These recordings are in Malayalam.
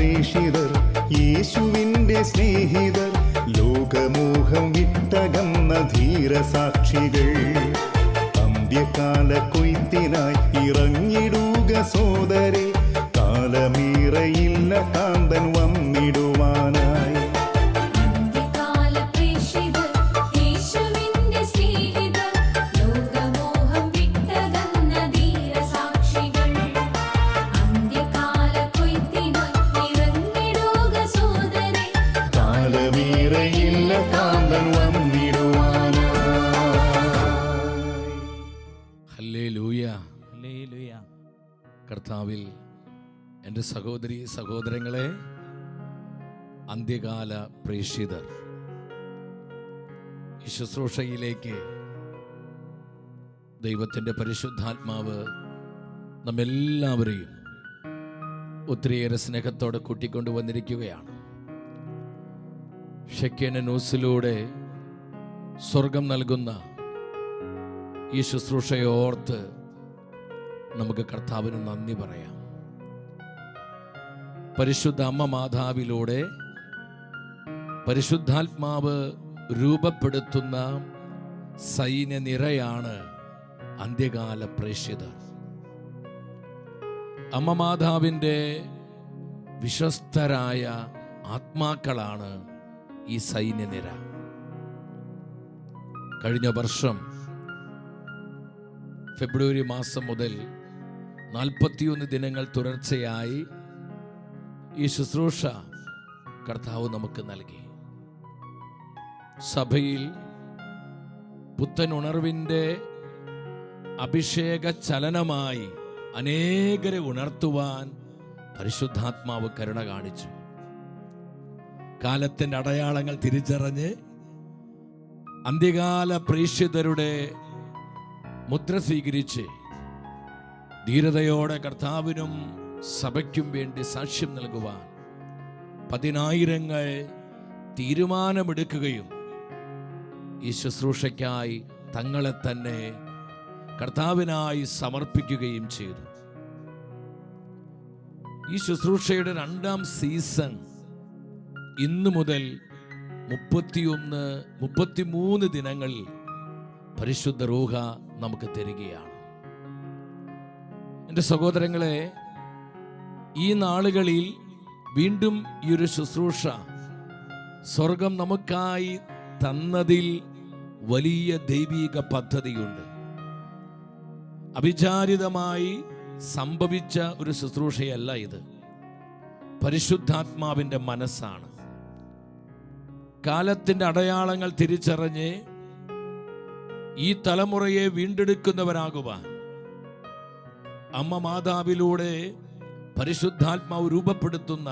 പ്രേഷിതർ, യേശുവിൻ്റെ സ്നേഹിതർ, ലോകമോഹം വിട്ടകന്ന ധീരസാക്ഷികൾ, അന്ത്യകാല കൊയ്ത്തിനായി ഇറങ്ങിടുക സോദരെ, കാലമേറയില്ല കാന്തൻ വന്നിടുവാനായി. കർത്താവിൽ എൻ്റെ സഹോദരി സഹോദരങ്ങളെ, അന്ത്യകാല പ്രേക്ഷിതർ, ഈ ശുശ്രൂഷയിലേക്ക് ദൈവത്തിൻ്റെ പരിശുദ്ധാത്മാവ് നമ്മെല്ലാവരെയും ഒത്തിരിയേറെ സ്നേഹത്തോടെ കൂട്ടിക്കൊണ്ടുവന്നിരിക്കുകയാണ്. ഷെക്കേന ന്യൂസിലൂടെ സ്വർഗം നൽകുന്ന ഈ ശുശ്രൂഷയെ ഓർത്ത് നമുക്ക് കർത്താവിന് നന്ദി പറയാം. പരിശുദ്ധ അമ്മ മാതാവിലൂടെ പരിശുദ്ധാത്മാവ് രൂപപ്പെടുത്തുന്ന സൈന്യനിരയാണ് അന്ത്യകാല പ്രേക്ഷിതർ. അമ്മ മാതാവിൻ്റെ വിശ്വസ്തരായ ആത്മാക്കളാണ് ഈ സൈന്യനിര. കഴിഞ്ഞ വർഷം ഫെബ്രുവരി മാസം മുതൽ 41 ദിനങ്ങൾ തുടർച്ചയായി ഈ ശുശ്രൂഷ കർത്താവ് നമുക്ക് നൽകി. സഭയിൽ പുത്തൻ ഉണർവിൻ്റെ അഭിഷേക ചലനമായി അനേകരെ ഉണർത്തുവാൻ പരിശുദ്ധാത്മാവ് കരുണ കാണിച്ചു. കാലത്തിൻ്റെ അടയാളങ്ങൾ തിരിച്ചറിഞ്ഞ് അന്ത്യകാല പ്രേക്ഷിതരുടെ മുദ്ര സ്വീകരിച്ച് ധീരതയോടെ കർത്താവിനും സഭയ്ക്കും വേണ്ടി സാക്ഷ്യം നൽകുവാൻ 10,000 തീരുമാനമെടുക്കുകയും ഈ ശുശ്രൂഷയ്ക്കായി തങ്ങളെ തന്നെ കർത്താവിനായി സമർപ്പിക്കുകയും ചെയ്തു. ഈ ശുശ്രൂഷയുടെ 2ാം സീസൺ ഇന്നു മുതൽ 33 ദിനങ്ങളിൽ പരിശുദ്ധ റൂഹ നമുക്ക് തരികയാണ്. എൻ്റെ സഹോദരങ്ങളെ, ഈ നാളുകളിൽ വീണ്ടും ഈ ഒരു ശുശ്രൂഷ സ്വർഗം നമുക്കായി തന്നതിൽ വലിയ ദൈവിക പദ്ധതിയുണ്ട്. അവിചാരിതമായി സംഭവിച്ച ഒരു ശുശ്രൂഷയല്ല ഇത്. പരിശുദ്ധാത്മാവിൻ്റെ മനസ്സാണ്. കാലത്തിൻ്റെ അടയാളങ്ങൾ തിരിച്ചറിഞ്ഞ് ഈ തലമുറയെ വീണ്ടെടുക്കുന്നവരാകുവാൻ അമ്മ മാതാവിലൂടെ പരിശുദ്ധാത്മാവ് രൂപപ്പെടുത്തുന്ന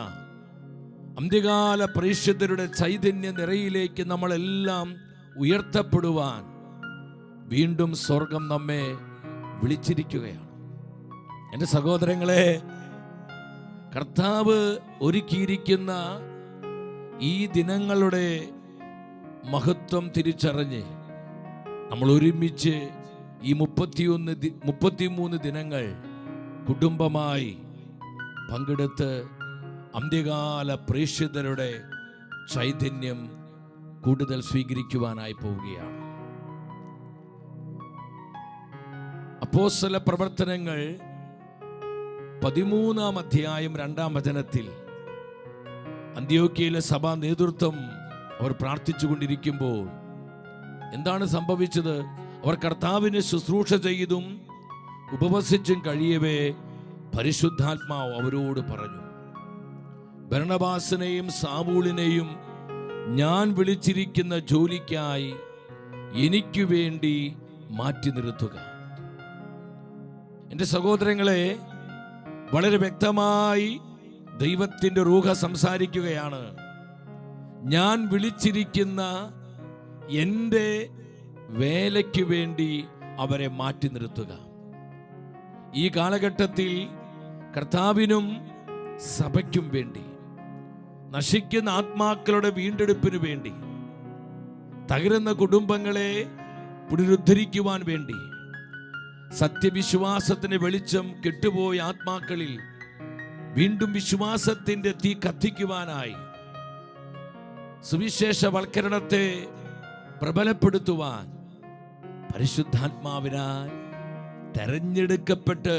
അന്ത്യകാല പ്രേക്ഷിതരുടെ ചൈതന്യ നിറയിലേക്ക് നമ്മളെല്ലാം ഉയർത്തപ്പെടുവാൻ വീണ്ടും സ്വർഗം നമ്മെ വിളിച്ചിരിക്കുകയാണ്. എൻ്റെ സഹോദരങ്ങളെ, കർത്താവ് ഒരുക്കിയിരിക്കുന്ന ഈ ദിനങ്ങളുടെ മഹത്വം തിരിച്ചറിഞ്ഞ് നമ്മൾ ഒരുമിച്ച് ഈ 33 ദിനങ്ങൾ കുടുംബമായി പങ്കെടുത്ത് അന്ത്യകാല പ്രേക്ഷിതരുടെ ചൈതന്യം കൂടുതൽ സ്വീകരിക്കുവാനായി പോവുകയാണ്. അപ്പോസ്തല പ്രവർത്തനങ്ങൾ 13-ാം അധ്യായം 2-ാം വചനത്തിൽ അന്ത്യോക്യയിലെ സഭാ നേതൃത്വം അവർ പ്രാർത്ഥിച്ചുകൊണ്ടിരിക്കുമ്പോൾ എന്താണ് സംഭവിച്ചത്? അവർ കർത്താവിനെ ശുശ്രൂഷ ചെയ്തും ഉപവസിച്ചും കഴിയവേ പരിശുദ്ധാത്മാവ് അവരോട് പറഞ്ഞു, ബർന്നബാസിനെയും സാവൂളിനെയും ഞാൻ വിളിച്ചിരിക്കുന്ന ജോലിക്കായി എനിക്ക് വേണ്ടി മാറ്റി നിർത്തുക. എൻ്റെ സഹോദരങ്ങളെ, വളരെ വ്യക്തമായി ദൈവത്തിൻ്റെ റൂഹ സംസാരിക്കുകയാണ്. ഞാൻ വിളിച്ചിരിക്കുന്ന എൻ്റെ വേലയ്ക്ക് വേണ്ടി അവരെ മാറ്റി നിർത്തുക. ഈ കാലഘട്ടത്തിൽ കർത്താവിനും സഭയ്ക്കും വേണ്ടി, നശിക്കുന്ന ആത്മാക്കളുടെ വീണ്ടെടുപ്പിനു വേണ്ടി, തകരുന്ന കുടുംബങ്ങളെ പുനരുദ്ധരിക്കുവാൻ വേണ്ടി, സത്യവിശ്വാസത്തിന് വെളിച്ചം കെട്ടുപോയ ആത്മാക്കളിൽ വീണ്ടും വിശ്വാസത്തിന്റെ തീ കത്തിക്കുവാനായി, സുവിശേഷവൽക്കരണത്തെ പ്രബലപ്പെടുത്തുവാൻ പരിശുദ്ധാത്മാവിനാൽ തെരഞ്ഞെടുക്കപ്പെട്ട്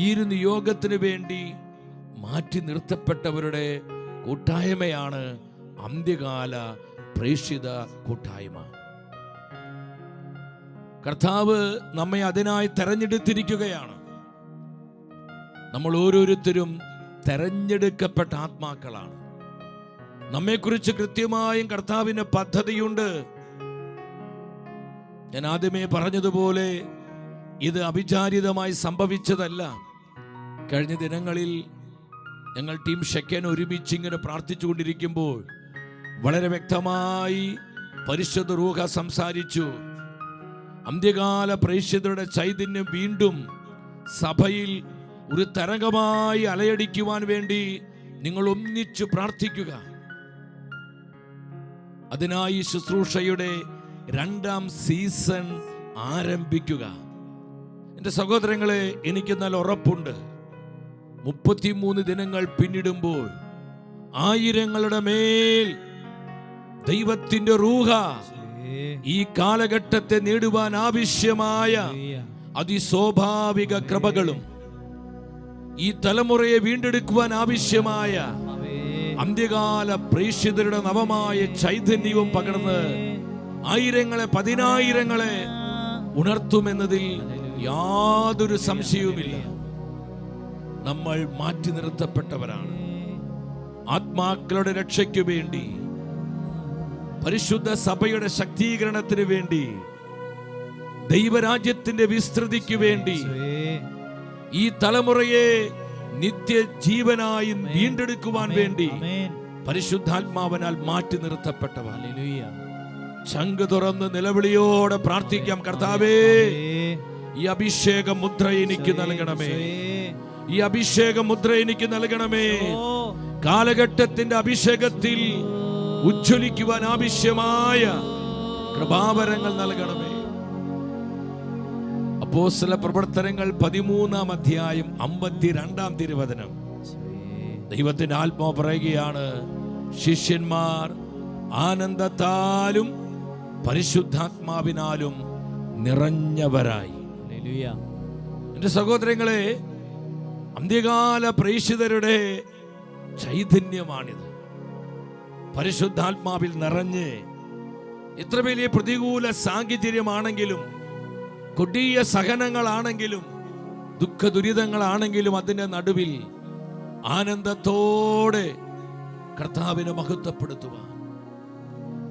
ഈ ഒരു നിയോഗത്തിന് വേണ്ടി മാറ്റി നിർത്തപ്പെട്ടവരുടെ കൂട്ടായ്മയാണ് അന്ത്യകാല പ്രേക്ഷിത കൂട്ടായ്മ. കർത്താവ് നമ്മെ അതിനായി തെരഞ്ഞെടുത്തിരിക്കുകയാണ്. നമ്മൾ ഓരോരുത്തരും തെരഞ്ഞെടുക്കപ്പെട്ട ആത്മാക്കളാണ്. നമ്മെക്കുറിച്ച് കൃത്യമായും കർത്താവിന് പദ്ധതിയുണ്ട്. ഞാൻ ആദ്യമേ പറഞ്ഞതുപോലെ ഇത് അവിചാരിതമായി സംഭവിച്ചതല്ല. കഴിഞ്ഞ ദിനങ്ങളിൽ ഞങ്ങൾ ടീം ഷെക്കൻ ഒരുമിച്ച് ഇങ്ങനെ പ്രാർത്ഥിച്ചുകൊണ്ടിരിക്കുമ്പോൾ വളരെ വ്യക്തമായി പരിശുദ്ധ റൂഹ സംസാരിച്ചു. അന്ത്യകാല പ്രേക്ഷിതരുടെ ചൈതന്യം വീണ്ടും സഭയിൽ ഒരു തരംഗമായി അലയടിക്കുവാൻ വേണ്ടി നിങ്ങൾ ഒന്നിച്ചു പ്രാർത്ഥിക്കുക. അതിനായി ശുശ്രൂഷയുടെ 2ാം സീസൺ ആരംഭിക്കുക. എൻ്റെ സഹോദരങ്ങളെ, എനിക്ക് നല്ല ഉറപ്പുണ്ട്, 33 ദിനങ്ങൾ പിന്നിടുമ്പോൾ ആയിരങ്ങളുടെ മേൽ ദൈവത്തിന്റെ റൂഹ ഈ കാലഘട്ടത്തെ നേടുവാൻ ആവശ്യമായ അതിസ്വാഭാവിക കൃപകളും ഈ തലമുറയെ വീണ്ടെടുക്കുവാൻ ആവശ്യമായ അന്ത്യകാല പ്രേക്ഷിതരുടെ നവമായ ചൈതന്യവും പകർന്ന് ആയിരങ്ങളെ, പതിനായിരങ്ങളെ ഉണർത്തുമെന്നതിൽ യാതൊരു സംശയവുമില്ല. നമ്മൾ മാറ്റി നിർത്തപ്പെട്ടവരാണ്. ആത്മാക്കളുടെ രക്ഷയ്ക്കു വേണ്ടി, പരിശുദ്ധ സഭയുടെ ശക്തീകരണത്തിന് വേണ്ടി, ദൈവരാജ്യത്തിന്റെ വിസ്തൃതിക്ക് വേണ്ടി, ഈ തലമുറയെ നിത്യജീവനായി വീണ്ടെടുക്കുവാൻ വേണ്ടി പരിശുദ്ധാത്മാവിനാൽ മാറ്റി നിർത്തപ്പെട്ടവർ. ചങ്ക് തുറന്ന് നിലവിളിയോടെ പ്രാർത്ഥിക്കാം. കർത്താവേ, ഈ അഭിഷേക മുദ്ര എനിക്ക് നൽകണമേ, ഈ അഭിഷേക മുദ്ര എനിക്ക് നൽകണമേ. കാലഘട്ടത്തിന്റെ അഭിഷേകത്തിൽ ഉജ്ജ്വലിക്കുവാൻ ആവശ്യമായ കൃപാവരങ്ങൾ നൽകണമേ. അപ്പോസ്തല പ്രവർത്തനങ്ങൾ 13-ാം അധ്യായം 52-ാം തിരുവചനം. ദൈവത്തിന്റെ ആത്മാവ് പറയുകയാണ്, ശിഷ്യന്മാർ ആനന്ദത്താലും പരിശുദ്ധാത്മാവിനാലും നിറഞ്ഞവരായി. എന്റെ സഹോദരങ്ങളെ, അന്ത്യകാല പ്രേക്ഷിതരുടെ ചൈതന്യമാണിത്. പരിശുദ്ധാത്മാവിൽ നിറഞ്ഞ് എത്ര വലിയ പ്രതികൂല സാഹചര്യമാണെങ്കിലും, കൊടിയ സഹനങ്ങളാണെങ്കിലും, ദുഃഖ ദുരിതങ്ങളാണെങ്കിലും അതിന്റെ നടുവിൽ ആനന്ദത്തോടെ കർത്താവിനെ മഹത്വപ്പെടുത്തുവാൻ,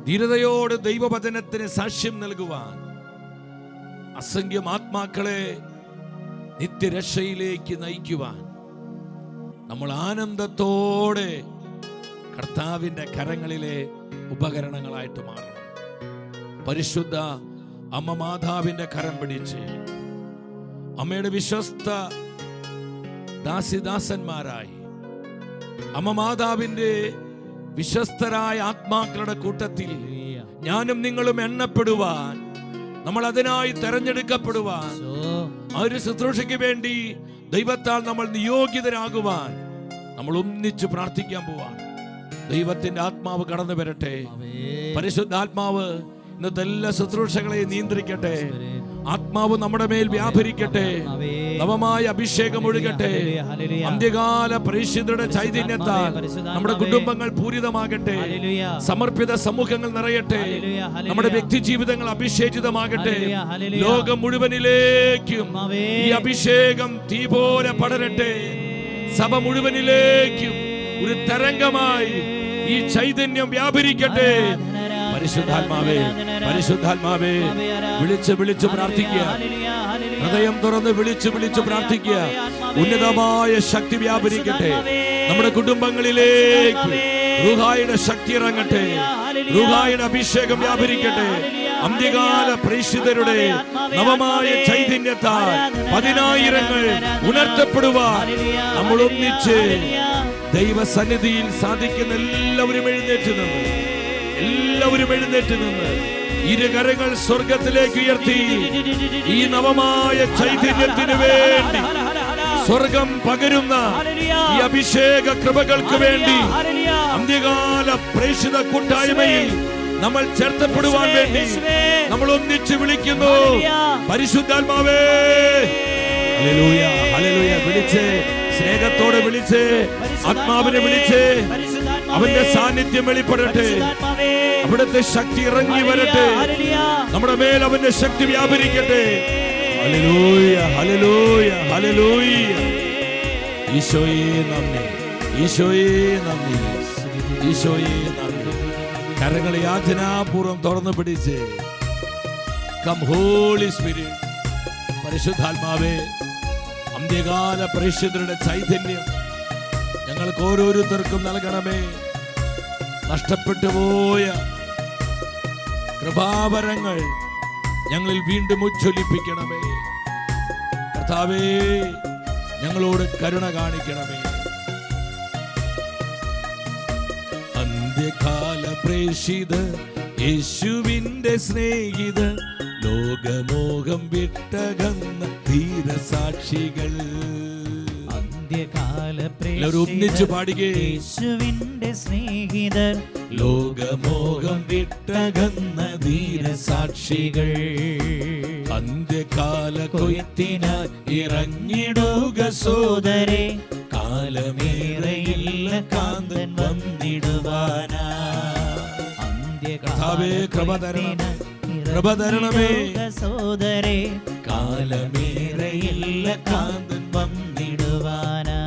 ധീരതയോടെ ദൈവവചനത്തിന് സാക്ഷ്യം നൽകുവാൻ, അസംഖ്യം ആത്മാക്കളെ നിത്യരക്ഷയിലേക്ക് നയിക്കുവാൻ നമ്മൾ ആനന്ദത്തോടെ കർത്താവിന്റെ കരങ്ങളിലെ ഉപകരണങ്ങളായിട്ട് മാറണം. പരിശുദ്ധ അമ്മ മാതാവിന്റെ കരം പിടിച്ച് അമ്മയുടെ വിശ്വസ്ത ദാസിദാസന്മാരായി, അമ്മ മാതാവിന്റെ വിശ്വസ്തരായ ആത്മാക്കളുടെ കൂട്ടത്തിൽ ഞാനും നിങ്ങളും എണ്ണപ്പെടുവാൻ, നമ്മൾ അതിനായി തെരഞ്ഞെടുക്കപ്പെടുവാൻ, ആ ഒരു ശുശ്രൂഷയ്ക്ക് വേണ്ടി ദൈവത്താൽ നമ്മൾ നിയോഗിതരാകുവാൻ നമ്മൾ ഒന്നിച്ച് പ്രാർത്ഥിക്കാൻ പോവാണ്. ദൈവത്തിന്റെ ആത്മാവ് കടന്നു വരട്ടെ. പരിശുദ്ധാത്മാവ് ഇന്നത്തെ എല്ലാ ശുശ്രൂഷകളെയും നിയന്ത്രിക്കട്ടെ. ആത്മാവ് നമ്മുടെ മേൽ വ്യാപരിക്കട്ടെ. നവമായ അഭിഷേകം ഒഴുകട്ടെ. അന്ത്യകാല പ്രേക്ഷിതരുടെ ചൈതന്യത്താൽ നമ്മുടെ കുടുംബങ്ങൾ പൂരിതമാകട്ടെ. സമർപ്പിത സമൂഹങ്ങൾ നിറയട്ടെ. നമ്മുടെ വ്യക്തി ജീവിതങ്ങൾ അഭിഷേചിതമാകട്ടെ. ലോകം മുഴുവനിലേക്കും ഈ അഭിഷേകം തീ പോലെ പടരട്ടെ. സഭ മുഴുവനിലേക്കും ഒരു തരംഗമായി ഈ ചൈതന്യം വ്യാപരിക്കട്ടെ. പരിശുദ്ധാത്മാവേ, പരിശുദ്ധാത്മാവേ, വിളിച്ച് വിളിച്ച് പ്രാർത്ഥിക്കുക. ഹൃദയം തുറന്ന് വിളിച്ച് വിളിച്ച് പ്രാർത്ഥിക്കുക. ഉന്നതമായ ശക്തി വ്യാപരിക്കട്ടെ. നമ്മുടെ കുടുംബങ്ങളിലേക്ക് റൂഹായുടെ ശക്തി ഇറങ്ങട്ടെ. റൂഹായുടെ അഭിഷേകം വ്യാപരിക്കട്ടെ. അന്ത്യകാല പ്രേക്ഷിതരുടെ നവമായ ചൈതന്യത്താൽ പതിനായിരങ്ങൾ ഉണർത്തപ്പെടുവാൻ നമ്മൾ ഒന്നിച്ച് ദൈവസന്നിധിയിൽ സാധിക്കുന്ന എല്ലാവരും എഴുന്നേറ്റ് നിന്ന്, എല്ലാവരും എഴുന്നേറ്റ് നിന്ന് ഇരുകരങ്ങൾ സ്വർഗത്തിലേക്ക് ഉയർത്തി ഈ നവമായ ചൈതന്യത്തിന് വേണ്ടി സ്വർഗം പകരുന്ന ഈ അഭിഷേക കൃപകൾക്ക് വേണ്ടി അന്ത്യകാല പ്രേക്ഷിത കൂട്ടായ്മയിൽ നമ്മൾ ചേർത്തപ്പെടുവാൻ വേണ്ടി നമ്മൾ ഒന്നിച്ച് വിളിക്കുന്നു. പരിശുദ്ധാത്മാവേ, ഹല്ലേലൂയ, ഹല്ലേലൂയ. വിളിച്ച്, സ്നേഹത്തോടെ വിളിച്ച്, ആത്മാവിനെ വിളിച്ച്, അവന്റെ സാന്നിധ്യം വെളിപ്പെടട്ടെ. അവിടുത്തെ ശക്തി ഇറങ്ങി വരട്ടെ. നമ്മുടെ മേൽ അവന്റെ ശക്തി വ്യാപരിക്കട്ടെ. Hallelujah, hallelujah, hallelujah. ഈശോയെ നന്ദി, ഈശോയെ നന്ദി, ഈശോയെ നന്ദി. കരങ്ങളെ യാചനാപൂർവം തുറന്നു പിടിച്ച് കം ഹോളി സ്പിരിറ്റ്. പരിശുദ്ധാത്മാവേ, അന്ത്യകാല പ്രേക്ഷിതരുടെ ചൈതന്യം ഞങ്ങൾക്ക് ഓരോരുത്തർക്കും നൽകണമേ. നഷ്ടപ്പെട്ടു പോയ കൃപാവരങ്ങൾ ഞങ്ങളിൽ വീണ്ടും ഉജ്ജ്വലിപ്പിക്കണമേ. കർത്താവേ, ഞങ്ങളോട് കരുണ കാണിക്കണമേ. അന്ത്യകാല പ്രേക്ഷിത യേശുവിന്റെ സ്നേഹിത ലോകമോഹം വിട്ടകന്ന ധീരസാക്ഷികൾ. അന്ത്യകാല ഒന്നിച്ചു പാടുകേ. യേശുവിന്റെ സ്നേഹിതർ ലോകമോഹം വിട്ടകന്ന ധീരസാക്ഷികൾ. അന്ത്യകാല കൊയ്ത്തിനായി ഇറങ്ങിടുക സോദരേ, കാലമേറെയില്ല കാന്തൻ വന്നിടുവാനാ. അന്ത്യകാല കൃപ തരണമേ സോദരേ, കാലമേറെയില്ല കാന്തൻ വന്നിടുവാനാ.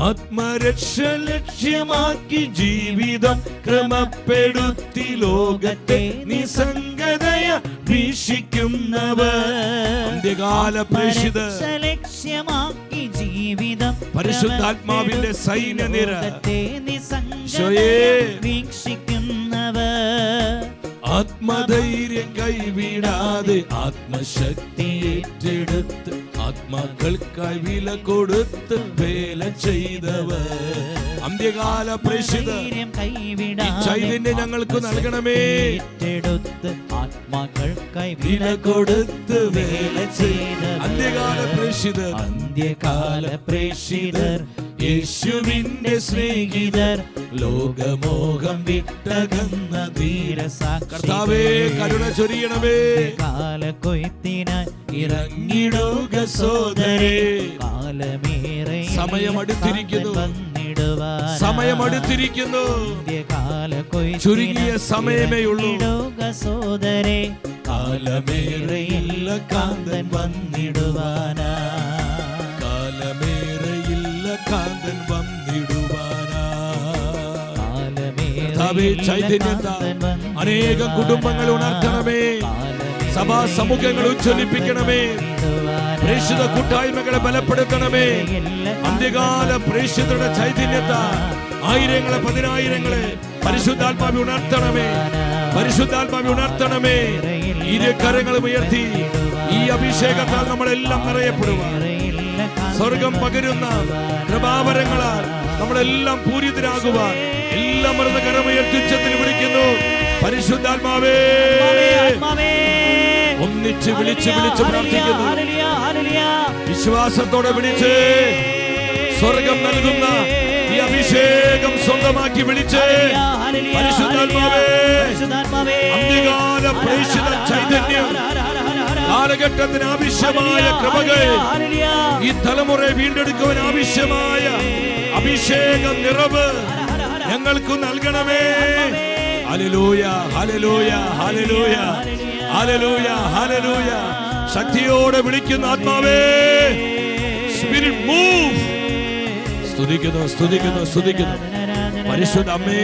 ആത്മരക്ഷ ലക്ഷ്യമാക്കി ജീവിതം ക്രമപ്പെടുത്തി ലോകത്തെ നിസ്സംഗതയ വീക്ഷിക്കുന്നവർ. അന്ത്യകാല പ്രേക്ഷിതർ ലക്ഷ്യമാക്കി ജീവിതം പരിശുദ്ധാത്മാവിന്റെ സൈന്യനിര വീക്ഷിക്കുന്നവർ. ആത്മധൈര്യം കൈവിടാതെ ആത്മശക്തി ഏറ്റെടുത്ത് ആത്മാക്കൾക്കായി വില കൊടുത്ത് വേല ചെയ്തവർ. അന്ത്യകാല പ്രേക്ഷിതർ ഈ ചൈതന്യം ഞങ്ങൾക്ക് നൽകണമേ. ഏറ്റെടുത്ത് ആത്മാക്കൾക്കായി വില കൊടുത്ത് വേല ചെയ്ത അന്ത്യകാല പ്രേക്ഷിതർ. അന്ത്യകാല പ്രേക്ഷിതർ യേശുവിന്റെ സ്നേഹിതർ ലോകമോഹം വിട്ടകന്ന ധീരസാക്ഷികൾ. കർത്താവേ, കരുണ ചൊരിയണമേ. കാലക്കൊയ്ത്തിനായി ഇറങ്ങിടുക സോദരേ, കാലമേറെ സമയമടുത്തിരിക്കുന്നു, വന്നിടുവാൻ. സമയമടുത്തിരിക്കുന്നു. ചുരുങ്ങിയ സമയമേ ഉള്ളൂ സോദരേ, കാലമേറെയില്ല കാന്തൻ വന്നിടുവാനാ. കാലമേറെയില്ല കാന്തൻ വന്നിടുവാനാ. കാലമേറെ ചൈതന്യത്താൽ അനേകം കുടുംബങ്ങൾ ഉണർത്തണമേ. സഭാ സമൂഹങ്ങൾ ഉജ്ജ്വലിപ്പിക്കണമേ. പ്രേക്ഷിത കൂട്ടായ്മകളെ ബലപ്പെടുത്തണമേ. അന്ത്യകാല പ്രേക്ഷിതരുടെ ചൈതന്യത്താൽ ആയിരങ്ങളെ പതിനായിരങ്ങളെ പരിശുദ്ധാത്മാവി ഉണർത്തണമേ. പരിശുദ്ധാത്മാവി ഉണർത്തണമേ. ഇരു കരങ്ങളും ഉയർത്തി ഈ അഭിഷേകത്താൽ നമ്മളെല്ലാം നിറയപ്പെടുവാൻ, സ്വർഗം പകരുന്ന കൃപാവരങ്ങളാൽ നമ്മളെല്ലാം പൂരിതരാകുവാൻ എല്ലാം മറന്ന് കരമുയർത്തി ഉച്ചത്തിൽ വിളിക്കുന്നു. പരിശുദ്ധാത്മാവേ, ഒന്നിച്ച് വിളിച്ച് വിളിച്ച് പ്രാർത്ഥിക്കുന്നു. വിശ്വാസത്തോടെ വിളിച്ച് സ്വർഗം നൽകുന്ന ഈ അഭിഷേകം സ്വന്തമാക്കി വിളിച്ച് പരിശുദ്ധാത്മാവേ, അന്ത്യകാല പ്രേക്ഷിത ചൈതന്യം, കാലഘട്ടത്തിന് ആവശ്യമായ കൃപകൾ, ഈ തലമുറയെ വീണ്ടെടുക്കുവാൻ ആവശ്യമായ അഭിഷേക നിറവ് ഞങ്ങൾക്ക് നൽകണമേ. Hallelujah, hallelujah, hallelujah, hallelujah, hallelujah. ശക്തിയോടെ വിളിക്കുന്ന ആത്മാവേ, സ്പിരിറ്റ് മൂവ്. സ്തുതിക്കുന്നു, സ്തുതിക്കുന്നു, സ്തുതിക്കുന്നു. പരിശുദ്ധ അമ്മേ,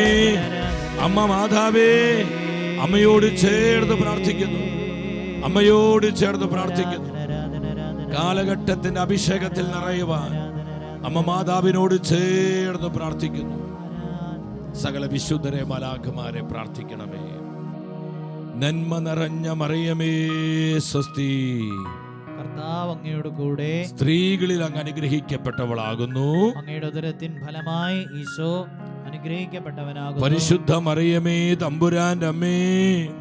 അമ്മ മാതാവേ, അമ്മയോട് ചേർന്ന് പ്രാർത്ഥിക്കുന്നു, അമ്മയോട് ചേർന്ന് പ്രാർത്ഥിക്കുന്നു. കാലഘട്ടത്തിന്റെ അഭിഷേകത്തിൽ നിറയുവാൻ അമ്മ മാതാവിനോട് ചേർന്ന് പ്രാർത്ഥിക്കുന്നു. സകല വിശുദ്ധരെ മാലാഖമാരെ പ്രാർത്ഥിക്കണമേ. നന്മ നിറഞ്ഞ മറിയമേ സ്വസ്തി, കർത്താവ് അങ്ങയുടെ കൂടെ, സ്ത്രീകളിൽ അങ്ങ് അനുഗ്രഹിക്കപ്പെട്ടവളാകുന്നു. അങ്ങയുടെ ഉദരത്തിൻ ഫലമായി ഈശോ അനുഗ്രഹിക്കപ്പെട്ടവനാകുന്നു. പരിശുദ്ധ മറിയമേ, തമ്പുരാന്റെ അമ്മേ,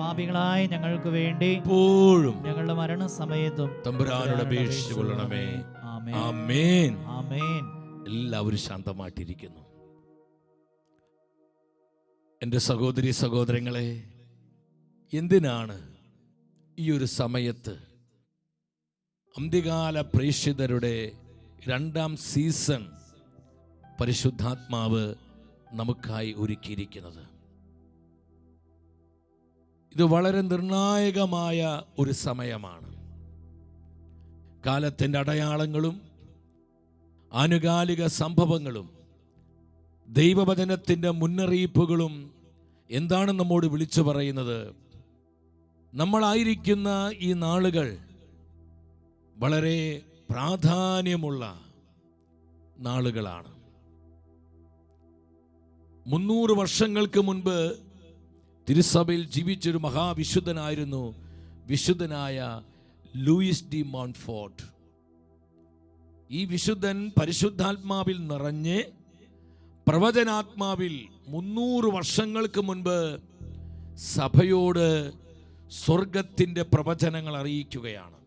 പാപികളായ ഞങ്ങൾക്ക് വേണ്ടി എപ്പോഴും ഞങ്ങളുടെ മരണസമയത്തും തമ്പുരാനോട് അപേക്ഷിച്ചു കൊള്ളണമേ. ആമേൻ. ആമേൻ. ആമേൻ. എല്ലാവരും ശാന്തമായിട്ടിരിക്കുന്നു. എൻ്റെ സഹോദരി സഹോദരങ്ങളെ, എന്തിനാണ് ഈ ഒരു സമയത്ത് അന്ത്യകാല പ്രേക്ഷിതരുടെ 2ാം സീസൺ പരിശുദ്ധാത്മാവ് നമുക്കായി ഒരുക്കിയിരിക്കുന്നത്? ഇത് വളരെ നിർണായകമായ ഒരു സമയമാണ്. കാലത്തിൻ്റെ അടയാളങ്ങളും ആനുകാലിക സംഭവങ്ങളും ദൈവവചനത്തിൻ്റെ മുന്നറിയിപ്പുകളും എന്താണ് നമ്മോട് വിളിച്ചു പറയുന്നത്? നമ്മളായിരിക്കുന്ന ഈ നാളുകൾ വളരെ പ്രാധാന്യമുള്ള നാളുകളാണ്. 300 വർഷങ്ങൾക്ക് മുൻപ് തിരുസഭയിൽ ജീവിച്ചൊരു മഹാവിശുദ്ധനായിരുന്നു വിശുദ്ധനായ ലൂയിസ് ഡി മോൺഫോർട്ട്. ഈ വിശുദ്ധൻ പരിശുദ്ധാത്മാവിൽ നിറഞ്ഞ് പ്രവചനാത്മാവിൽ 300 വർഷങ്ങൾക്ക് മുൻപ് സഭയോട് സ്വർഗത്തിൻ്റെ പ്രവചനങ്ങൾ അറിയിക്കുകയാണ്.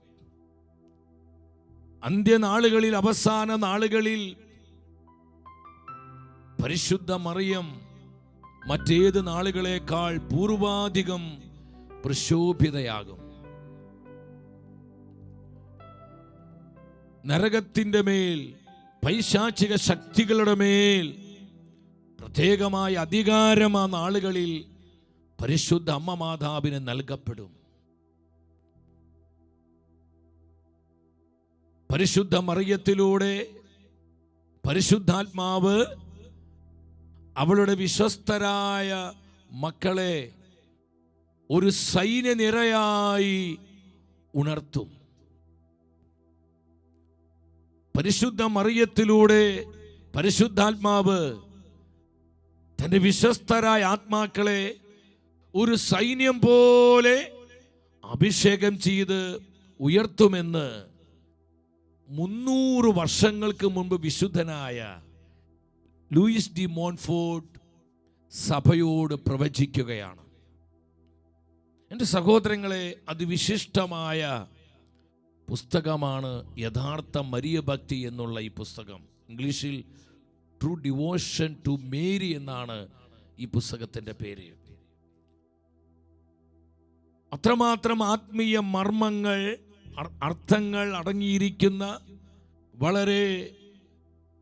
അന്ത്യനാളുകളിൽ, അവസാന നാളുകളിൽ പരിശുദ്ധ മറിയം മറ്റേത് നാളുകളേക്കാൾ പൂർവാധികം പ്രശോഭിതയാകും. നരകത്തിൻ്റെ മേൽ, പൈശാചിക ശക്തികളുടെ മേൽ പ്രത്യേകമായ അധികാരം ആ നാളുകളിൽ പരിശുദ്ധ അമ്മ മാതാവിന് നൽകപ്പെടും. പരിശുദ്ധ മറിയത്തിലൂടെ പരിശുദ്ധാത്മാവ് അവളുടെ വിശ്വസ്തരായ മക്കളെ ഒരു സൈന്യനിരയായി ഉണർത്തും. പരിശുദ്ധ മറിയത്തിലൂടെ പരിശുദ്ധാത്മാവ് തന്റെ വിശ്വസ്തരായ ആത്മാക്കളെ ഒരു സൈന്യം പോലെ അഭിഷേകം ചെയ്ത് ഉയർത്തുമെന്ന് 300 വർഷങ്ങൾക്ക് മുൻപ് വിശുദ്ധനായ ലൂയിസ് ഡി മോൺഫോർട്ട് സഭയോട് പ്രവചിക്കുകയാണ്. എൻ്റെ സഹോദരങ്ങളെ, അതിവിശിഷ്ടമായ പുസ്തകമാണ് യഥാർത്ഥ മരിയ ഭക്തി എന്നുള്ള ഈ പുസ്തകം. ഇംഗ്ലീഷിൽ ട്രൂ ഡിവോഷൻ ടു മേരി എന്നാണ് ഈ പുസ്തകത്തിൻ്റെ പേര്. അത്രമാത്രം ആത്മീയ മർമ്മങ്ങൾ, അർത്ഥങ്ങൾ അടങ്ങിയിരിക്കുന്ന വളരെ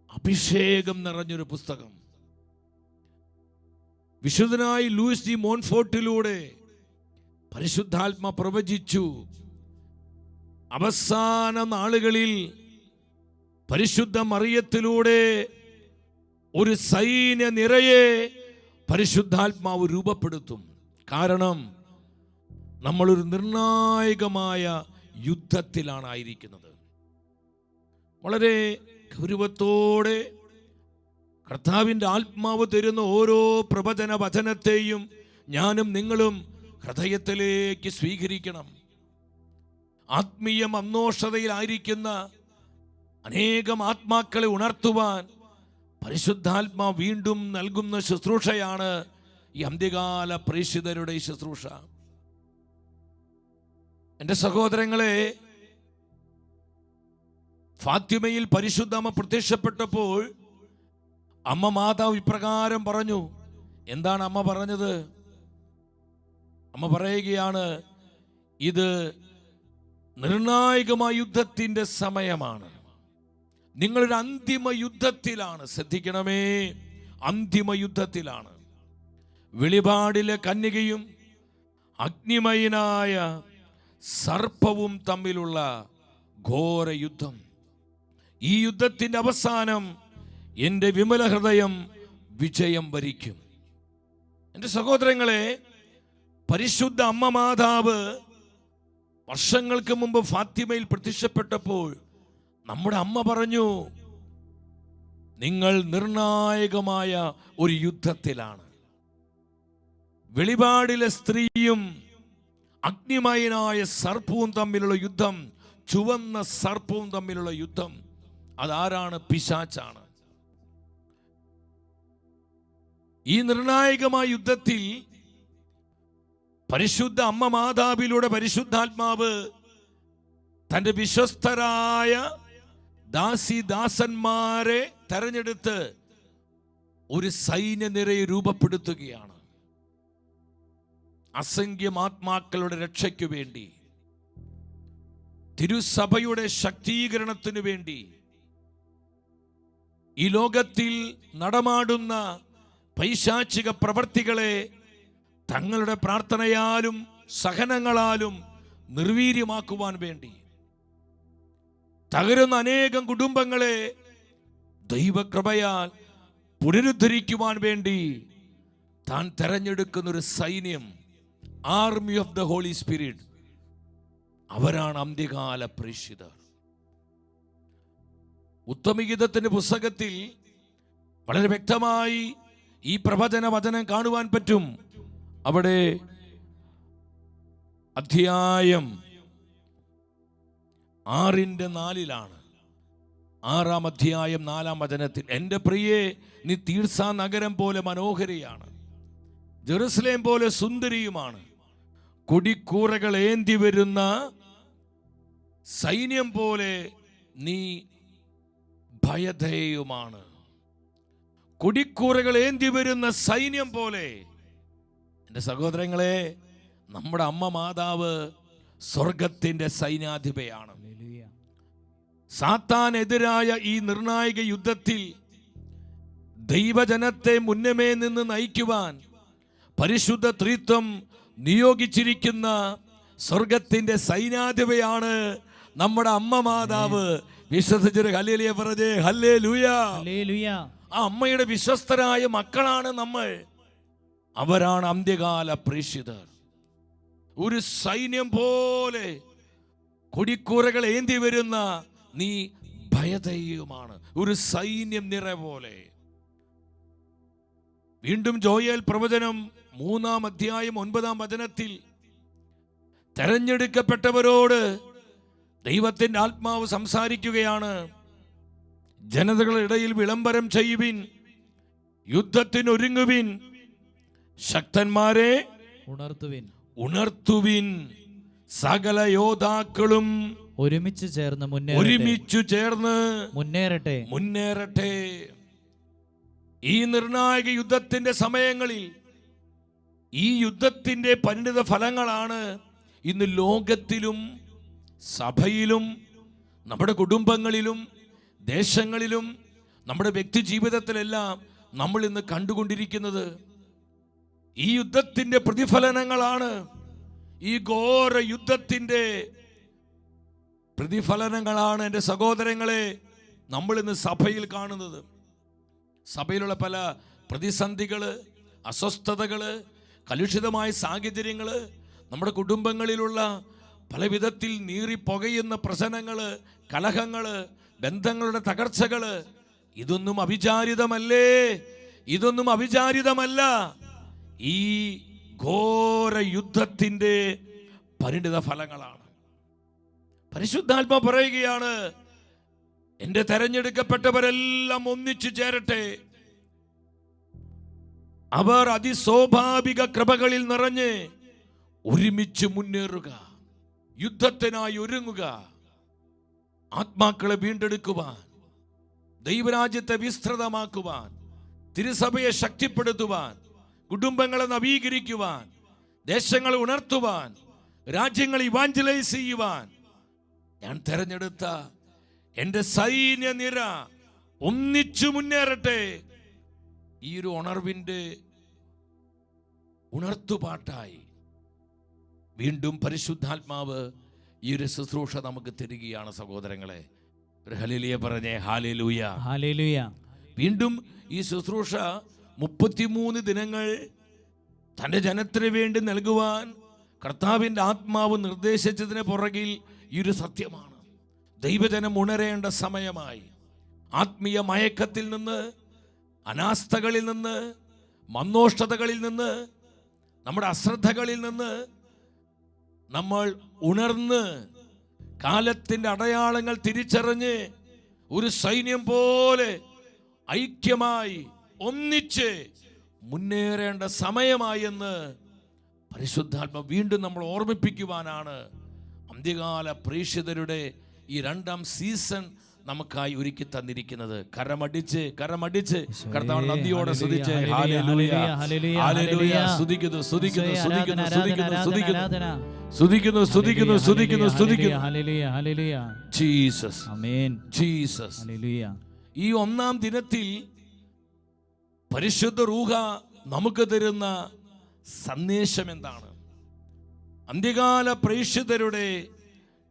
അഭിഷേകം നിറഞ്ഞൊരു പുസ്തകം. വിശുദ്ധനായി ലൂയിസ് ഡി മോൺഫോർട്ടിലൂടെ പരിശുദ്ധാത്മ പ്രവചിച്ചു, അവസാന നാളുകളിൽ പരിശുദ്ധ മറിയത്തിലൂടെ ഒരു സൈന്യ നിരയെ പരിശുദ്ധാത്മാവ് രൂപപ്പെടുത്തും. കാരണം നമ്മളൊരു നിർണായകമായ യുദ്ധത്തിലാണ് ആയിരിക്കുന്നത്. വളരെ ഗൗരവത്തോടെ കർത്താവിൻ്റെ ആത്മാവ് തരുന്ന ഓരോ പ്രവചന വചനത്തെയും ഞാനും നിങ്ങളും ഹൃദയത്തിലേക്ക് സ്വീകരിക്കണം. ആത്മീയ അന്നോഷതയിലായിരിക്കുന്ന അനേകം ആത്മാക്കളെ ഉണർത്തുവാൻ പരിശുദ്ധാത്മാ വീണ്ടും നൽകുന്ന ശുശ്രൂഷയാണ് ഈ അന്ത്യകാല പ്രേക്ഷിതരുടെ ശുശ്രൂഷ. എൻ്റെ സഹോദരങ്ങളെ, ഫാത്തിമയിൽ പരിശുദ്ധമ്മ പ്രത്യക്ഷപ്പെട്ടപ്പോൾ അമ്മ മാതാവ് ഇപ്രകാരം പറഞ്ഞു. എന്താണ് അമ്മ പറഞ്ഞത്? അമ്മ പറയുകയാണ്, ഇത് നിർണായകമായ യുദ്ധത്തിന്റെ സമയമാണ്. നിങ്ങളൊരു അന്തിമ യുദ്ധത്തിലാണ്. ശ്രദ്ധിക്കണമേ, അന്തിമ യുദ്ധത്തിലാണ്. വെളിപാടിലെ കന്യകയും അഗ്നിമയനായ സർപ്പവും തമ്മിലുള്ള ഘോര യുദ്ധം. ഈ യുദ്ധത്തിന്റെ അവസാനം എൻ്റെ വിമല ഹൃദയം വിജയം വരിക്കും. എൻ്റെ സഹോദരങ്ങളെ, പരിശുദ്ധ അമ്മ മാതാവ് വർഷങ്ങൾക്ക് മുമ്പ് ഫാത്തിമയിൽ പ്രത്യക്ഷപ്പെട്ടപ്പോൾ നമ്മുടെ അമ്മ പറഞ്ഞു, നിങ്ങൾ നിർണായകമായ ഒരു യുദ്ധത്തിലാണ്. വെളിപാടിലെ സ്ത്രീയും അഗ്നിമയനായ സർപ്പവും തമ്മിലുള്ള യുദ്ധം, ചുവന്ന സർപ്പവും തമ്മിലുള്ള യുദ്ധം. അതാരാണ്? പിശാചാണ്. ഈ നിർണായകമായ യുദ്ധത്തിൽ പരിശുദ്ധ അമ്മ മാതാവിലൂടെ പരിശുദ്ധാത്മാവ് തൻ്റെ വിശ്വസ്തരായ ദാസന്മാരെ തെരഞ്ഞെടുത്ത് ഒരു സൈന്യനിരയെ രൂപപ്പെടുത്തുകയാണ്. അസംഖ്യം ആത്മാക്കളുടെ രക്ഷയ്ക്കു വേണ്ടി, തിരുസഭയുടെ ശക്തീകരണത്തിനു വേണ്ടി, ഈ ലോകത്തിൽ നടമാടുന്ന പൈശാചിക പ്രവർത്തികളെ തങ്ങളുടെ പ്രാർത്ഥനയാലും സഹനങ്ങളാലും നിർവീര്യമാക്കുവാൻ വേണ്ടി, തകരുന്ന അനേകം കുടുംബങ്ങളെ ദൈവകൃപയാൽ പുനരുദ്ധരിക്കുവാൻ വേണ്ടി താൻ തെരഞ്ഞെടുക്കുന്ന ഒരു സൈന്യം, army of the holy spirit, അവരാണ് അന്ത്യകാല പ്രേക്ഷിതർ. ഉത്തമഗീതത്തിന്റെ പുസ്തകത്തിൽ വളരെ വ്യക്തമായി ഈ പ്രവചന വചനം കാണുവാൻ പറ്റും. അവിടെ അധ്യായം 6:4 6-ാം അധ്യായം 4-ാം വചനത്തിൽ, എൻ്റെ പ്രിയേ, നീ തീർസാ നഗരം പോലെ മനോഹരിയാണ്, ജെറുസലേം പോലെ സുന്ദരിയുമാണ്, കൊടിക്കൂറകൾ ഏന്തി വരുന്ന സൈന്യം പോലെ നീ ഭയധേയുമാണ്. കൊടിക്കൂറകൾ ഏന്തി വരുന്ന സൈന്യം പോലെ. എൻ്റെ സഹോദരങ്ങളെ, നമ്മുടെ അമ്മ മാതാവ് സ്വർഗത്തിന്റെ സൈന്യാധിപയാണ്. സാത്താനെതിരായ ഈ നിർണായക യുദ്ധത്തിൽ ദൈവജനത്തെ മുന്നമേ നിന്ന് നയിക്കുവാൻ പരിശുദ്ധ ത്രിത്വം നിയോഗിച്ചിരിക്കുന്ന സ്വർഗത്തിന്റെ സൈന്യാധിപയാണ് നമ്മുടെ അമ്മ മാതാവ്. വിശ്വസിച്ചൊരു ഹല്ലേലൂയ പറഞ്ഞേ, ഹല്ലേലൂയ. ആ അമ്മയുടെ വിശ്വസ്തരായ മക്കളാണ് നമ്മൾ. അവരാണ് അന്ത്യകാല പ്രേക്ഷിതർ. ഒരു സൈന്യം പോലെ കൊടിക്കൂറകൾ ഏന്തി വരുന്ന നീ ഭയധേയമാണ്, ഒരു സൈന്യം നിറ പോലെ. വീണ്ടും ജോയേൽ പ്രവചനം 3-ാം അധ്യായം 9-ാം വചനത്തിൽ തെരഞ്ഞെടുക്കപ്പെട്ടവരോട് ദൈവത്തിന്റെ ആത്മാവ് സംസാരിക്കുകയാണ്. ജനതകളുടെ ഇടയിൽ വിളംബരം ചെയ്യുവിൻ, യുദ്ധത്തിനൊരുങ്ങുവിൻ, ശക്തന്മാരെ ഉണർത്തുവിൻ, സകല യോദ്ധാക്കളും ഒരുമിച്ചു ചേർന്ന് മുന്നേറട്ടെ. ഈ നിർണായക യുദ്ധത്തിന്റെ സമയങ്ങളിൽ ഈ യുദ്ധത്തിന്റെ പരിണിത ഫലങ്ങളാണ് ഇന്ന് ലോകത്തിലും സഭയിലും നമ്മുടെ കുടുംബങ്ങളിലും ദേശങ്ങളിലും നമ്മുടെ വ്യക്തി ജീവിതത്തിലെല്ലാം നമ്മൾ ഇന്ന് കണ്ടുകൊണ്ടിരിക്കുന്നത്. ഈ യുദ്ധത്തിന്റെ പ്രതിഫലനങ്ങളാണ്, ഈ ഘോര യുദ്ധത്തിന്റെ പ്രതിഫലനങ്ങളാണ് എൻ്റെ സഹോദരങ്ങളെ നമ്മൾ ഇന്ന് സഭയിൽ കാണുന്നത്. സഭയിലുള്ള പല പ്രതിസന്ധികള്, അസ്വസ്ഥതകള്, കലുഷിതമായ സാഹചര്യങ്ങള്, നമ്മുടെ കുടുംബങ്ങളിലുള്ള പല വിധത്തിൽ നീറിപ്പുകയുന്ന പ്രശ്നങ്ങള്, കലഹങ്ങള്, ബന്ധങ്ങളുടെ തകർച്ചകള്, ഇതൊന്നും അവിചാരിതമല്ല. ഈ ഘോര യുദ്ധത്തിന്റെ പരിണിത ഫലങ്ങളാണ്. പരിശുദ്ധാത്മ പറയുകയാണ്, എന്റെ തെരഞ്ഞെടുക്കപ്പെട്ടവരെല്ലാം ഒന്നിച്ചു ചേരട്ടെ. അവർ അതിസ്വാഭാവിക കൃപകളിൽ നിറഞ്ഞ് ഒരുമിച്ച് മുന്നേറുക, യുദ്ധത്തിനായി ഒരുങ്ങുക, ആത്മാക്കളെ വീണ്ടെടുക്കുവാൻ, ദൈവരാജ്യത്തെ വിസ്തൃതമാക്കുവാൻ, തിരുസഭയെ ശക്തിപ്പെടുത്തുവാൻ, കുടുംബങ്ങളെ നവീകരിക്കുവാൻ, ദേശങ്ങളെ ഉണർത്തുവാൻ, രാജ്യങ്ങളെ ഇവാഞ്ചലൈസ് ചെയ്യുവാൻ ഞാൻ തെരഞ്ഞെടുത്ത എൻ്റെ സൈന്യനിര ഒന്നിച്ചു മുന്നേറട്ടെ. ഈ ഒരു ഉണർവിൻ്റെ ഉണർത്തുപാട്ടായി വീണ്ടും പരിശുദ്ധാത്മാവ് ഈ ഒരു ശുശ്രൂഷ നമുക്ക് തരികയാണ്. സഹോദരങ്ങളെ, ഒരു ഹല്ലേലൂയ പറഞ്ഞേ, ഹല്ലേലൂയ, ഹല്ലേലൂയ. വീണ്ടും ഈ ശുശ്രൂഷ 33 ദിനങ്ങൾ തൻ്റെ ജനത്തിന് വേണ്ടി നൽകുവാൻ കർത്താവിൻ്റെ ആത്മാവ് നിർദ്ദേശിച്ചതിന് പുറകിൽ ഈ ഒരു സത്യമാണ്. ദൈവജനം ഉണരേണ്ട സമയമായി. ആത്മീയ മയക്കത്തിൽ നിന്ന്, അനാസ്ഥകളിൽ നിന്ന്, മന്നോഷ്ടതകളിൽ നിന്ന്, നമ്മുടെ അശ്രദ്ധകളിൽ നിന്ന് നമ്മൾ ഉണർന്ന് കാലത്തിൻ്റെ അടയാളങ്ങൾ തിരിച്ചറിഞ്ഞ് ഒരു സൈന്യം പോലെ ഐക്യമായി ഒന്നിച്ച് മുന്നേറേണ്ട സമയമായി എന്ന് പരിശുദ്ധാത്മ വീണ്ടും നമ്മൾ ഓർമ്മിപ്പിക്കുവാനാണ് അന്ത്യകാല പ്രേക്ഷിതരുടെ ഈ 2ാം സീസൺ നമുക്കായി ഒരുക്കി തന്നിരിക്കുന്നത്. കരമടിച്ച് ഈശോയേ, കർത്താവ് നന്ദിയോടെ സ്തുതിച്ച് hallelujah, hallelujah, hallelujah, hallelujah. Hallelujah. സ്തുതിക്കുന്നു സ്തുതിക്കുന്നു ഈശോയേ, സ്തുതിക്കുന്നു ആരാധന, സ്തുതിക്കുന്നു ആരാധന, സ്തുതിക്കുന്നു ആരാധന. സ്തുതിക്കുന്നു സ്തുതിക്കുന്നു സ്തുതിക്കുന്നു സ്തുതിക്കുന്നു. Hallelujah, hallelujah. ജീസസ്, ആമേൻ. ജീസസ്. ഹല്ലേലൂയ. ഈ ഒന്നാം ദിനത്തിൽ പരിശുദ്ധ റൂഹ നമുക്ക് തരുന്ന സന്ദേശം എന്താണ്? അന്ത്യകാല പ്രേക്ഷിതരുടെ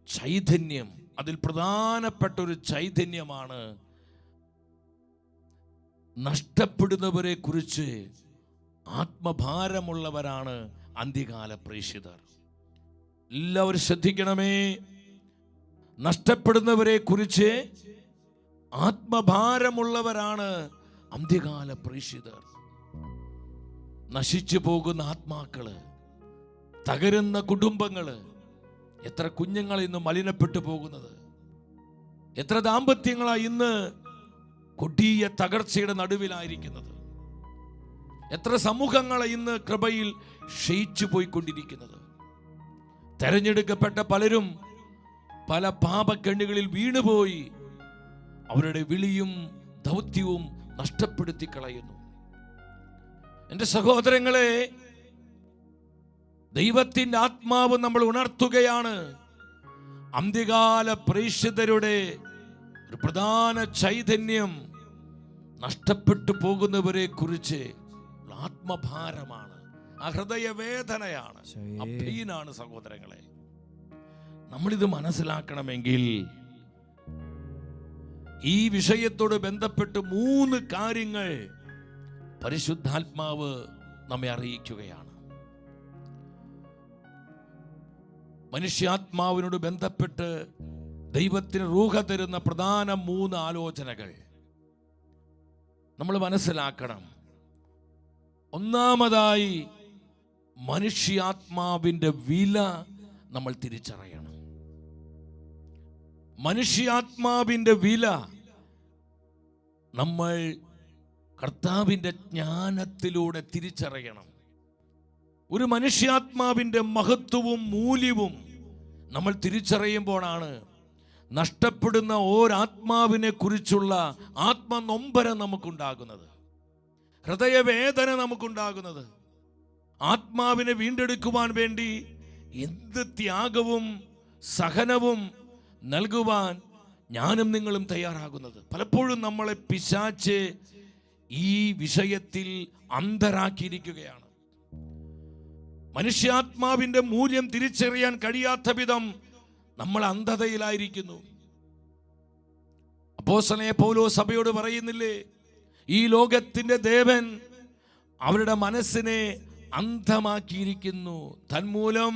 ചൈതന്യം, അതിൽ പ്രധാനപ്പെട്ട ഒരു ചൈതന്യമാണ് നഷ്ടപ്പെടുന്നവരെ കുറിച്ച് ആത്മഭാരമുള്ളവരാണ് അന്ത്യകാല പ്രേക്ഷിതർ. എല്ലാവരും ശ്രദ്ധിക്കണമേ, നഷ്ടപ്പെടുന്നവരെ കുറിച്ച് ആത്മഭാരമുള്ളവരാണ് അന്ത്യകാല പ്രേക്ഷിതർ. നശിച്ചു പോകുന്ന ആത്മാക്കള്, തകരുന്ന കുടുംബങ്ങള്, എത്ര കുഞ്ഞുങ്ങൾ ഇന്ന് മലിനപ്പെട്ടു പോകുന്നത്, എത്ര ദാമ്പത്യങ്ങളാണ് ഇന്ന് കൊടിയ തകർച്ചയുടെ നടുവിലായിരിക്കുന്നത്, എത്ര സമൂഹങ്ങളെ ഇന്ന് കൃപയിൽ ക്ഷയിച്ചു പോയിക്കൊണ്ടിരിക്കുന്നത്. തെരഞ്ഞെടുക്കപ്പെട്ട പലരും പല പാപക്കെണ്ണുകളിൽ വീണുപോയി അവരുടെ വിളിയും ദൗത്യവും നഷ്ടപ്പെടുത്തി കളയുന്നു. എൻ്റെ സഹോദരങ്ങളെ, ദൈവത്തിൻ്റെ ആത്മാവ് നമ്മൾ ഉണർത്തുകയാണ്. അന്ത്യകാല പ്രേക്ഷിതരുടെ ഒരു പ്രധാന ചൈതന്യം നഷ്ടപ്പെട്ടു പോകുന്നവരെ കുറിച്ച് ആത്മഭാരമാണ്, ആ ഹൃദയവേദനയാണ്, ആ പെയിനാണ്. സഹോദരങ്ങളെ, നമ്മളിത് മനസ്സിലാക്കണമെങ്കിൽ ഈ വിഷയത്തോട് ബന്ധപ്പെട്ട് 3 കാര്യങ്ങൾ പരിശുദ്ധാത്മാവ് നമ്മെ അറിയിക്കുകയാണ്. മനുഷ്യാത്മാവിനോട് ബന്ധപ്പെട്ട് ദൈവത്തിന് റൂഹ തരുന്ന പ്രധാന 3 ആലോചനകൾ നമ്മൾ മനസ്സിലാക്കണം. ഒന്നാമതായി, മനുഷ്യാത്മാവിൻ്റെ വില നമ്മൾ തിരിച്ചറിയണം. മനുഷ്യാത്മാവിൻ്റെ വില നമ്മൾ കർത്താവിൻ്റെ ജ്ഞാനത്തിലൂടെ തിരിച്ചറിയണം. ഒരു മനുഷ്യാത്മാവിൻ്റെ മഹത്വവും മൂല്യവും നമ്മൾ തിരിച്ചറിയുമ്പോഴാണ് നഷ്ടപ്പെടുന്ന ഓരാത്മാവിനെ കുറിച്ചുള്ള ആത്മനൊമ്പരം നമുക്കുണ്ടാകുന്നത്, ഹൃദയവേദന നമുക്കുണ്ടാകുന്നത്. ആത്മാവിനെ വീണ്ടെടുക്കുവാൻ വേണ്ടി എന്ത് ത്യാഗവും സഹനവും നൽകുവാൻ ഞാനും നിങ്ങളും തയ്യാറാകുന്നത്. പലപ്പോഴും നമ്മളെ പിശാച് ഈ വിഷയത്തിൽ അന്ധരാക്കിയിരിക്കുകയാണ്. മനുഷ്യാത്മാവിന്റെ മൂല്യം തിരിച്ചറിയാൻ കഴിയാത്ത വിധം നമ്മൾ അന്ധതയിലായിരിക്കുന്നു. അപ്പോസ്തലനായ പൗലോസ് സഭയോട് പറയുന്നില്ലേ, ഈ ലോകത്തിന്റെ ദേവൻ അവരുടെ മനസ്സിനെ അന്ധമാക്കിയിരിക്കുന്നു, തന്മൂലം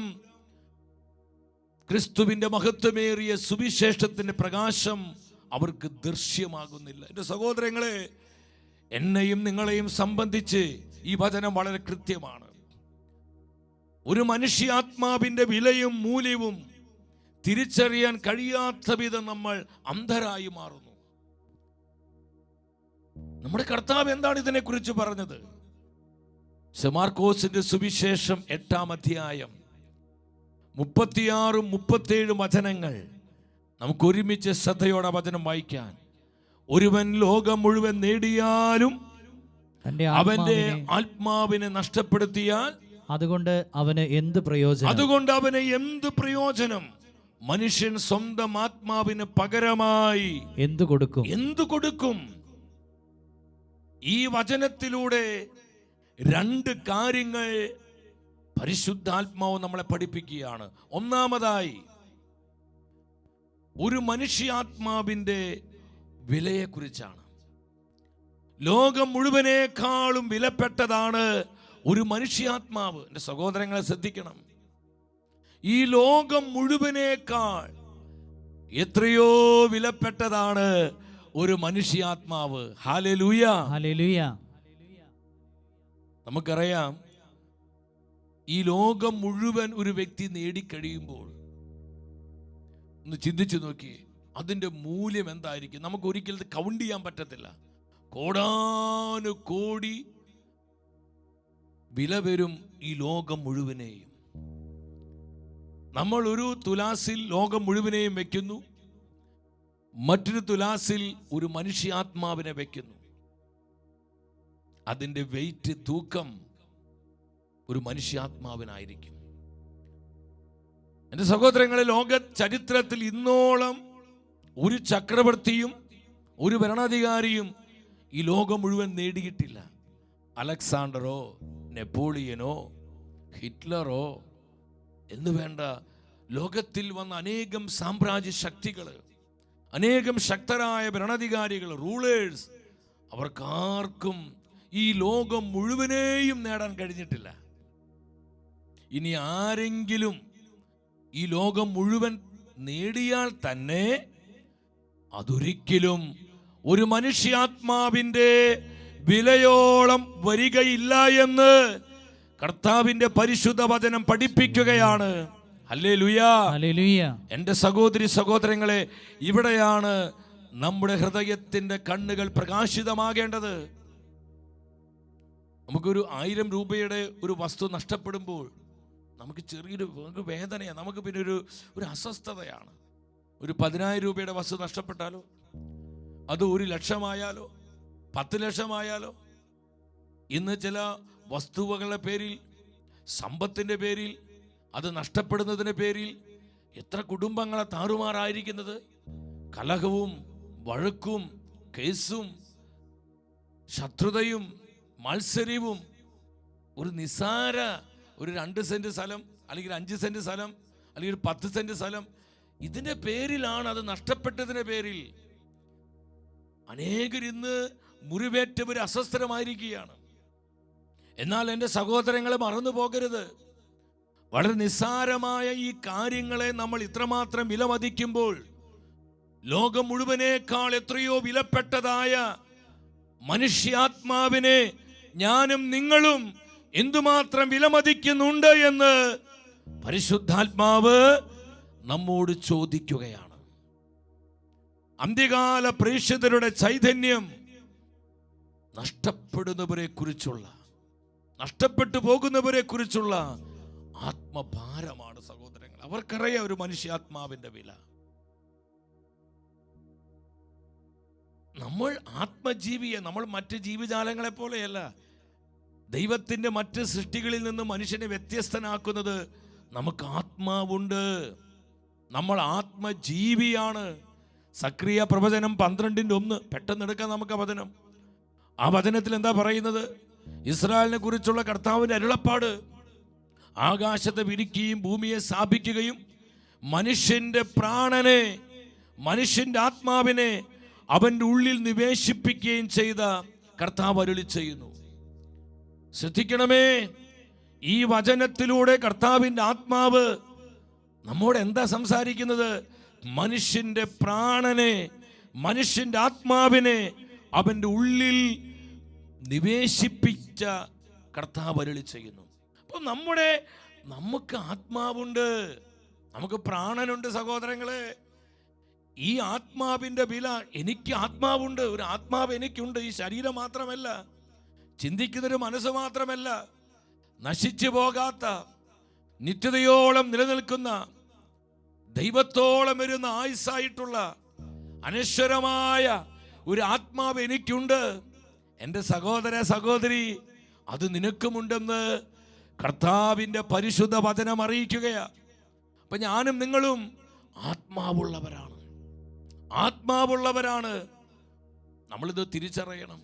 ക്രിസ്തുവിന്റെ മഹത്വമേറിയ സുവിശേഷത്തിന്റെ പ്രകാശം അവർക്ക് ദൃശ്യമാകുന്നില്ല. എൻ്റെ സഹോദരങ്ങളെ, എന്നെയും നിങ്ങളെയും സംബന്ധിച്ച് ഈ വചനം വളരെ കൃത്യമാണ്. ഒരു മനുഷ്യാത്മാവിന്റെ വിലയും മൂല്യവും തിരിച്ചറിയാൻ കഴിയാത്ത വിധം നമ്മൾ അന്ധരായി മാറുന്നു. നമ്മുടെ കർത്താവ് എന്താണ് ഇതിനെക്കുറിച്ച് പറഞ്ഞത്? മാർക്കോസിന്റെ സുവിശേഷം 8-ാം അധ്യായം 36-37 വചനങ്ങൾ നമുക്ക് ഒരുമിച്ച് ശ്രദ്ധയോടെ വചനം വായിക്കാൻ. ഒരുവൻ ലോകം മുഴുവൻ നേടിയാലും അവന്റെ ആത്മാവിനെ നഷ്ടപ്പെടുത്തിയാൽ അതുകൊണ്ട് അവന് എന്ത് പ്രയോജനം? മനുഷ്യൻ സ്വന്തം ആത്മാവിന് പകരമായി എന്തു കൊടുക്കും? ഈ വചനത്തിലൂടെ 2 കാര്യങ്ങൾ പരിശുദ്ധാത്മാവ് നമ്മളെ പഠിപ്പിക്കുകയാണ്. ഒന്നാമതായി, ഒരു മനുഷ്യാത്മാവിന്റെ വിലയെക്കുറിച്ചാണ്. ലോകം മുഴുവനേക്കാളും വിലപ്പെട്ടതാണ് ഒരു മനുഷ്യാത്മാവ്. എൻ്റെ സഹോദരങ്ങളെ ശ്രദ്ധിക്കണം, ഈ ലോകം മുഴുവനേക്കാൾ എത്രയോ വിലപ്പെട്ടതാണ് ഒരു മനുഷ്യാത്മാവ്. Hallelujah, hallelujah. നമുക്കറിയാം, ഈ ലോകം മുഴുവൻ ഒരു വ്യക്തി നേടിക്കഴിയുമ്പോൾ ഒന്ന് ചിന്തിച്ചു നോക്കി, അതിൻ്റെ മൂല്യം എന്തായിരിക്കും? നമുക്ക് ഒരിക്കലും കൗണ്ട് ചെയ്യാൻ പറ്റത്തില്ല. കോടാനുകോടി വില വരും ഈ ലോകം മുഴുവനെയും. നമ്മൾ ഒരു തുലാസിൽ ലോകം മുഴുവനെയും വെക്കുന്നു. മറ്റൊരു തുലാസിൽ ഒരു മനുഷ്യാത്മാവിനെ വെക്കുന്നു. അതിൻ്റെ വെയിറ്റ്, തൂക്കം ഒരു മനുഷ്യാത്മാവിനായിരിക്കും. എൻ്റെ സഹോദരങ്ങളെ, ലോക ചരിത്രത്തിൽ ഇന്നോളം ഒരു ചക്രവർത്തിയും ഒരു ഭരണാധികാരിയും ഈ ലോകം മുഴുവൻ നേടിയിട്ടില്ല. അലക്സാണ്ടറോ നെപ്പോളിയനോ ഹിറ്റ്ലറോ എന്ന് വേണ്ട, ലോകത്തിൽ വന്ന അനേകം സാമ്രാജ്യ ശക്തികൾ, അനേകം ശക്തരായ ഭരണാധികാരികൾ, റൂളേഴ്സ്, അവർക്കാർക്കും ഈ ലോകം മുഴുവനെയും നേടാൻ കഴിഞ്ഞിട്ടില്ല. ഇനി ആരെങ്കിലും ഈ ലോകം മുഴുവൻ നേടിയാൽ തന്നെ അതൊരിക്കലും ഒരു മനുഷ്യാത്മാവിൻ്റെ വിലയോളം വരികയില്ല എന്ന് കർത്താവിന്റെ പരിശുദ്ധ വചനം പഠിപ്പിക്കുകയാണ്. Hallelujah, hallelujah. എൻ്റെ സഹോദരി സഹോദരങ്ങളെ, ഇവിടെയാണ് നമ്മുടെ ഹൃദയത്തിന്റെ കണ്ണുകൾ പ്രകാശിതമാകേണ്ടത്. നമുക്കൊരു 1000 രൂപയുടെ ഒരു വസ്തു നഷ്ടപ്പെടുമ്പോൾ നമുക്ക് ചെറിയൊരു വേദനയാണ്, നമുക്ക് പിന്നെ ഒരു അസ്വസ്ഥതയാണ്. ഒരു 10,000 രൂപയുടെ വസ്തു നഷ്ടപ്പെട്ടാലോ, അത് 1 ലക്ഷമായാലോ 10 ലക്ഷമായാലോ, ഇന്ന് ചില വസ്തുവകളുടെ പേരിൽ, സമ്പത്തിൻ്റെ പേരിൽ, അത് നഷ്ടപ്പെടുന്നതിൻ്റെ പേരിൽ എത്ര കുടുംബങ്ങളെ താറുമാറായിരിക്കുന്നത്. കലഹവും വഴക്കും കേസും ശത്രുതയും മത്സര്യവും. ഒരു നിസാര ഒരു 2 സെന്റ് സ്ഥലം, അല്ലെങ്കിൽ 5 സെന്റ് സ്ഥലം, അല്ലെങ്കിൽ 10 സെന്റ് സ്ഥലം, ഇതിൻ്റെ പേരിലാണ്, അത് നഷ്ടപ്പെട്ടതിൻ്റെ പേരിൽ അനേകരിന്ന് മുറിവേറ്റവർ അസ്വസ്ഥരമായിരിക്കുകയാണ്. എന്നാൽ എൻ്റെ സഹോദരങ്ങളെ, മറന്നു പോകരുത്, വളരെ നിസ്സാരമായ ഈ കാര്യങ്ങളെ നമ്മൾ ഇത്രമാത്രം വിലമതിക്കുമ്പോൾ ലോകം മുഴുവനേക്കാൾ എത്രയോ വിലപ്പെട്ടതായ മനുഷ്യാത്മാവിനെ ഞാനും നിങ്ങളും എന്തുമാത്രം വിലമതിക്കുന്നുണ്ട് എന്ന് പരിശുദ്ധാത്മാവ് നമ്മോട് ചോദിക്കുകയാണ്. അന്ത്യകാല പ്രേക്ഷിതരുടെ ചൈതന്യം നഷ്ടപ്പെടുന്നവരെ കുറിച്ചുള്ള, നഷ്ടപ്പെട്ടു പോകുന്നവരെ കുറിച്ചുള്ള ആത്മഭാരമാണ് സഹോദരങ്ങൾ. അവർക്കറിയാം ഒരു മനുഷ്യാത്മാവിന്റെ വില. നമ്മൾ ആത്മജീവിയെ, നമ്മൾ മറ്റ് ജീവജാലങ്ങളെ പോലെയല്ല. ദൈവത്തിന്റെ മറ്റ് സൃഷ്ടികളിൽ നിന്ന് മനുഷ്യനെ വ്യത്യസ്തനാക്കുന്നത് നമുക്ക് ആത്മാവുണ്ട്. നമ്മൾ ആത്മജീവിയാണ്. സക്രിയ പ്രവചനം 12:1 പെട്ടെന്ന് എടുക്കാം നമുക്ക് വചനം. ആ വചനത്തിൽ എന്താ പറയുന്നത്? ഇസ്രായേലിനെ കുറിച്ചുള്ള കർത്താവിന്റെ അരുളപ്പാട്, ആകാശത്തെ വിരിക്കുകയും ഭൂമിയെ സ്ഥാപിക്കുകയും മനുഷ്യന്റെ പ്രാണനെ, മനുഷ്യന്റെ ആത്മാവിനെ അവന്റെ ഉള്ളിൽ നിവേശിപ്പിക്കുകയും ചെയ്ത കർത്താവ് അരുളി ചെയ്യുന്നു. ശ്രദ്ധിക്കണമേ, ഈ വചനത്തിലൂടെ കർത്താവിന്റെ ആത്മാവ് നമ്മോട് എന്താ സംസാരിക്കുന്നത്? മനുഷ്യന്റെ പ്രാണനെ, മനുഷ്യന്റെ ആത്മാവിനെ അവന്റെ ഉള്ളിൽ നിവേശിപ്പിച്ച കർത്താവ് അരുളി ചെയ്യുന്നു. അപ്പോൾ നമുക്ക് ആത്മാവുണ്ട്, നമുക്ക് പ്രാണനുണ്ട് സഹോദരങ്ങളെ. ഈ ആത്മാവിന്റെ വില, എനിക്ക് ആത്മാവുണ്ട്, ഒരു ആത്മാവ് എനിക്കുണ്ട്. ഈ ശരീരം മാത്രമല്ല, ചിന്തിക്കുന്നൊരു മനസ്സ് മാത്രമല്ല, നശിച്ചു പോകാത്ത, നിത്യതയോളം നിലനിൽക്കുന്ന, ദൈവത്തോളം വരുന്ന ആയുസ്സായിട്ടുള്ള അനശ്വരമായ ഒരു ആത്മാവ് എനിക്കുണ്ട്. എൻ്റെ സഹോദര സഹോദരി, അത് നിനക്കുമുണ്ടെന്ന് കർത്താവിൻ്റെ പരിശുദ്ധ വചനം അറിയിക്കുകയാ. അപ്പൊ ഞാനും നിങ്ങളും ആത്മാവുള്ളവരാണ്, ആത്മാവുള്ളവരാണ്. നമ്മളിത് തിരിച്ചറിയണം.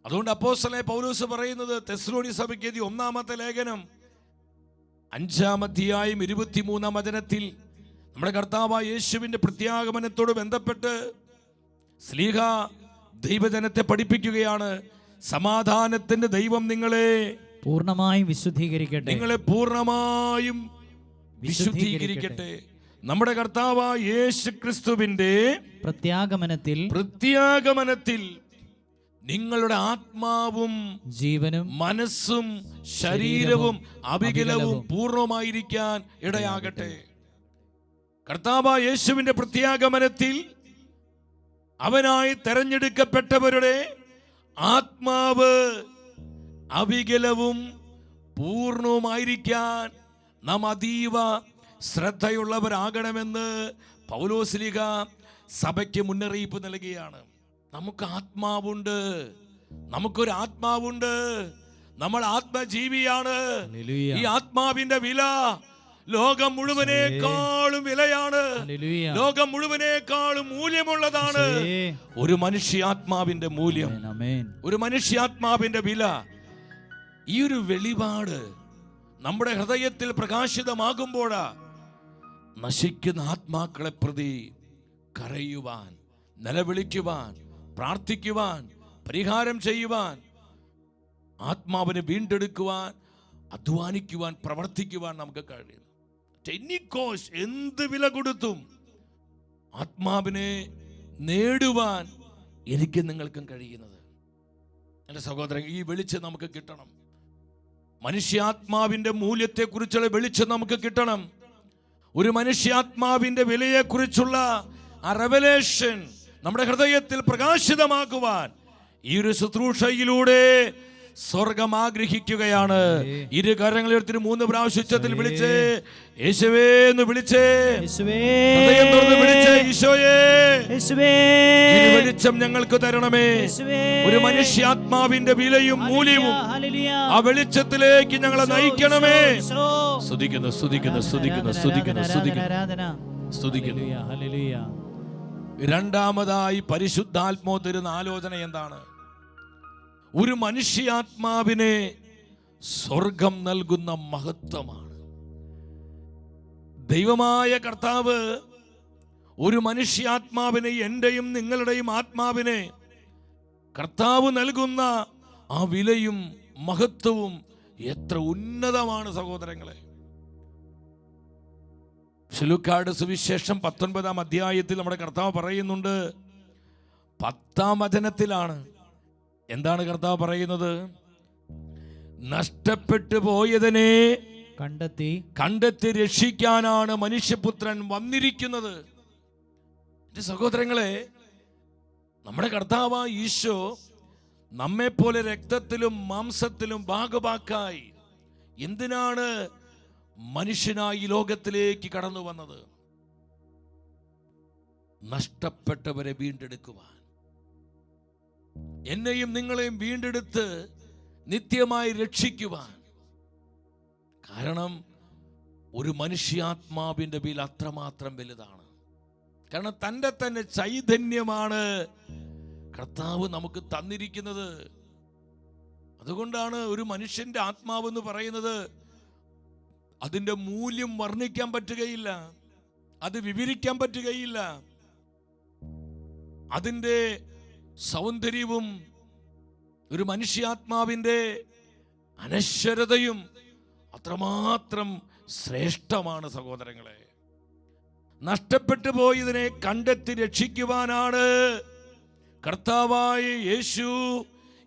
അതുകൊണ്ട് അപ്പോസ്തലനായ പൗലോസ് പറയുന്നത്, തെസ്സലോനി സഭയ്ക്ക് എഴുതിയ 1-ാമത്തെ ലേഖനം 5-ാം അധ്യായം 23-ാം വചനത്തിൽ നമ്മുടെ കർത്താവായ യേശുവിന്റെ പ്രത്യാഗമനത്തോട് ബന്ധപ്പെട്ട് ശ്ലീഹ ദൈവജനത്തെ പഠിപ്പിക്കുകയാണ്. സമാധാനത്തിന്റെ ദൈവം നിങ്ങളെ പൂർണ്ണമായും വിശുദ്ധീകരിക്കട്ടെ, നിങ്ങളെ പൂർണ്ണമായും വിശുദ്ധീകരിക്കട്ടെ. നമ്മുടെ കർത്താവായ യേശു ക്രിസ്തുവിന്റെ പ്രത്യാഗമനത്തിൽ നിങ്ങളുടെ ആത്മാവും ജീവനും മനസ്സും ശരീരവും അവികലവും പൂർണ്ണമായിരിക്കാൻ ഇടയാകട്ടെ. കർത്താവായ യേശുവിന്റെ പ്രത്യാഗമനത്തിൽ അവനായി തെരഞ്ഞെടുക്കപ്പെട്ടവരുടെ ആത്മാവ് അവികലവും പൂർണ്ണവുമായിരിക്കാൻ നാം അതീവ ശ്രദ്ധയുള്ളവരാകണമെന്ന് പൗലോസ്ലീഹ സഭയ്ക്ക് മുന്നറിയിപ്പ് നൽകുകയാണ്. നമുക്ക് ആത്മാവുണ്ട്, നമുക്കൊരു ആത്മാവുണ്ട്, നമ്മൾ ആത്മജീവിയാണ്. ഈ ആത്മാവിന്റെ വില ലോകം മുഴുവനേക്കാളും വിലയാണ്, ലോകം മുഴുവനേക്കാളും മൂല്യമുള്ളതാണ്. ഒരു മനുഷ്യാത്മാവിന്റെ മൂല്യം, ഒരു മനുഷ്യാത്മാവിന്റെ വില, ഈ ഒരു വെളിപാട് നമ്മുടെ ഹൃദയത്തിൽ പ്രകാശിതമാകുമ്പോഴാ നശിക്കുന്ന ആത്മാക്കളെ പ്രതി കരയുവാൻ, നിലവിളിക്കുവാൻ, പ്രാർത്ഥിക്കുവാൻ, പരിഹാരം ചെയ്യുവാൻ, ആത്മാവിനെ വീണ്ടെടുക്കുവാൻ, അധ്വാനിക്കുവാൻ, പ്രവർത്തിക്കുവാൻ നമുക്ക് കഴിയും. ടെന്നിക്കോസ് എന്ത് വില കൊടുത്തും ആത്മാവിനെ നേടുവാൻ എനിക്ക് നിങ്ങൾക്കും കഴിയുന്നത്. എൻ്റെ സഹോദരൻ, ഈ വെളിച്ചം നമുക്ക് കിട്ടണം. മനുഷ്യാത്മാവിന്റെ മൂല്യത്തെക്കുറിച്ചുള്ള വെളിച്ചം നമുക്ക് കിട്ടണം. ഒരു മനുഷ്യാത്മാവിന്റെ വിലയെക്കുറിച്ചുള്ള ആ റെവലേഷൻ നമ്മുടെ ഹൃദയത്തിൽ പ്രകാശിതമാക്കുവാൻ ഈ ഒരു ശുശ്രൂഷയിലൂടെ സ്വർഗം ആഗ്രഹിക്കുകയാണ്. ഇരു കരങ്ങളെടുത്തിട്ട് 3 പ്രാവശ്യത്തിൽ വിളിച്ചേ, യേശുവേ എന്ന് വിളിച്ചേ, ഹൃദയം തുറന്ന് വിളിച്ചേ, ഈശോയേ ഈ വെളിച്ചം ഞങ്ങൾക്ക് തരണമേ. ഒരു മനുഷ്യാത്മാവിന്റെ വിലയും മൂല്യവും ആ വെളിച്ചത്തിലേക്ക് ഞങ്ങളെ നയിക്കണമേ. സ്തുതിക്കുന്നു, സ്തുതിക്കുന്നു, സ്തുതിക്കുന്നു, സ്തുതിക്കുന്നു, സ്തുതിക്കുന്നു, സ്തുതിക്കുന്നു. രണ്ടാമതായി പരിശുദ്ധാത്മാവ് തരുന്ന ആലോചന എന്താണ്? ഒരു മനുഷ്യാത്മാവിനെ സ്വർഗം നൽകുന്ന മഹത്വമാണ്. ദൈവമായ കർത്താവ് ഒരു മനുഷ്യാത്മാവിനെ, എന്റെയും നിങ്ങളുടെയും ആത്മാവിനെ കർത്താവ് നൽകുന്ന ആ വിലയും മഹത്വവും എത്ര ഉന്നതമാണ് സഹോദരങ്ങളെ. ശുലൂക്കായുടെ സുവിശേഷം 19-ാം അധ്യായത്തിൽ നമ്മുടെ കർത്താവ് പറയുന്നുണ്ട്, 10-ാം വചനത്തിലാണ്. എന്താണ് കർത്താവ് പറയുന്നത്? നഷ്ടപ്പെട്ടു പോയതിനെ കണ്ടെത്തി രക്ഷിക്കാനാണ് മനുഷ്യപുത്രൻ വന്നിരിക്കുന്നത്. എന്റെ സഹോദരങ്ങളെ, നമ്മുടെ കർത്താവായ ഈശോ നമ്മെപ്പോലെ രക്തത്തിലും മാംസത്തിലും ഭാഗഭാക്കായി എന്തിനാണ് മനുഷ്യനായി ലോകത്തിലേക്ക് കടന്നു വന്നത്? നഷ്ടപ്പെട്ടവരെ വീണ്ടെടുക്കുവാൻ, എന്നെയും നിങ്ങളെയും വീണ്ടെടുത്ത് നിത്യമായി രക്ഷിക്കുവാൻ. കാരണം ഒരു മനുഷ്യാത്മാവിന്റെ വില അത്രമാത്രം വലുതാണ്. കാരണം തന്റെ തന്നെ ചൈതന്യമാണ് കർത്താവ് നമുക്ക് തന്നിരിക്കുന്നത്. അതുകൊണ്ടാണ് ഒരു മനുഷ്യന്റെ ആത്മാവ് എന്ന് പറയുന്നത്, അതിന്റെ മൂല്യം വർണ്ണിക്കാൻ പറ്റുകയില്ല, അത് വിവരിക്കാൻ പറ്റുകയില്ല. അതിന്റെ സൗന്ദര്യവും ഒരു മനുഷ്യാത്മാവിന്റെ അനശ്വരതയും അത്രമാത്രം ശ്രേഷ്ഠമാണ് സഹോദരങ്ങളെ. നഷ്ടപ്പെട്ടു പോയതിനെ കണ്ടെത്തി രക്ഷിക്കുവാനാണ് കർത്താവായ യേശു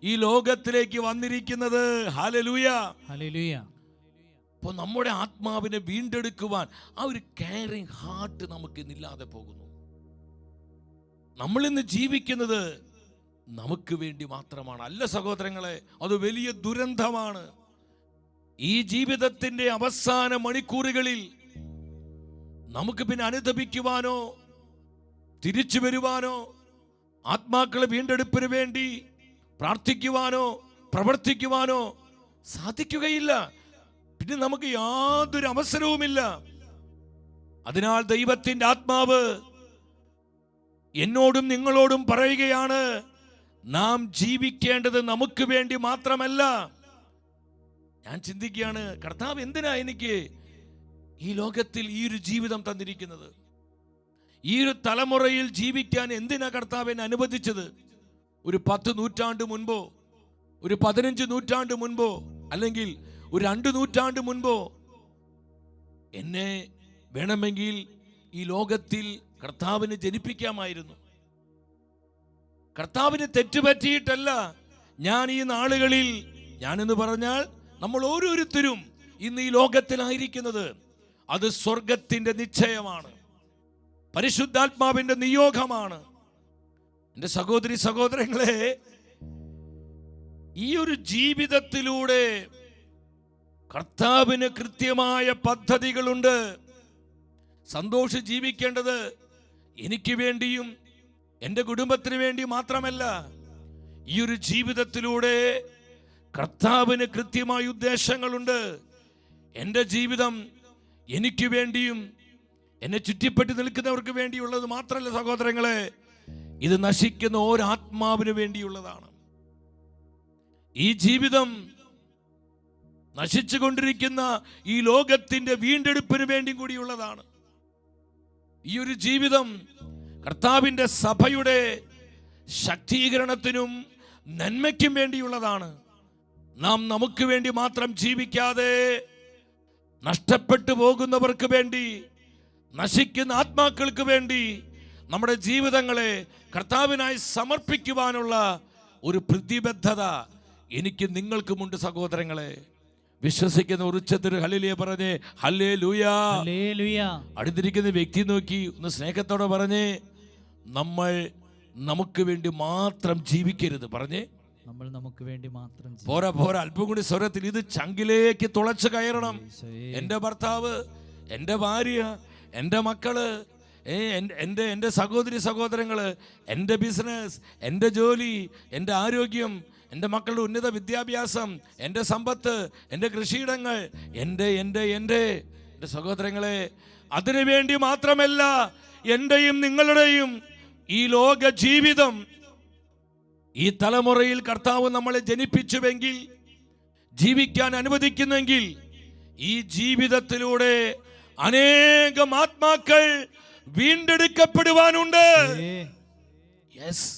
ഈ ലോകത്തിലേക്ക് വന്നിരിക്കുന്നത്. Hallelujah, hallelujah. അപ്പോൾ നമ്മുടെ ആത്മാവിനെ വീണ്ടെടുക്കുവാൻ ആ ഒരു കെയറിങ് ഹാർട്ട് നമുക്ക് ഇന്നില്ലാതെ പോകുന്നു. നമ്മളിന്ന് ജീവിക്കുന്നത് നമുക്ക് വേണ്ടി മാത്രമാണ്. അല്ല സഹോദരങ്ങളെ, അത് വലിയ ദുരന്തമാണ്. ഈ ജീവിതത്തിന്റെ അവസാന മണിക്കൂറുകളിൽ നമുക്ക് പിന്നെ അനുതപിക്കുവാനോ തിരിച്ചു വരുവാനോ ആത്മാക്കളെ വീണ്ടെടുപ്പിന് വേണ്ടി പ്രാർത്ഥിക്കുവാനോ പ്രവർത്തിക്കുവാനോ സാധിക്കുകയില്ല. പിന്നെ നമുക്ക് യാതൊരു അവസരവുമില്ല. അതിനാൽ ദൈവത്തിന്റെ ആത്മാവ് എന്നോടും നിങ്ങളോടും പറയുകയാണ്, നാം ജീവിക്കേണ്ടത് നമുക്ക് വേണ്ടി മാത്രമല്ല. ഞാൻ ചിന്തിക്കുകയാണ്, കർത്താവ് എന്തിനാ എനിക്ക് ഈ ലോകത്തിൽ ഈ ഒരു ജീവിതം തന്നിരിക്കുന്നത്? ഈ ഒരു തലമുറയിൽ ജീവിക്കാൻ എന്തിനാ കർത്താവ് എന്നെ അനുവദിച്ചത്? ഒരു 10 നൂറ്റാണ്ട് മുൻപോ, ഒരു 15 നൂറ്റാണ്ട് മുൻപോ, അല്ലെങ്കിൽ ഒരു 2 നൂറ്റാണ്ട് മുൻപോ എന്നെ വേണമെങ്കിൽ ഈ ലോകത്തിൽ കർത്താവിനെ ജനിപ്പിക്കാമായിരുന്നു. കർത്താവിന് തെറ്റുപറ്റിയിട്ടല്ല ഞാൻ ഈ നാളുകളിൽ, ഞാനെന്ന് പറഞ്ഞാൽ നമ്മൾ ഓരോരുത്തരും ഇന്ന് ഈ ലോകത്തിലായിരിക്കുന്നത്. അത് സ്വർഗത്തിന്റെ നിശ്ചയമാണ്, പരിശുദ്ധാത്മാവിന്റെ നിയോഗമാണ്. എൻ്റെ സഹോദരി സഹോദരങ്ങളെ, ഈ ഒരു ജീവിതത്തിലൂടെ കർത്താവിന് കൃത്യമായ പദ്ധതികളുണ്ട്. സന്തോഷം ജീവിക്കേണ്ടത് എനിക്ക് വേണ്ടിയും എൻ്റെ കുടുംബത്തിന് വേണ്ടി മാത്രമല്ല. ഈ ഒരു ജീവിതത്തിലൂടെ കർത്താവിന് കൃത്യമായ ഉദ്ദേശങ്ങളുണ്ട്. എൻ്റെ ജീവിതം എനിക്ക് വേണ്ടിയും എന്നെ ചുറ്റിപ്പറ്റി നിൽക്കുന്നവർക്ക് വേണ്ടിയുള്ളത് മാത്രമല്ല സഹോദരങ്ങളെ, ഇത് നശിക്കുന്ന ഒരാത്മാവിന് വേണ്ടിയുള്ളതാണ്. ഈ ജീവിതം നശിച്ചുകൊണ്ടിരിക്കുന്ന ഈ ലോകത്തിന്റെ വീണ്ടെടുപ്പിന് വേണ്ടി കൂടിയുള്ളതാണ്. ഈ ഒരു ജീവിതം കർത്താവിന്റെ സഭയുടെ ശക്തീകരണത്തിനും നന്മയ്ക്കും വേണ്ടിയുള്ളതാണ്. നാം നമുക്ക് വേണ്ടി മാത്രം ജീവിക്കാതെ നഷ്ടപ്പെട്ടു പോകുന്നവർക്ക് വേണ്ടി, നശിക്കുന്ന ആത്മാക്കൾക്ക് വേണ്ടി നമ്മുടെ ജീവിതങ്ങളെ കർത്താവിനായി സമർപ്പിക്കുവാനുള്ള ഒരു പ്രതിബദ്ധത എനിക്ക് നിങ്ങൾക്കുമുണ്ട് സഹോദരങ്ങളെ. വിശ്വസിക്കുന്ന ഉച്ചത്തിൽ ഹല്ലേലൂയ പറഞ്ഞേ, ഹല്ലേലൂയ. അടുത്തിരിക്കുന്ന വ്യക്തി നോക്കി ഒന്ന് സ്നേഹത്തോടെ പറഞ്ഞേ, നമ്മൾ നമുക്ക് വേണ്ടി മാത്രം ജീവിക്കരുത്. പറഞ്ഞേ, നമ്മൾ നമുക്ക് വേണ്ടി മാത്രം. പോരാ പോരാ, അല്പം കൂടി സ്വരത്തിൽ ഇത് ചങ്കിലേക്ക് തുളച്ചു കയറണം. എൻ്റെ ഭർത്താവ്, എൻ്റെ ഭാര്യ, എൻ്റെ മക്കള്, എൻ്റെ സഹോദരി സഹോദരങ്ങള്, എൻ്റെ ബിസിനസ്, എൻ്റെ ജോലി, എൻ്റെ ആരോഗ്യം, എൻ്റെ മക്കളുടെ ഉന്നത വിദ്യാഭ്യാസം, എൻ്റെ സമ്പത്ത്, എൻ്റെ കൃഷിയിടങ്ങൾ, എൻ്റെ സഹോദരങ്ങളെ, അതിനു വേണ്ടി മാത്രമല്ല എൻ്റെയും നിങ്ങളുടെയും ഈ ലോക ജീവിതം. ഈ തലമുറയിൽ കർത്താവ് നമ്മളെ ജനിപ്പിച്ചുവെങ്കിൽ, ജീവിക്കാൻ അനുവദിക്കുന്നെങ്കിൽ, ഈ ജീവിതത്തിലൂടെ അനേകം ആത്മാക്കൾ വീണ്ടെടുക്കപ്പെടുവാനുണ്ട്. യെസ്,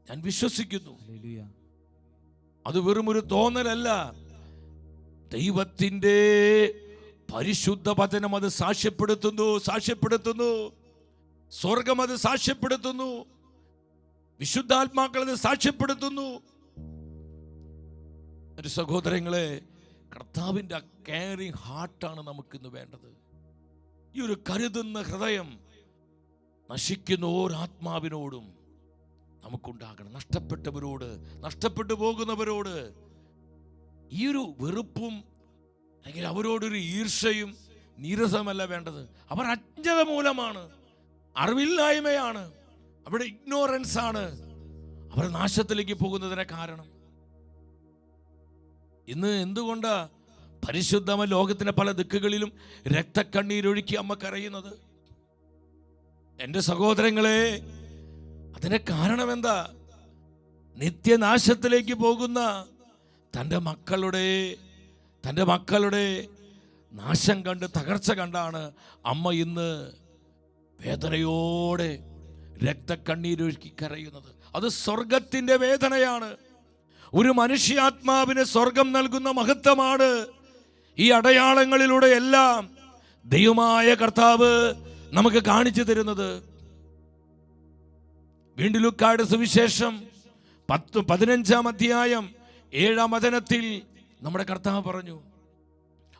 ഞാൻ വിശ്വസിക്കുന്നു. അത് വെറും ഒരു തോന്നലല്ല, ദൈവത്തിന്റെ പരിശുദ്ധ വചനം അത് സാക്ഷ്യപ്പെടുത്തുന്നു. സ്വർഗം അത് സാക്ഷ്യപ്പെടുത്തുന്നു. വിശുദ്ധാത്മാക്കൾ അത് സാക്ഷ്യപ്പെടുത്തുന്നു. ഒരു സഹോദരങ്ങളെ, കർത്താവിന്റെ കെയറിംഗ് ഹാർട്ടാണ് നമുക്കിന്ന് വേണ്ടത്. ഈ ഒരു കരുതുന്ന ഹൃദയം നശിക്കുന്ന ഓരാത്മാവിനോടും നമുക്കുണ്ടാകണം. നഷ്ടപ്പെട്ടവരോട്, നഷ്ടപ്പെട്ടു പോകുന്നവരോട് ഈ ഒരു വെറുപ്പും അല്ലെങ്കിൽ അവരോടൊരു ഈർഷ്യയും നീരസമല്ല വേണ്ടത്. അവർ അജ്ഞത മൂലമാണ്, അറിവില്ലായ്മയാണ്, അവിടെ ഇഗ്നോറൻസ് ആണ് അവർ നാശത്തിലേക്ക് പോകുന്നതിന് കാരണം. ഇന്ന് എന്തുകൊണ്ടാ പരിശുദ്ധമായ ലോകത്തിന്റെ പല ദിക്കുകളിലും രക്തക്കണ്ണീരൊഴുക്കി അമ്മ കരയുന്നത്? എൻ്റെ സഹോദരങ്ങളെ, അതിന് കാരണം എന്താ? നിത്യനാശത്തിലേക്ക് പോകുന്ന തൻ്റെ മക്കളുടെ നാശം കണ്ട്, തകർച്ച കണ്ടാണ് അമ്മ ഇന്ന് വേദനയോടെ രക്തക്കണ്ണീരൊഴുക്കി കരയുന്നത്. അത് സ്വർഗത്തിന്റെ വേദനയാണ്. ഒരു മനുഷ്യാത്മാവിന് സ്വർഗം നൽകുന്ന മഹത്വമാണ് ഈ അടയാളങ്ങളിലൂടെ എല്ലാം ദൈവമായ കർത്താവ് നമുക്ക് കാണിച്ചു തരുന്നത്. വീണ്ടും ലൂക്കായുടെ സുവിശേഷം 15-ാം അധ്യായം 7-ാം വചനത്തിൽ നമ്മുടെ കർത്താവ് പറഞ്ഞു,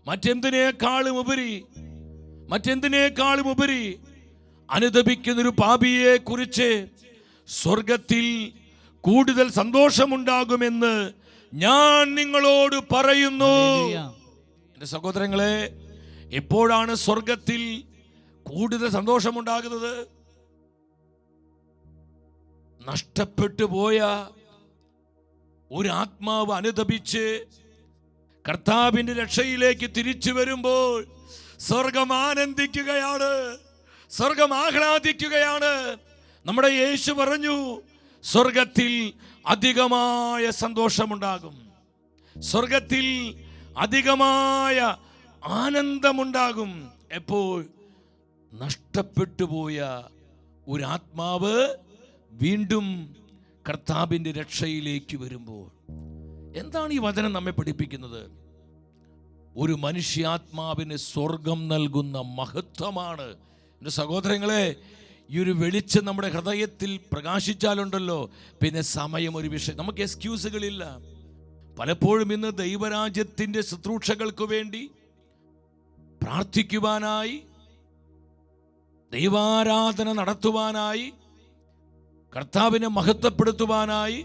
മറ്റെന്തിനേക്കാളും ഉപരി അനുതപിക്കുന്നൊരു പാപിയെ കുറിച്ച് സ്വർഗത്തിൽ കൂടുതൽ സന്തോഷമുണ്ടാകുമെന്ന് ഞാൻ നിങ്ങളോട് പറയുന്നു. എൻ്റെ സഹോദരങ്ങളെ, എപ്പോഴാണ് സ്വർഗത്തിൽ കൂടുതൽ സന്തോഷമുണ്ടാകുന്നത്? നഷ്ടപ്പെട്ടു പോയ ഒരു ആത്മാവ് അനുതപിച്ച് കർത്താവിന്റെ രക്ഷയിലേക്ക് തിരിച്ചു വരുമ്പോൾ സ്വർഗം ആനന്ദിക്കുകയാണ്, സ്വർഗം ആഹ്ലാദിക്കുകയാണ്. നമ്മുടെ യേശു പറഞ്ഞു, സ്വർഗത്തിൽ അധികമായ സന്തോഷമുണ്ടാകും, സ്വർഗത്തിൽ അധികമായ ആനന്ദമുണ്ടാകും. എപ്പോൾ? നഷ്ടപ്പെട്ടു പോയ ഒരു ആത്മാവ് വീണ്ടും കർത്താവിന്റെ രക്ഷയിലേക്ക് വരുമ്പോൾ. എന്താണ് ഈ വചനം നമ്മെ പഠിപ്പിക്കുന്നത്? ഒരു മനുഷ്യാത്മാവിന് സ്വർഗം നൽകുന്ന മഹത്വമാണ്. എൻ്റെ സഹോദരങ്ങളെ, ഈ ഒരു വെളിച്ചം നമ്മുടെ ഹൃദയത്തിൽ പ്രകാശിച്ചാലുണ്ടല്ലോ, പിന്നെ സമയം ഒരു വിഷയം. നമുക്ക് എക്സ്ക്യൂസുകളില്ല. പലപ്പോഴും ഇന്ന് ദൈവരാജ്യത്തിൻ്റെ ശുശ്രൂഷകൾക്ക് വേണ്ടി പ്രാർത്ഥിക്കുവാനായി, ദൈവാരാധന നടത്തുവാനായി, കർത്താവിനെ മഹത്വപ്പെടുത്തുവാനായി,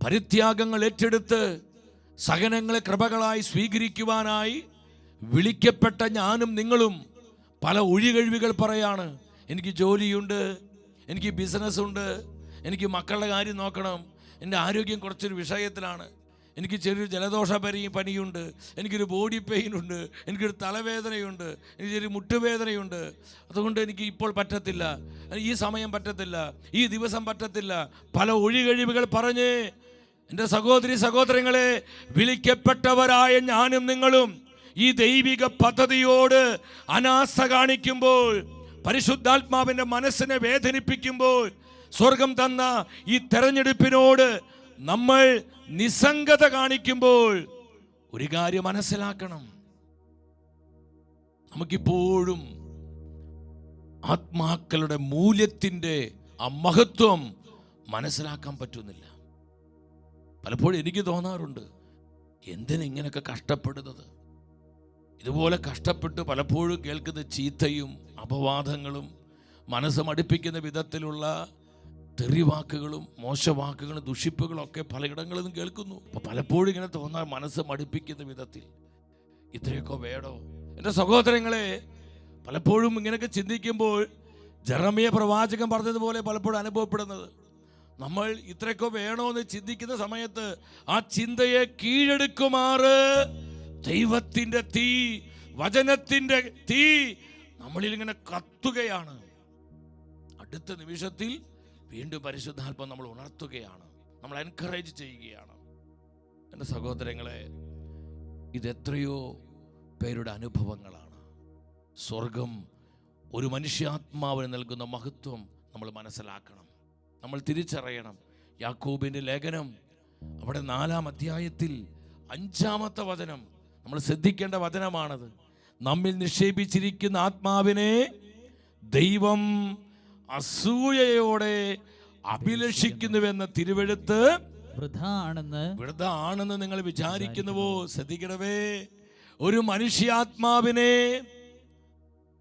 പരിത്യാഗങ്ങൾ ഏറ്റെടുത്ത് സഹനങ്ങളെ കൃപകളായി സ്വീകരിക്കുവാനായി വിളിക്കപ്പെട്ട ഞാനും നിങ്ങളും പല ഒഴികഴിവുകൾ പറയാണ്. എനിക്ക് ജോലിയുണ്ട്, എനിക്ക് ബിസിനസ്സുണ്ട്, എനിക്ക് മക്കളുടെ കാര്യം നോക്കണം, എൻ്റെ ആരോഗ്യം കുറച്ചൊരു വിഷയത്തിലാണ്, എനിക്ക് ചെറിയൊരു ജലദോഷ പനിയുണ്ട്, എനിക്കൊരു ബോഡി പെയിനുണ്ട്, എനിക്കൊരു തലവേദനയുണ്ട്, എനിക്ക് ചെറിയ മുട്ടുവേദനയുണ്ട്, അതുകൊണ്ട് എനിക്ക് ഇപ്പോൾ പറ്റത്തില്ല, ഈ സമയം പറ്റത്തില്ല, ഈ ദിവസം പറ്റത്തില്ല. പല ഒഴികഴിവുകൾ പറഞ്ഞ് എൻ്റെ സഹോദരി സഹോദരങ്ങളെ, വിളിക്കപ്പെട്ടവരായ ഞാനും നിങ്ങളും ഈ ദൈവിക പദ്ധതിയോട് അനാസ്ഥ കാണിക്കുമ്പോൾ, പരിശുദ്ധാത്മാവിൻ്റെ മനസ്സിനെ വേദനിപ്പിക്കുമ്പോൾ, സ്വർഗം തന്ന ഈ തെരഞ്ഞെടുപ്പിനോട് നമ്മൾ നിസ്സംഗത കാണിക്കുമ്പോൾ ഒരു കാര്യം മനസ്സിലാക്കണം. നമുക്കിപ്പോഴും ആത്മാക്കളുടെ മൂല്യത്തിൻ്റെ ആ മഹത്വം മനസ്സിലാക്കാൻ പറ്റുന്നില്ല. പലപ്പോഴും എനിക്ക് തോന്നാറുണ്ട്, എന്തിനിങ്ങനെയൊക്കെ കഷ്ടപ്പെടുന്നത്? ഇതുപോലെ കഷ്ടപ്പെട്ട് പലപ്പോഴും കേൾക്കുന്ന ചീത്തയും അപവാദങ്ങളും മനസ്സ് മടുപ്പിക്കുന്ന വിധത്തിലുള്ള തെറിവാക്കുകളും മോശവാക്കുകളും ദുഷിപ്പുകളും ഒക്കെ പലയിടങ്ങളിൽ നിന്നും കേൾക്കുന്നു. അപ്പോൾ പലപ്പോഴും ഇങ്ങനെ തോന്നാൻ മനസ്സ് മടുപ്പിക്കുന്ന വിധത്തിൽ ഇത്രയൊക്കെ വേണോ? എൻ്റെ സഹോദരങ്ങളെ, പലപ്പോഴും ഇങ്ങനെയൊക്കെ ചിന്തിക്കുമ്പോൾ ജെറമിയ പ്രവാചകൻ പറഞ്ഞതുപോലെ പലപ്പോഴും അനുഭവപ്പെടുന്നത്, നമ്മൾ ഇത്രയൊക്കെ വേണോ എന്ന് ചിന്തിക്കുന്ന സമയത്ത് ആ ചിന്തയെ കീഴടക്കുമാറ് ദൈവത്തിൻ്റെ തീ, വചനത്തിൻ്റെ തീ നമ്മളിൽ ഇങ്ങനെ കത്തുകയാണ്. അടുത്ത നിമിഷത്തിൽ വീണ്ടും പരിശുദ്ധാത്മ നമ്മൾ ഉണർത്തുകയാണ്, നമ്മൾ എൻകറേജ് ചെയ്യുകയാണ്. എൻ്റെ സഹോദരങ്ങളെ, ഇതെത്രയോ പേരുടെ അനുഭവങ്ങളാണ്. സ്വർഗം ഒരു മനുഷ്യാത്മാവിന് നൽകുന്ന മഹത്വം നമ്മൾ മനസ്സിലാക്കണം, നമ്മൾ തിരിച്ചറിയണം. യാക്കോബിൻ്റെ ലേഖനം അവിടെ 4-ാം അധ്യായത്തിൽ 5-ാമത്തെ വചനം നമ്മൾ ശ്രദ്ധിക്കേണ്ട വചനമാണത്. നമ്മിൽ നിക്ഷേപിച്ചിരിക്കുന്ന ആത്മാവിനെ ദൈവം അസൂയയോടെ അഭിലഷിക്കുന്നുവെന്ന തിരുവെഴുത്ത് വൃഥ ആണെന്ന് നിങ്ങൾ വിചാരിക്കുന്നുവോ? ശ്രദ്ധിക്കണമേ, ഒരു മനുഷ്യാത്മാവിനെ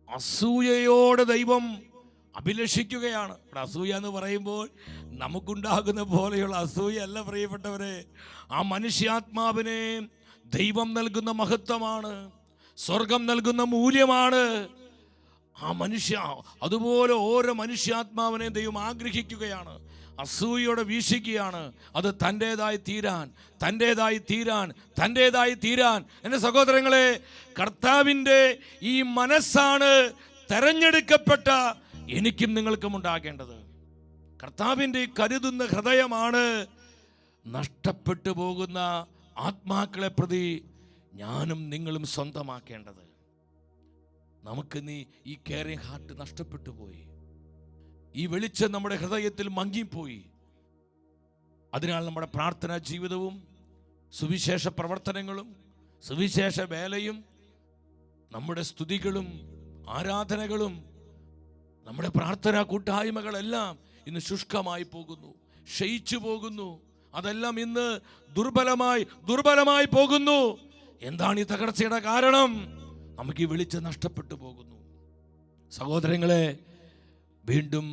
അസൂയയോടെ ദൈവം അഭിലഷിക്കുകയാണ്. ഇവിടെ അസൂയ എന്ന് പറയുമ്പോൾ നമുക്കുണ്ടാകുന്ന പോലെയുള്ള അസൂയ അല്ല പ്രിയപ്പെട്ടവരെ. ആ മനുഷ്യാത്മാവിനെ ദൈവം നൽകുന്ന മഹത്വമാണ്, സ്വർഗം നൽകുന്ന മൂല്യമാണ്. ആ അതുപോലെ ഓരോ മനുഷ്യാത്മാവിനെ ദൈവം ആഗ്രഹിക്കുകയാണ്, അസൂയയോടെ വീക്ഷിക്കുകയാണ്. അത് തൻ്റേതായി തീരാൻ. എൻ്റെ സഹോദരങ്ങളെ, കർത്താവിൻ്റെ ഈ മനസ്സാണ് തെരഞ്ഞെടുക്കപ്പെട്ട എനിക്കും നിങ്ങൾക്കും ഉണ്ടാകേണ്ടത്. കർത്താവിൻ്റെ കരുതുന്ന ഹൃദയമാണ് നഷ്ടപ്പെട്ടു പോകുന്ന ആത്മാക്കളെ പ്രതി ഞാനും നിങ്ങളും സ്വന്തമാക്കേണ്ടത്. നമുക്ക് ഈ കെയറിംഗ് ഹാർട്ട് നഷ്ടപ്പെട്ടു പോയി, ഈ വെളിച്ചം നമ്മുടെ ഹൃദയത്തിൽ മങ്ങിപ്പോയി. അതിനാൽ നമ്മുടെ പ്രാർത്ഥനാ ജീവിതവും സുവിശേഷ പ്രവർത്തനങ്ങളും സുവിശേഷ വേലയും നമ്മുടെ സ്തുതികളും ആരാധനകളും നമ്മുടെ പ്രാർത്ഥനാ കൂട്ടായ്മകളെല്ലാം ഇന്ന് ശുഷ്കമായി പോകുന്നു, ക്ഷയിച്ചു പോകുന്നു. അതെല്ലാം ഇന്ന് ദുർബലമായി പോകുന്നു. എന്താണ് ഈ തകർച്ചയുടെ കാരണം? നമുക്ക് ഈ വെളിച്ചം നഷ്ടപ്പെട്ടു പോകുന്നു. സഹോദരങ്ങളെ, വീണ്ടും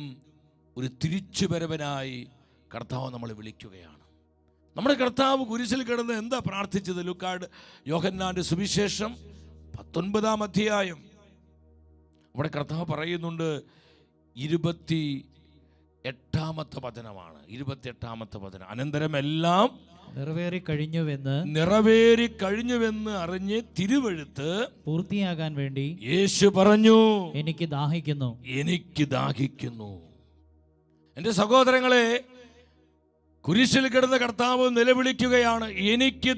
ഒരു തിരിച്ചുവരവനായി കർത്താവ് നമ്മളെ വിളിക്കുകയാണ്. നമ്മുടെ കർത്താവ് കുരിശിൽ കിടന്ന് എന്താ പ്രാർത്ഥിച്ചത്? യോഹന്നാന്റെ സുവിശേഷം 19-ാം അധ്യായം അവിടെ കർത്താവ് പറയുന്നുണ്ട്. 28-ാമത്തെ വചനമാണ്. 28-ാമത്തെ വചനം. അനന്തരം എല്ലാം നിറവേറി കഴിഞ്ഞുവെന്ന് അറിഞ്ഞ് തിരുവെഴുത്ത് പൂർത്തിയാകാൻ വേണ്ടി യേശു പറഞ്ഞു, എനിക്ക് ദാഹിക്കുന്നു. എൻ്റെ സഹോദരങ്ങളെ, കുരിശിൽ കിടന്ന കർത്താവ് നിലവിളിക്കുകയാണ്, എനിക്ക്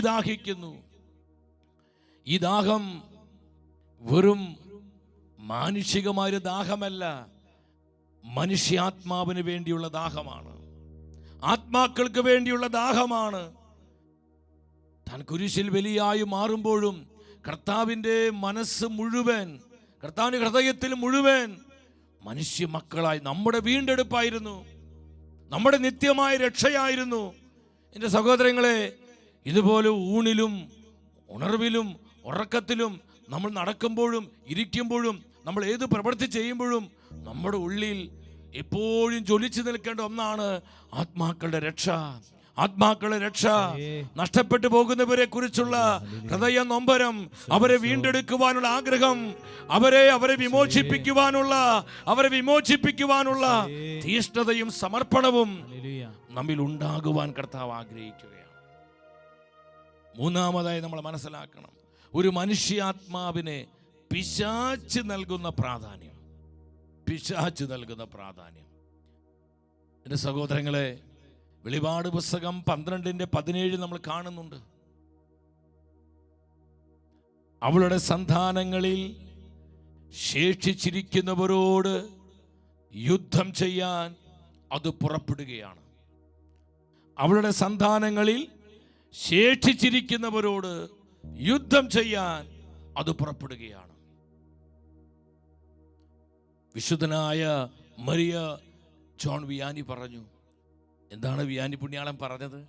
ദാഹിക്കുന്നു. ഈ ദാഹം വെറും മാനുഷികമായ ദാഹമല്ല, മനുഷ്യാത്മാവിന് വേണ്ടിയുള്ള ദാഹമാണ്, ആത്മാക്കൾക്ക് വേണ്ടിയുള്ള ദാഹമാണ്. താൻ കുരിശിൽ ബലിയായി മാറുമ്പോഴും കർത്താവിൻ്റെ മനസ്സ് മുഴുവൻ, കർത്താവിൻ്റെ ഹൃദയത്തിൽ മുഴുവൻ മനുഷ്യ മക്കളായി നമ്മുടെ വീണ്ടെടുപ്പായിരുന്നു, നമ്മുടെ നിത്യമായ രക്ഷയായിരുന്നു. എൻ്റെ സഹോദരങ്ങളെ, ഇതുപോലെ ഊണിലും ഉണർവിലും ഉറക്കത്തിലും നമ്മൾ നടക്കുമ്പോഴും ഇരിക്കുമ്പോഴും നമ്മൾ ഏത് പ്രവൃത്തി ചെയ്യുമ്പോഴും നമ്മുടെ ഉള്ളിൽ എപ്പോഴും ജ്വലിച്ചു നിൽക്കേണ്ട ഒന്നാണ് ആത്മാക്കളുടെ രക്ഷ, ആത്മാക്കളെ രക്ഷ, നഷ്ടപ്പെട്ടു പോകുന്നവരെ കുറിച്ചുള്ള ഹൃദയ നൊമ്പരം, അവരെ വീണ്ടെടുക്കുവാനുള്ള ആഗ്രഹം, അവരെ വിമോചിപ്പിക്കുവാനുള്ള തീഷ്ണതയും സമർപ്പണവും നമ്മിൽ ഉണ്ടാകുവാൻ കർത്താവ് ആഗ്രഹിക്കുകയാണ്. മൂന്നാമതായി നമ്മൾ മനസ്സിലാക്കണം, ഒരു മനുഷ്യാത്മാവിനെ പിശാച് നൽകുന്ന പ്രാധാന്യം. എൻ്റെ സഹോദരങ്ങളെ, വെളിപാട് പുസ്തകം 12:17 നമ്മൾ കാണുന്നുണ്ട്. അവളുടെ സന്താനങ്ങളിൽ ശേഷിച്ചിരിക്കുന്നവരോട് യുദ്ധം ചെയ്യാൻ അത് പുറപ്പെടുകയാണ്. അവളുടെ സന്താനങ്ങളിൽ ശേഷിച്ചിരിക്കുന്നവരോട് യുദ്ധം ചെയ്യാൻ അത് പുറപ്പെടുകയാണ്. വിശുദ്ധനായ മരിയ ജോൺ വിയാനി പറഞ്ഞു. എന്താണ് വിയാനി പുണ്യാളൻ പറഞ്ഞത്?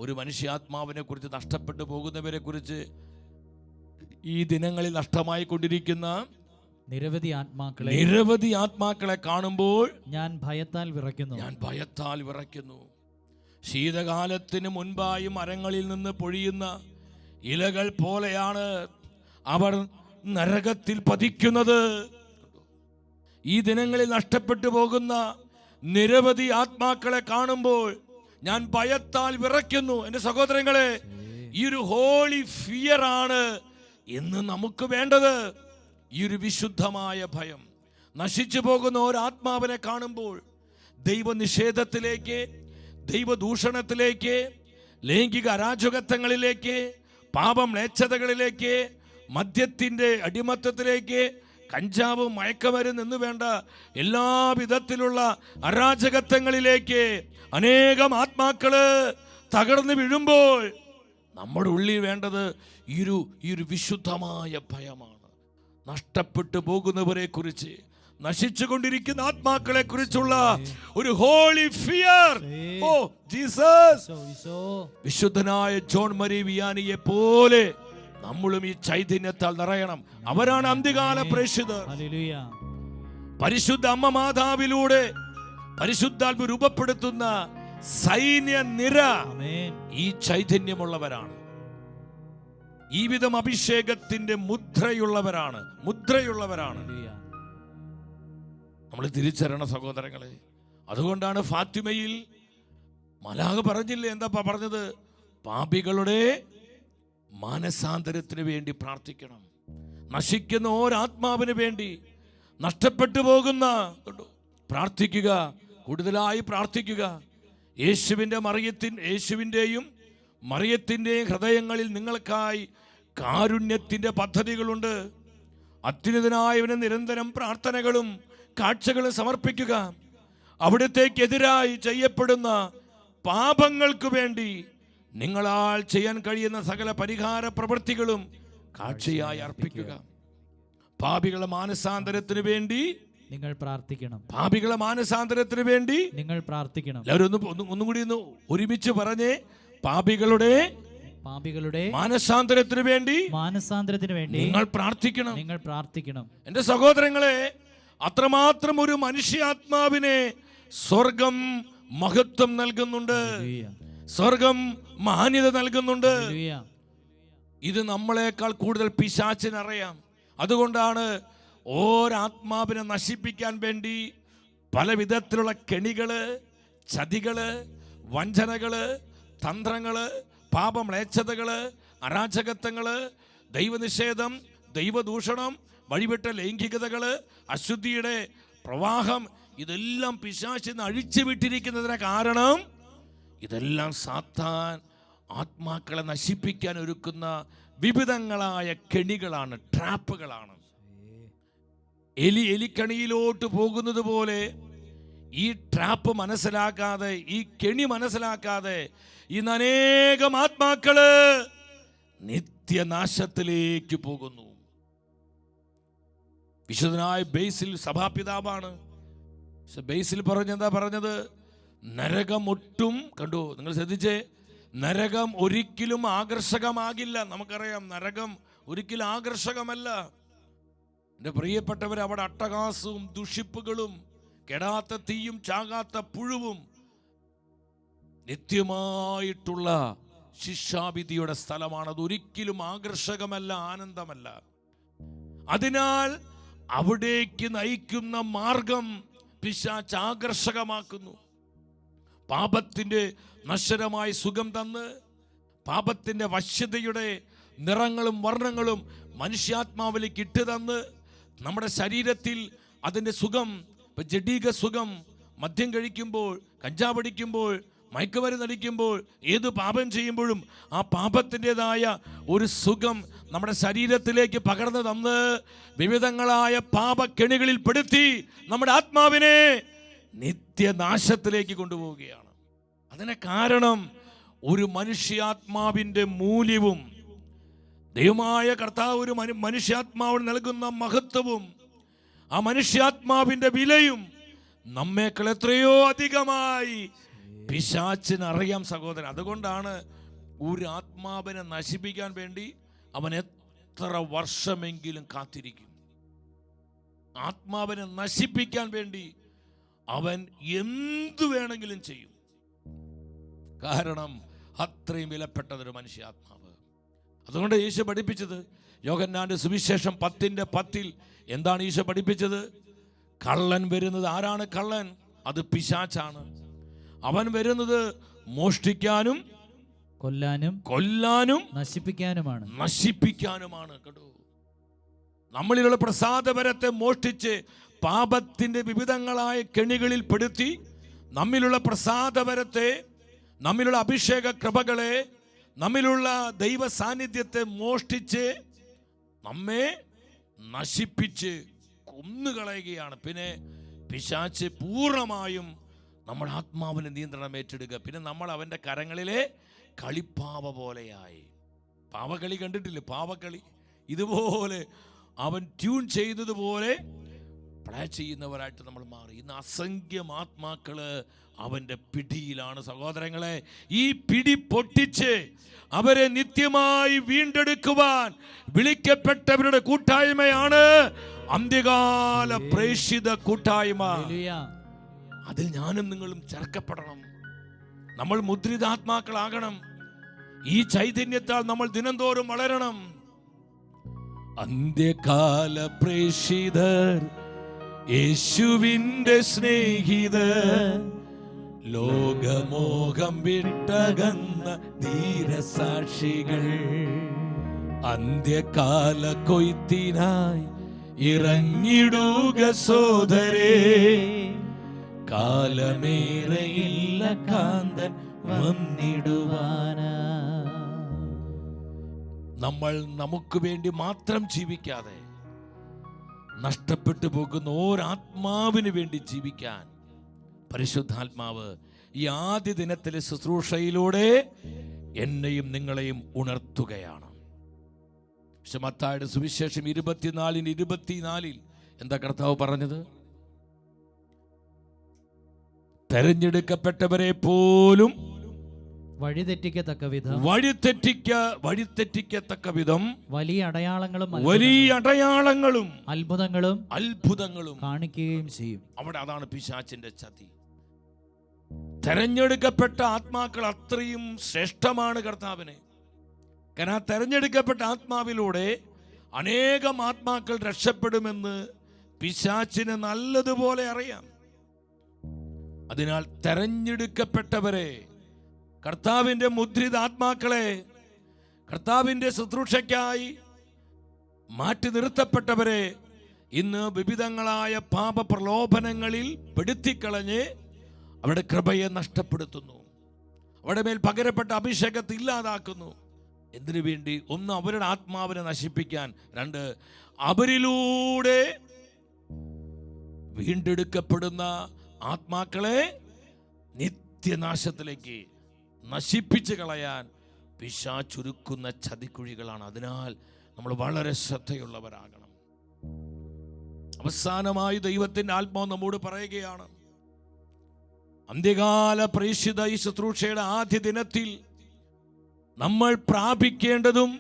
ഒരു മനുഷ്യാത്മാവിനെ കുറിച്ച്, നഷ്ടപ്പെട്ടു പോകുന്നവരെ കുറിച്ച്, ഈ ദിനങ്ങളിൽ നഷ്ടമായി കൊണ്ടിരിക്കുന്ന നിരവധി ആത്മാക്കളെ കാണുമ്പോൾ ഞാൻ ഭയത്താൽ വിറയ്ക്കുന്നു. ശീതകാലത്തിന് മുൻപായി മരങ്ങളിൽ നിന്ന് പൊഴിയുന്ന ഇലകൾ പോലെയാണ് അവർ നരകത്തിൽ പതിക്കുന്നത്. ഈ ദിനങ്ങളിൽ നഷ്ടപ്പെട്ടു പോകുന്ന നിരവധി ആത്മാക്കളെ കാണുമ്പോൾ ഞാൻ ഭയത്താൽ വിറയ്ക്കുന്നു. എൻ്റെ സഹോദരങ്ങളെ, ഈ ഒരു ഹോളി ഫിയർ ആണ് ഇന്ന് നമുക്ക് വേണ്ടത്. ഈ ഒരു വിശുദ്ധമായ ഭയം. നശിച്ചു പോകുന്ന ഒരാത്മാവിനെ കാണുമ്പോൾ ദൈവനിഷേധത്തിലേക്ക്, ദൈവദൂഷണത്തിലേക്ക്, ലൈംഗിക അരാജകത്വങ്ങളിലേക്ക്, പാപമ്ലേച്ഛതകളിലേക്ക്, മദ്യത്തിൻ്റെ അടിമത്തത്തിലേക്ക്, കഞ്ചാവ്, മയക്കമരുന്ന് എന്ന് വേണ്ട എല്ലാ വിധത്തിലുള്ള അരാജകത്വങ്ങളിലേക്ക് അനേകം ആത്മാക്കള് തകർന്നു വീഴുമ്പോൾ നമ്മുടെ ഉള്ളിൽ വേണ്ടത് ഈ ഒരു വിശുദ്ധമായ ഭയമാണ്. നഷ്ടപ്പെട്ടു പോകുന്നവരെ കുറിച്ച്, നശിച്ചുകൊണ്ടിരിക്കുന്ന ആത്മാക്കളെ കുറിച്ചുള്ള ഒരു ഹോളി ഫിയർ. Oh Jesus! വിശുദ്ധനായ ജോൺ മരി വിയാനിയെ പോലെ നമ്മളും ഈ ചൈതന്യത്താൽ നിറയണം. അവരാണ് അന്ത്യകാല പ്രേക്ഷിതർ. പരിശുദ്ധ അമ്മ മാതാവിലൂടെ പരിശുദ്ധാത്മ രൂപപ്പെടുത്തുന്ന സൈന്യ നിര ഈ ചൈതന്യമുള്ളവരാണ്. ഈ വിധം അഭിഷേകത്തിന്റെ മുദ്രയുള്ളവരാണ്. നമ്മൾ തിരിച്ചറിയണം സഹോദരങ്ങളെ. അതുകൊണ്ടാണ് ഫാത്തിമയിൽ മലാഖ പറഞ്ഞില്ലേ, എന്താ പറഞ്ഞത്? പാപികളുടെ മാനസാന്തരത്തിന് വേണ്ടി പ്രാർത്ഥിക്കണം. നശിക്കുന്ന ഓരാത്മാവിന് വേണ്ടി, നഷ്ടപ്പെട്ടു പോകുന്ന പ്രാർത്ഥിക്കുക, കൂടുതലായി പ്രാർത്ഥിക്കുക. യേശുവിൻ്റെയും മറിയത്തിൻ്റെയും ഹൃദയങ്ങളിൽ നിങ്ങൾക്കായി കാരുണ്യത്തിൻ്റെ പദ്ധതികളുണ്ട്. അത്യുന്നതനായവന് നിരന്തരം പ്രാർത്ഥനകളും കാഴ്ചകളും സമർപ്പിക്കുക. അവിടത്തേക്കെതിരായി ചെയ്യപ്പെടുന്ന പാപങ്ങൾക്ക് വേണ്ടി നിങ്ങളാൽ ചെയ്യാൻ കഴിയുന്ന സകല പരിഹാര പ്രവൃത്തികളും കാഴ്ചയായി അർപ്പിക്കുക. പാപികളുടെ മാനസാന്തരത്തിന് വേണ്ടി നിങ്ങൾ പ്രാർത്ഥിക്കണം. എല്ലാവരും ഒന്നും കൂടി ഒരുമിച്ച് പറഞ്ഞേ. പാപികളുടെ മാനസാന്തരത്തിന് വേണ്ടി നിങ്ങൾ പ്രാർത്ഥിക്കണം. എന്റെ സഹോദരങ്ങളെ, അത്രമാത്രം ഒരു മനുഷ്യാത്മാവിനെ സ്വർഗം മഹത്വം നൽകുന്നുണ്ട്, സ്വർഗം മാന്യത നൽകുന്നുണ്ട്. ഇത് നമ്മളെക്കാൾ കൂടുതൽ പിശാചിനറിയാം. അതുകൊണ്ടാണ് ഓരാത്മാവിനെ നശിപ്പിക്കാൻ വേണ്ടി പല വിധത്തിലുള്ള കെണികള്, ചതികള്, വഞ്ചനകള്, തന്ത്രങ്ങള്, പാപമ്ലേച്ഛതകള്, അരാജകത്വങ്ങള്, ദൈവനിഷേധം, ദൈവദൂഷണം, വഴിവിട്ട ലൈംഗികതകള്, അശുദ്ധിയുടെ പ്രവാഹം, ഇതെല്ലാം പിശാചിന്ന് അഴിച്ചു വിട്ടിരിക്കുന്നതിന് കാരണം ഇതെല്ലാം സാത്താൻ ആത്മാക്കളെ നശിപ്പിക്കാൻ ഒരുക്കുന്ന വിവിധങ്ങളായ കെണികളാണ്, ട്രാപ്പുകളാണ്. എലിക്കണിയിലോട്ട് പോകുന്നത് പോലെ ഈ ട്രാപ്പ് മനസ്സിലാക്കാതെ, ഈ കെണി മനസ്സിലാക്കാതെ ഇന്ന് അനേകം ആത്മാക്കള് നിത്യനാശത്തിലേക്ക് പോകുന്നു. വിശുദ്ധനായ ബേസിൽ സഭാപിതാവാണ്. ബേസിൽ എന്താ പറഞ്ഞത്? നരകം ഒട്ടും കണ്ടു. നിങ്ങൾ ശ്രദ്ധിച്ചേ, നരകം ഒരിക്കലും ആകർഷകമാകില്ല. നമുക്കറിയാം നരകം ഒരിക്കലും ആകർഷകമല്ല. എൻ്റെ പ്രിയപ്പെട്ടവർ, അവിടെ അട്ടഹാസവും ദുഷിപ്പുകളും, കെടാത്ത തീയും ചാകാത്ത പുഴുവും, നിത്യമായിട്ടുള്ള ശിക്ഷാവിധിയുടെ സ്ഥലമാണ്. അതൊരിക്കലും ആകർഷകമല്ല, ആനന്ദമല്ല. അതിനാൽ അവിടേക്ക് നയിക്കുന്ന മാർഗം പിശാച് ആകർഷകമാക്കുന്നു. പാപത്തിൻ്റെ നശ്വരമായ സുഖം തന്ന്, പാപത്തിൻ്റെ വശ്യതയുടെ നിറങ്ങളും വർണ്ണങ്ങളും മനുഷ്യാത്മാവിലേക്ക് ഇട്ട് തന്ന്, നമ്മുടെ ശരീരത്തിൽ അതിൻ്റെ സുഖം, ഇപ്പം ജഡീക സുഖം, മദ്യം കഴിക്കുമ്പോൾ, കഞ്ചാവ് അടിക്കുമ്പോൾ, മയക്കുമരുന്ന് അടിക്കുമ്പോൾ, ഏത് പാപം ചെയ്യുമ്പോഴും ആ പാപത്തിൻ്റെതായ ഒരു സുഖം നമ്മുടെ ശരീരത്തിലേക്ക് പകർന്നു തന്ന് വിവിധങ്ങളായ പാപക്കെണികളിൽ പെടുത്തി നമ്മുടെ ആത്മാവിനെ നിത്യനാശത്തിലേക്ക് കൊണ്ടുപോവുകയാണ്. അതിന് കാരണം ഒരു മനുഷ്യാത്മാവിൻ്റെ മൂല്യവും ദൈവമായ കർത്താവ് ഒരു മനുഷ്യാത്മാവിന് നൽകുന്ന മഹത്വവും ആ മനുഷ്യാത്മാവിൻ്റെ വിലയും നമ്മേക്കാൾ എത്രയോ അധികമായി പിശാചിന് അറിയാം സഹോദരൻ. അതുകൊണ്ടാണ് ഒരു ആത്മാവിനെ നശിപ്പിക്കാൻ വേണ്ടി അവൻ എത്ര വർഷമെങ്കിലും കാത്തിരിക്കും. ആത്മാവിനെ നശിപ്പിക്കാൻ വേണ്ടി അവൻ എന്തു വേണമെങ്കിലും ചെയ്യും. കാരണം അത്രയും വിലപ്പെട്ടതൊരു മനുഷ്യാത്മാവ്. അതുകൊണ്ട് ഈശോ പഠിപ്പിച്ചത്, യോഹന്നാന്റെ സുവിശേഷം 10:10 എന്താണ് ഈശോ പഠിപ്പിച്ചത്? കള്ളൻ വരുന്നത്, ആരാണ് കള്ളൻ? അത് പിശാചാണ്. അവൻ വരുന്നത് മോഷ്ടിക്കാനും കൊല്ലാനും നശിപ്പിക്കാനുമാണ് കേട്ടോ. നമ്മളിലുള്ള പ്രസാദപരത്തെ മോഷ്ടിച്ച് പാപത്തിന്റെ വിവിധങ്ങളായ കെണികളിൽ പെടുത്തി നമ്മിലുള്ള പ്രസാദപരത്തെ, നമ്മിലുള്ള അഭിഷേക കൃപകളെ, നമ്മിലുള്ള ദൈവ സാന്നിധ്യത്തെ മോഷ്ടിച്ച് നമ്മെ നശിപ്പിച്ച് കൊന്നുകളയുകയാണ്. പിന്നെ പിശാച് പൂർണ്ണമായും നമ്മുടെ ആത്മാവിന് നിയന്ത്രണം ഏറ്റെടുക്കുക. പിന്നെ നമ്മൾ അവൻ്റെ കരങ്ങളിലെ കളിപ്പാവ പോലെയായി. പാവകളി കണ്ടിട്ടില്ലേ? പാവകളി ഇതുപോലെ അവൻ ട്യൂൺ ചെയ്തതുപോലെ പ്ലേ ചെയ്യുന്നവരായിട്ട് നമ്മൾ മാറി. ഇന്ന് അസംഖ്യം ആത്മാക്കള് അവൻ്റെ പിടിയിലാണ് സഹോദരങ്ങളെ. ഈ പിടി പൊട്ടിച്ച് അവരെ നിത്യമായി വീണ്ടെടുക്കുവാൻ വിളിക്കപ്പെട്ടവരുടെ കൂട്ടായ്മയാണ് അന്ത്യകാല പ്രേക്ഷിത കൂട്ടായ്മ. അതിൽ ഞാനും നിങ്ങളും ചേർക്കപ്പെടണം. നമ്മൾ മുദ്രിതാത്മാക്കളാകണം. ഈ ചൈതന്യത്താൽ നമ്മൾ ദിനംതോറും വളരണം. അന്ത്യകാല പ്രേക്ഷിതർ, യേശുവിന്റെ സ്നേഹിതർ, ലോകമോഹം വിട്ടകന്ന ധീരസാക്ഷികൾ, അന്ത്യകാല കൊയ്ത്തിനായി ഇറങ്ങിടുക സോദരേ, കാലമേറെയില്ല കാന്തൻ വന്നിടുവാനാ. നമ്മൾ നമുക്ക് വേണ്ടി മാത്രം ജീവിക്കാതെ നഷ്ടപ്പെട്ടു പോകുന്ന ഓരാത്മാവിന് വേണ്ടി ജീവിക്കാൻ പരിശുദ്ധാത്മാവ് ഈ ആദ്യ ദിനത്തിലെ ശുശ്രൂഷയിലൂടെ എന്നെയും നിങ്ങളെയും ഉണർത്തുകയാണ്. മത്തായിയുടെ സുവിശേഷം 24:24 എന്താ കർത്താവ് പറഞ്ഞത്? തെരഞ്ഞെടുക്കപ്പെട്ടവരെ പോലും വഴിതെറ്റിക്കത്തക്ക വിധം വലിയ അടയാളങ്ങളും അത്ഭുതങ്ങളും കാണിക്കുകയും ചെയ്യും. അവിടെ അതാണ് പിശാചിന്റെ ചതി. തെരഞ്ഞെടുക്കപ്പെട്ട ആത്മാക്കൾ അത്രയും ശ്രേഷ്ഠമാണ് കർത്താവിന്. കാരണം ആ തെരഞ്ഞെടുക്കപ്പെട്ട ആത്മാവിലൂടെ അനേകം ആത്മാക്കൾ രക്ഷപ്പെടുമെന്ന് പിശാചിന് നല്ലതുപോലെ അറിയാം. അതിനാൽ തെരഞ്ഞെടുക്കപ്പെട്ടവരെ, കർത്താവിൻ്റെ മുദ്രിത ആത്മാക്കളെ, കർത്താവിൻ്റെ ശുശ്രൂഷയ്ക്കായി മാറ്റി നിർത്തപ്പെട്ടവരെ ഇന്ന് വിവിധങ്ങളായ പാപ പ്രലോഭനങ്ങളിൽ പെടുത്തിക്കളഞ്ഞ് അവരുടെ കൃപയെ നഷ്ടപ്പെടുത്തുന്നു. അവരുടെ മേൽ പകരപ്പെട്ട അഭിഷേകത്തെ ഇല്ലാതാക്കുന്നു. എന്തിനു വേണ്ടി? ഒന്ന്, അവരുടെ ആത്മാവിനെ നശിപ്പിക്കാൻ. രണ്ട്, അവരിലൂടെ വീണ്ടെടുക്കപ്പെടുന്ന ആത്മാക്കളെ നിത്യനാശത്തിലേക്ക് നശിപ്പിച്ച് കളയാൻ പിശാചുരുക്കുന്ന ചതിക്കുഴികളാണ്. അതിനാൽ നമ്മൾ വളരെ ശ്രദ്ധയുള്ളവരാകണം. അവസാനമായി ദൈവത്തിൻ്റെ ആത്മാവ് നമ്മോട് പറയുകയാണ്, അന്ത്യകാല പ്രേക്ഷിത ഈ ശുശ്രൂഷയുടെ ആദ്യ ദിനത്തിൽ നമ്മൾ പ്രാപിക്കേണ്ടതും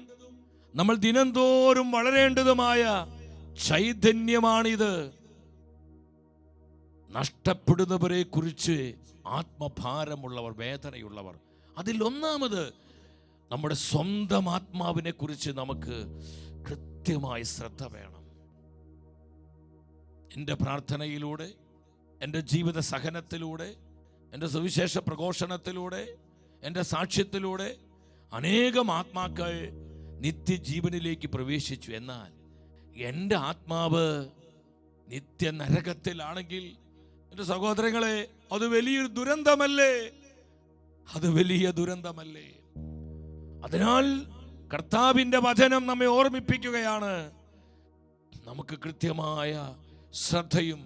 നമ്മൾ ദിനംതോറും വളരേണ്ടതുമായ ചൈതന്യമാണിത്. നഷ്ടപ്പെടുന്നവരെ കുറിച്ച് ആത്മഭാരമുള്ളവർ, വേദനയുള്ളവർ. അതിൽ ഒന്നാമത് നമ്മുടെ സ്വന്തം ആത്മാവിനെ കുറിച്ച് നമുക്ക് കൃത്യമായി ശ്രദ്ധ വേണം. എൻ്റെ പ്രാർത്ഥനയിലൂടെ, എൻ്റെ ജീവിത സഹനത്തിലൂടെ, എൻ്റെ സുവിശേഷ പ്രഘോഷണത്തിലൂടെ, എൻ്റെ സാക്ഷ്യത്തിലൂടെ അനേകം ആത്മാക്കൾ നിത്യജീവനിലേക്ക് പ്രവേശിച്ചു. എന്നാൽ എൻ്റെ ആത്മാവ് നിത്യ നരകത്തിലാണെങ്കിൽ എൻ്റെ സഹോദരങ്ങളെ, അത് വലിയൊരു ദുരന്തമല്ലേ? അത് വലിയ ദുരന്തമല്ലേ? അതിനാൽ കർത്താവിൻ്റെ വചനം നമ്മെ ഓർമ്മിപ്പിക്കുകയാണ്, നമുക്ക് കൃത്യമായ ശ്രദ്ധയും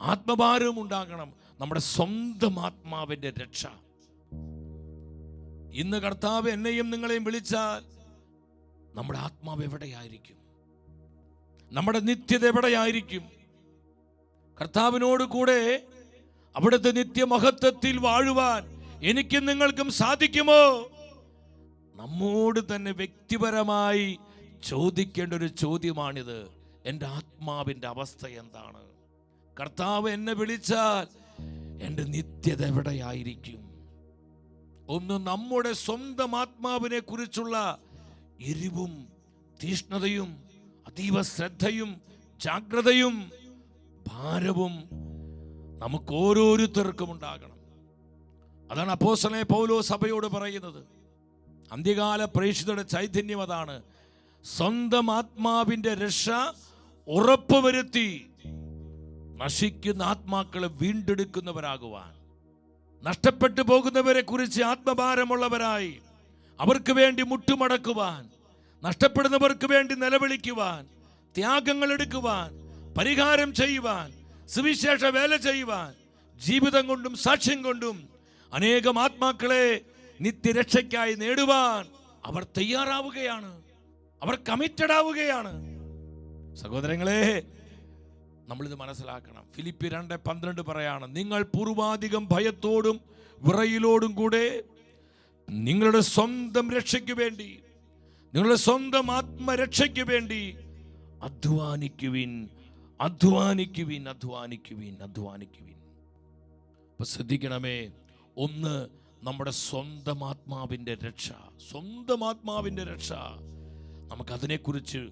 ആത്മഭാരവും ഉണ്ടാകണം. നമ്മുടെ സ്വന്തം ആത്മാവിൻ്റെ രക്ഷ. ഇന്ന് കർത്താവ് എന്നെയും നിങ്ങളെയും വിളിച്ചാൽ നമ്മുടെ ആത്മാവ് എവിടെയായിരിക്കും? നമ്മുടെ നിത്യത എവിടെയായിരിക്കും? കർത്താവിനോട് കൂടെ അവിടുത്തെ നിത്യമഹത്വത്തിൽ വാഴുവാൻ എനിക്കും നിങ്ങൾക്കും സാധിക്കുമോ? നമ്മോട് തന്നെ വ്യക്തിപരമായി ചോദിക്കേണ്ട ഒരു ചോദ്യമാണിത്. എൻ്റെ ആത്മാവിൻ്റെ അവസ്ഥ എന്താണ്? കർത്താവ് എന്നെ വിളിച്ചാൽ എൻ്റെ നിത്യത എവിടെയായിരിക്കും? ഒന്ന് നമ്മുടെ സ്വന്തം ആത്മാവിനെ കുറിച്ചുള്ള എരിവും തീഷ്ണതയും അതീവ ശ്രദ്ധയും ജാഗ്രതയും ഭാരവും നമുക്ക് ഓരോരുത്തർക്കും ഉണ്ടാകണം. അതാണ് അപ്പോസ്തലനായ പൗലോസ് സഭയോട് പറയുന്നത്. അന്ത്യകാല പ്രേക്ഷിതരുടെ ചൈതന്യം അതാണ്. സ്വന്തം ആത്മാവിൻ്റെ രക്ഷ ഉറപ്പുവരുത്തി നശിക്കുന്ന ആത്മാക്കളെ വീണ്ടെടുക്കുന്നവരാകുവാൻ, നഷ്ടപ്പെട്ടു പോകുന്നവരെ കുറിച്ച് ആത്മഭാരമുള്ളവരായി അവർക്ക് വേണ്ടി മുട്ടുമടക്കുവാൻ, നഷ്ടപ്പെടുന്നവർക്ക് വേണ്ടി നിലവിളിക്കുവാൻ, ത്യാഗങ്ങൾ എടുക്കുവാൻ, പരിഹാരം ചെയ്യുവാൻ, സുവിശേഷ വേല ചെയ്യുവാൻ, ജീവിതം കൊണ്ടും സാക്ഷ്യം കൊണ്ടും അനേകം ആത്മാക്കളെ നിത്യരക്ഷയ്ക്കായി നേടുവാൻ അവർ തയ്യാറാവുകയാണ്, അവർ കമ്മിറ്റഡ് ആവുകയാണ്. സഹോദരങ്ങളെ, നമ്മളിത് മനസ്സിലാക്കണം. ഫിലിപ്പി 2:12 പറയാണ്, നിങ്ങൾ പൂർവാധികം ഭയത്തോടും വിറയിലോടും കൂടെ നിങ്ങളുടെ സ്വന്തം രക്ഷയ്ക്ക് വേണ്ടി, നിങ്ങളുടെ സ്വന്തം ആത്മരക്ഷയ്ക്ക് വേണ്ടി അധ്വാനിക്കുവിൻ, അധ്വാനിക്കുവിൻ, അധ്വാനിക്കുവിൻ, അധ്വാനിക്കുവിൻ. അപ്പൊ ശ്രദ്ധിക്കണമേ, ഒന്ന് നമ്മുടെ സ്വന്തം ആത്മാവിൻ്റെ രക്ഷ, സ്വന്തം ആത്മാവിൻ്റെ രക്ഷ. നമുക്കതിനെക്കുറിച്ച്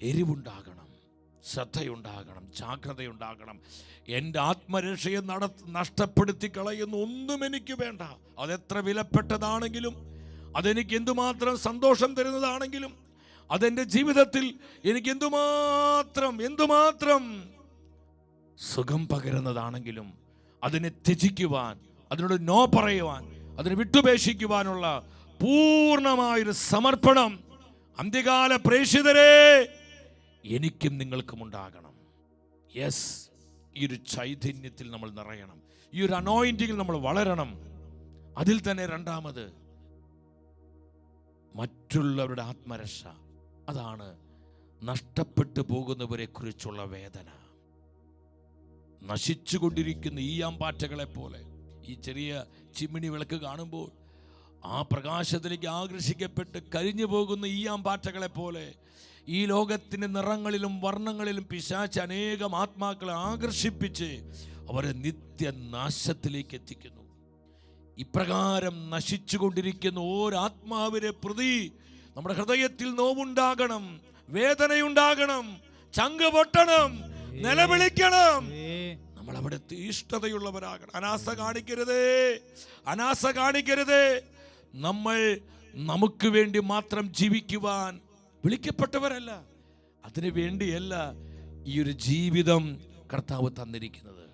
എരിവുണ്ടാകണം, ശ്രദ്ധയുണ്ടാകണം, ജാഗ്രതയുണ്ടാകണം. എൻ്റെ ആത്മരക്ഷയെ നഷ്ടപ്പെടുത്തി കളയുന്ന ഒന്നും എനിക്ക് വേണ്ട. അതെത്ര വിലപ്പെട്ടതാണെങ്കിലും, അതെനിക്ക് എന്തുമാത്രം സന്തോഷം തരുന്നതാണെങ്കിലും, അതെൻ്റെ ജീവിതത്തിൽ എനിക്ക് എന്തുമാത്രം സുഖം പകരുന്നതാണെങ്കിലും, അതിനെ ത്യജിക്കുവാൻ, അതിനോട് നോ പറയുവാൻ, അതിനെ വിട്ടുപേക്ഷിക്കുവാനുള്ള പൂർണ്ണമായൊരു സമർപ്പണം അന്ത്യകാല പ്രേക്ഷിതരെ എനിക്കും നിങ്ങൾക്കും ഉണ്ടാകണം. യെസ്, ഈ ഒരു ചൈതന്യത്തിൽ നമ്മൾ നിറയണം, ഈ ഒരു അനോയിന്റിങ്ങിൽ നമ്മൾ വളരണം. അതിൽ തന്നെ രണ്ടാമത് മറ്റുള്ളവരുടെ ആത്മരക്ഷ. അതാണ് നഷ്ടപ്പെട്ടു പോകുന്നവരെ കുറിച്ചുള്ള വേദന. നശിച്ചുകൊണ്ടിരിക്കുന്ന ഈയാമ്പാറ്റകളെ പോലെ, ഈ ചെറിയ ചിമ്മിണി വിളക്ക് കാണുമ്പോൾ ആ പ്രകാശത്തിലേക്ക് ആകർഷിക്കപ്പെട്ട് കരിഞ്ഞു പോകുന്ന ഈയാമ്പാറ്റകളെ പോലെ ഈ ലോകത്തിൻ്റെ നിറങ്ങളിലും വർണ്ണങ്ങളിലും പിശാച് അനേകം ആത്മാക്കളെ ആകർഷിപ്പിച്ച് അവരെ നിത്യനാശത്തിലേക്ക് എത്തിക്കുന്നു. ഇപ്രകാരം നശിച്ചുകൊണ്ടിരിക്കുന്ന ഓരാത്മാവിനെ പ്രതി നമ്മുടെ ഹൃദയത്തിൽ നോവുണ്ടാകണം, വേദനയുണ്ടാകണം, ചങ്ക് പൊട്ടണം, നിലവിളിക്കണം. നമ്മൾ അവിടെ തീഷ്ണതയുള്ളവരാകണം. അനാസ കാണിക്കരുതേ, അനാസ കാണിക്കരുതേ. നമ്മൾ നമുക്ക് വേണ്ടി മാത്രം ജീവിക്കുവാൻ വിളിക്കപ്പെട്ടവരല്ല. അതിനു വേണ്ടിയല്ല ഈ ഒരു ജീവിതം കർത്താവ് തന്നിരിക്കുന്നത്.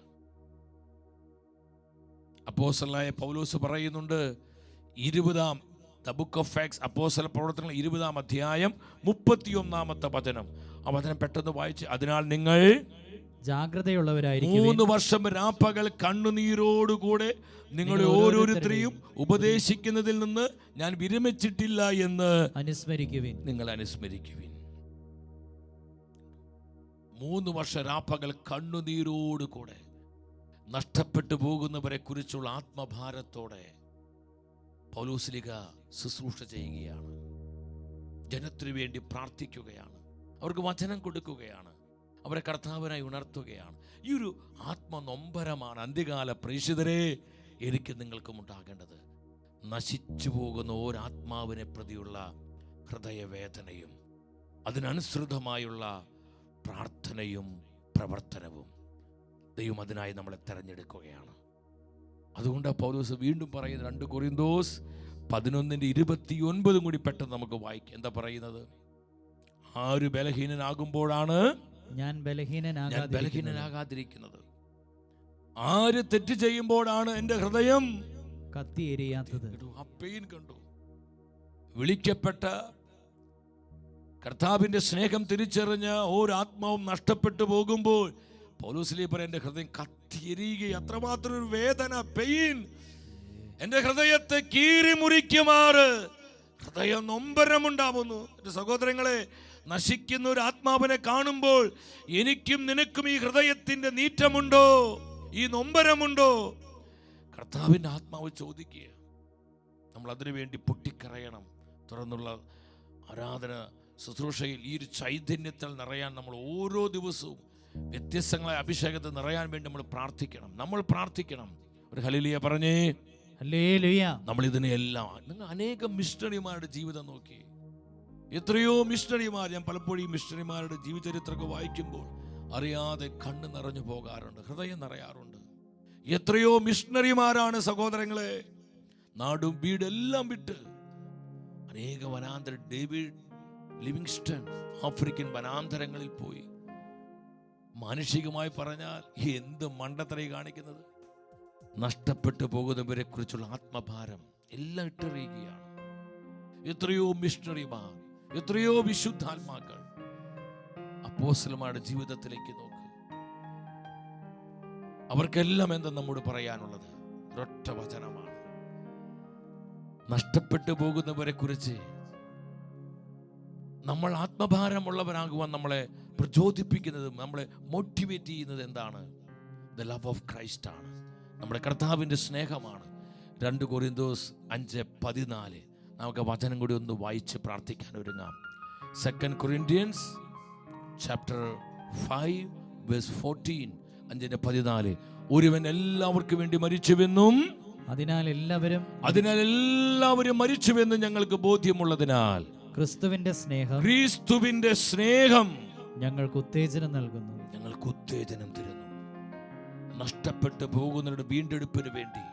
അപ്പോസ്തലനായ പൗലോസ് പറയുന്നുണ്ട്, 20 ദ ബുക്ക് ഓഫ് ആക്ട്സ്, അപ്പോസ്തല പ്രവർത്തനങ്ങൾ 20 അധ്യായം 31 വചനം. ആ വചനം പെട്ടെന്ന് വായിച്ച്, അതിനാൽ നിങ്ങൾ ജാഗ്രതയുള്ളവരായിരിക്കും. 3 വർഷം രാപ്പകൽ കണ്ണുനീരോടുകൂടെ നിങ്ങളെ ഓരോരുത്തരെയും ഉപദേശിക്കുന്നതിൽ നിന്ന് ഞാൻ വിരമിച്ചിട്ടില്ല എന്ന് അനുസ്മരിക്കുവിൻ. നിങ്ങൾ അനുസ്മരിക്കുവിൻ. 3 വർഷം രാപ്പകൽ കണ്ണുനീരോടുകൂടെ നഷ്ടപ്പെട്ടു പോകുന്നവരെ കുറിച്ചുള്ള ആത്മഭാരത്തോടെ പൗലോസ്ലീഹ ശുശ്രൂഷ ചെയ്യുകയാണ്. ജനത്തിനു വേണ്ടി പ്രാർത്ഥിക്കുകയാണ്, അവർക്ക് വചനം കൊടുക്കുകയാണ്, അവരെ കർത്താവിനായി ഉണർത്തുകയാണ്. ഈ ഒരു ആത്മനൊമ്പരമാണ് അന്ത്യകാല പ്രേക്ഷിതരെ എനിക്ക് നിങ്ങൾക്കും ഉണ്ടാകേണ്ടത്. നശിച്ചു പോകുന്ന ഒരാത്മാവിനെ പ്രതിയുള്ള ഹൃദയവേദനയും അതിനനുസൃതമായുള്ള പ്രാർത്ഥനയും പ്രവർത്തനവും ദൈവം അതിനായി നമ്മളെ തെരഞ്ഞെടുക്കുകയാണ്. അതുകൊണ്ട് പൗലോസ് വീണ്ടും പറയുന്നത് 2 കൊരിന്തോസ് 11:29 കൂടി പെട്ടെന്ന് നമുക്ക് വായിക്കാം. എന്താ പറയുന്നത്? ആര് ബലഹീനനാകുമ്പോഴാണ് ഞാൻ ബലഹീനനാകാതിരിക്കുന്നത്? ആര് തെറ്റ് ചെയ്യുമ്പോഴാണ് എൻ്റെ ഹൃദയം കത്തിയെരിയാത്തത്? ആ പെയിൻ കണ്ടു. വിളിക്കപ്പെട്ട കർത്താവിന്റെ സ്നേഹം തിരിച്ചറിഞ്ഞ ഒരാത്മാവും നഷ്ടപ്പെട്ടു പോകുമ്പോൾ പൗലോസിലേ പറയും, എൻ്റെ ഹൃദയം കത്തിയെരിയുക. അത്രമാത്രം ഒരു വേദന, പെയിൻ എൻ്റെ ഹൃദയത്തെ കീറി മുറിക്കുമാറ് ഹൃദയം നൊമ്പരമുണ്ടാവുന്നു. എൻ്റെ സഹോദരങ്ങളെ, നശിക്കുന്ന ഒരു ആത്മാവിനെ കാണുമ്പോൾ എനിക്കും നിനക്കും ഈ ഹൃദയത്തിന്റെ നീറ്റമുണ്ടോ, ഈ നൊമ്പരമുണ്ടോ? കർത്താവിൻ്റെ ആത്മാവ് ചോദിക്കുക. നമ്മൾ അതിനു വേണ്ടി പൊട്ടിക്കരയണം. തുറന്നുള്ള ആരാധന ശുശ്രൂഷയിൽ ഈ ഒരു ചൈതന്യത്തിൽ നിറയാൻ നമ്മൾ ഓരോ ദിവസവും വ്യത്യസ്തങ്ങളായ അഭിഷേകത്തിൽ നിറയാൻ വേണ്ടി നമ്മൾ പ്രാർത്ഥിക്കണം. ഒരു ഹല്ലേലൂയ പറഞ്ഞേ. ഹല്ലേലൂയ. നമ്മൾ ഇതിനെല്ലാം, നിങ്ങൾ അനേകം മിഷണറിമാരുടെ ജീവിതം നോക്കി. എത്രയോ മിഷണറിമാർ, ഞാൻ പലപ്പോഴും ഈ മിഷണറിമാരുടെ ജീവചരിത്രമൊക്കെ വായിക്കുമ്പോൾ അറിയാതെ കണ്ണ് നിറഞ്ഞു പോകാറുണ്ട്, ഹൃദയം നിറയാറുണ്ട്. എത്രയോ മിഷണറിമാരാണ് സഹോദരങ്ങളെ നാടും വീടെല്ലാം വിട്ട് അനേക വനാന്തര, ഡേവിഡ് ലിവിങ്സ്റ്റൺ ആഫ്രിക്കൻ വനാന്തരങ്ങളിൽ പോയി. മാനുഷികമായി പറഞ്ഞാൽ എന്ത് മണ്ടത്തരയി കാണിക്കുന്നത്. നഷ്ടപ്പെട്ടു പോകുന്നവരെ കുറിച്ചുള്ള ആത്മഭാരം എല്ലാം ഇട്ടെറിയുകയാണ്. എത്രയോ മിഷണറിമാർ, എത്രയോ വിശുദ്ധാത്മാക്കൾ. അപ്പോസ്തലന്മാരുടെ ജീവിതത്തിലേക്ക് നോക്ക്. അവർക്കെല്ലാം എന്താ നമ്മോട് പറയാനുള്ളത്? ഒരൊറ്റ വചനമാണ്. നഷ്ടപ്പെട്ടു പോകുന്നവരെ കുറിച്ച് നമ്മൾ ആത്മഭാരമുള്ളവരാകുവാൻ നമ്മളെ പ്രചോദിപ്പിക്കുന്നത്, നമ്മളെ മോട്ടിവേറ്റ് ചെയ്യുന്നത് എന്താണ്? ദ ലവ് ഓഫ് ക്രൈസ്റ്റ് ആണ്, നമ്മുടെ കർത്താവിൻ്റെ സ്നേഹമാണ്. 2 കൊരിന്തോസ് 5:14 നമുക്ക് വചനം കൂടി ഒന്ന് വായിച്ച് പ്രാർത്ഥിക്കാൻ ഒരുങ്ങാം. 2 Corinthians chapter 5:14, 5:14. ഒരുവൻ എല്ലാവർക്കും വേണ്ടി മരിച്ചുവെന്നും അതിനാൽ എല്ലാവരും മരിച്ചുവെന്നും ഞങ്ങൾക്ക് ബോധ്യമുള്ളതിനാൽ ക്രിസ്തുവിന്റെ സ്നേഹം ഞങ്ങൾക്ക് ഉത്തേജനം തരുന്നു. നഷ്ടപ്പെട്ടു പോകുന്നവരുടെ വീണ്ടെടുപ്പിന് വേണ്ടി,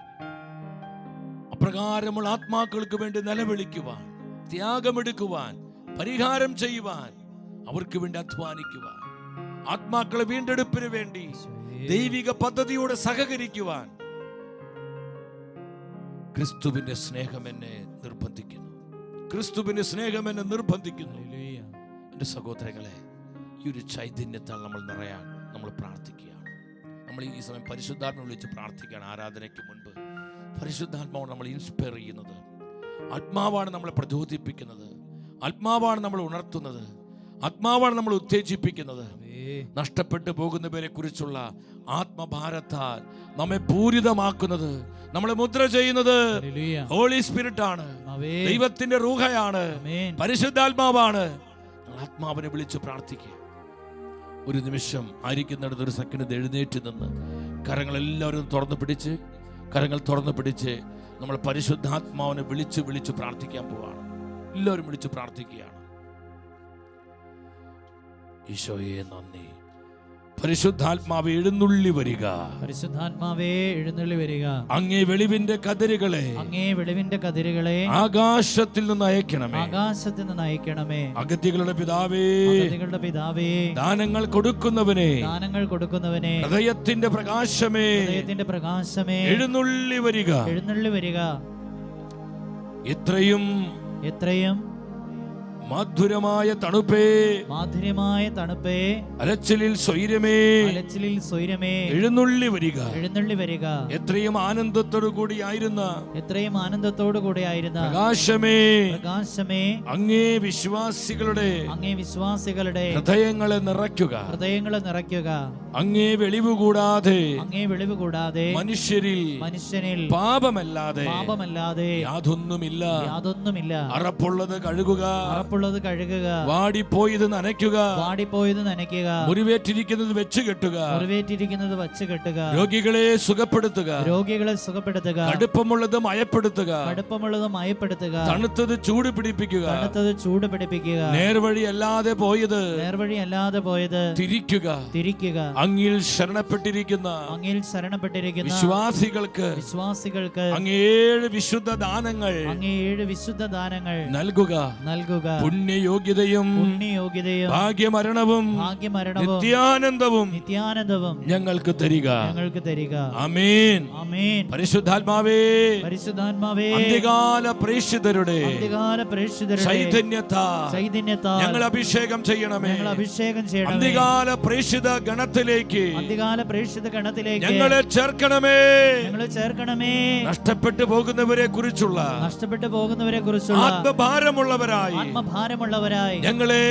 അപ്രകാരമുള്ള ആത്മാക്കൾക്ക് വേണ്ടി നിലവിളിക്കുവാൻ, ത്യാഗമെടുക്കുവാൻ, പരിഹാരം ചെയ്യുവാൻ, അവർക്ക് വേണ്ടി അധ്വാനിക്കുവാൻ, ആത്മാക്കളെ വീണ്ടെടുപ്പിന് വേണ്ടി ദൈവിക പദ്ധതിയോട് സഹകരിക്കുവാൻ ക്രിസ്തുവിന്റെ സ്നേഹം എന്നെ നിർബന്ധിക്കുന്നു. എൻ്റെ സഹോദരങ്ങളെ, ഈ ഒരു ചൈതന്യത്താൽ നമ്മൾ നിറയാൻ നമ്മൾ പ്രാർത്ഥിക്കുകയാണ്. നമ്മൾ ഈ സമയം പരിശുദ്ധാത്മാവിനെ വിളിച്ച് പ്രാർത്ഥിക്കുകയാണ്. ആരാധനയ്ക്ക് മുൻപ് പരിശുദ്ധാത്മാവാണ് നമ്മൾ ഇൻസ്പയർ ചെയ്യുന്നത്. ആത്മാവാണ് നമ്മളെ പ്രചോദിപ്പിക്കുന്നത്, ആത്മാവാണ് നമ്മൾ ഉണർത്തുന്നത്, ആത്മാവാണ് നമ്മൾ ഉത്തേജിപ്പിക്കുന്നത്. നഷ്ടപ്പെട്ടു പോകുന്നവരെ കുറിച്ചുള്ള ആത്മഭാരത്താൽ നമ്മെ പൂരിതമാക്കുന്നത്, നമ്മളെ മുദ്ര ചെയ്യുന്നത് ഹോളി സ്പിരിറ്റ് ആണ്, ദൈവത്തിന്റെ റൂഹയാണ്, പരിശുദ്ധാത്മാവാണ്. ആത്മാവിനെ വിളിച്ച് പ്രാർത്ഥിക്കുക. ഒരു നിമിഷം ആയിരിക്കുന്നിടത്ത് ഒരു സെക്കൻഡ് എഴുന്നേറ്റ് നിന്ന് കരങ്ങൾ തുറന്നു പിടിച്ച് നമ്മൾ പരിശുദ്ധാത്മാവിനെ വിളിച്ച് പ്രാർത്ഥിക്കാൻ പോവാണ്. എല്ലാവരും വിളിച്ച് പ്രാർത്ഥിക്കുകയാണ്. ഈശോയെ നന്ദി. പരിശുദ്ധാത്മാവേ എഴുന്നള്ളി വരിക. അങ്ങേ വെളിവിന്റെ കതിരുകളെ ആകാശത്തിൽ നിന്ന് അയക്കണമേ. അഗതികളുടെ പിതാവേ, ദാനങ്ങൾ കൊടുക്കുന്നവനെ, ഹൃദയത്തിന്റെ പ്രകാശമേ, എഴുന്നള്ളി വരിക. എത്രയും മാധുര്യമായ തണുപ്പേ, അലച്ചിലിൽ സ്വൈരമേ, എഴുന്നള്ളി വരിക. എത്രയും ആനന്ദത്തോടു കൂടിയായിരുന്ന പ്രകാശമേ, അങ്ങേ വിശ്വാസികളുടെ ഹൃദയങ്ങളെ നിറയ്ക്കുക. അങ്ങേ വെളിവ് കൂടാതെ മനുഷ്യരിൽ പാപമല്ലാതെ യാതൊന്നുമില്ല. അറപ്പുള്ളത് കഴുകുക, അഴുക്കുള്ളത് കഴുകുക, വാടിപ്പോയത് നനയ്ക്കുക, വാടിപ്പോയത് നനയ്ക്കുക, മുറിവേറ്റിരിക്കുന്നത് വെച്ച് കെട്ടുക, മുറിവേറ്റിരിക്കുന്നത് വച്ച് കെട്ടുക, രോഗികളെ സുഖപ്പെടുത്തുക, രോഗികളെ സുഖപ്പെടുത്തുക, കടുപ്പമുള്ളത് മയപ്പെടുത്തുക, കടുപ്പമുള്ളത് മയപ്പെടുത്തുക, തണുത്തത് ചൂട് പിടിപ്പിക്കുക, തണുത്തത് ചൂട് പിടിപ്പിക്കുക, നേർവഴി അല്ലാതെ പോയത് നേർവഴി അല്ലാതെ പോയത് തിരിക്കുക, തിരിക്കുക, അങ്ങിൽ ശരണപ്പെട്ടിരിക്കുന്ന അങ്ങിൽ ശരണപ്പെട്ടിരിക്കുന്ന വിശ്വാസികൾക്ക് അങ്ങ് 7 വിശുദ്ധ ദാനങ്ങൾ അങ്ങ് 7 വിശുദ്ധ ദാനങ്ങൾ നൽകുക. പുണ്യയോഗ്യതയും ഭാഗ്യമരണവും നിത്യാനന്ദവും ഞങ്ങൾക്ക് തരിക. ആമേൻ. പരിശുദ്ധാത്മാവേ, അന്ത്യകാല പ്രേക്ഷിതരുടെ ചൈതന്യത്താൽ ഞങ്ങൾ അഭിഷേകം ചെയ്യണമേ. അന്ത്യകാല പ്രേക്ഷിത ഗണത്തിലേക്ക് ഞങ്ങളെ ചേർക്കണമേ. നഷ്ടപ്പെട്ടു പോകുന്നവരെ കുറിച്ചുള്ള ആത്മഭാരമുള്ളവരായി ഞങ്ങളെ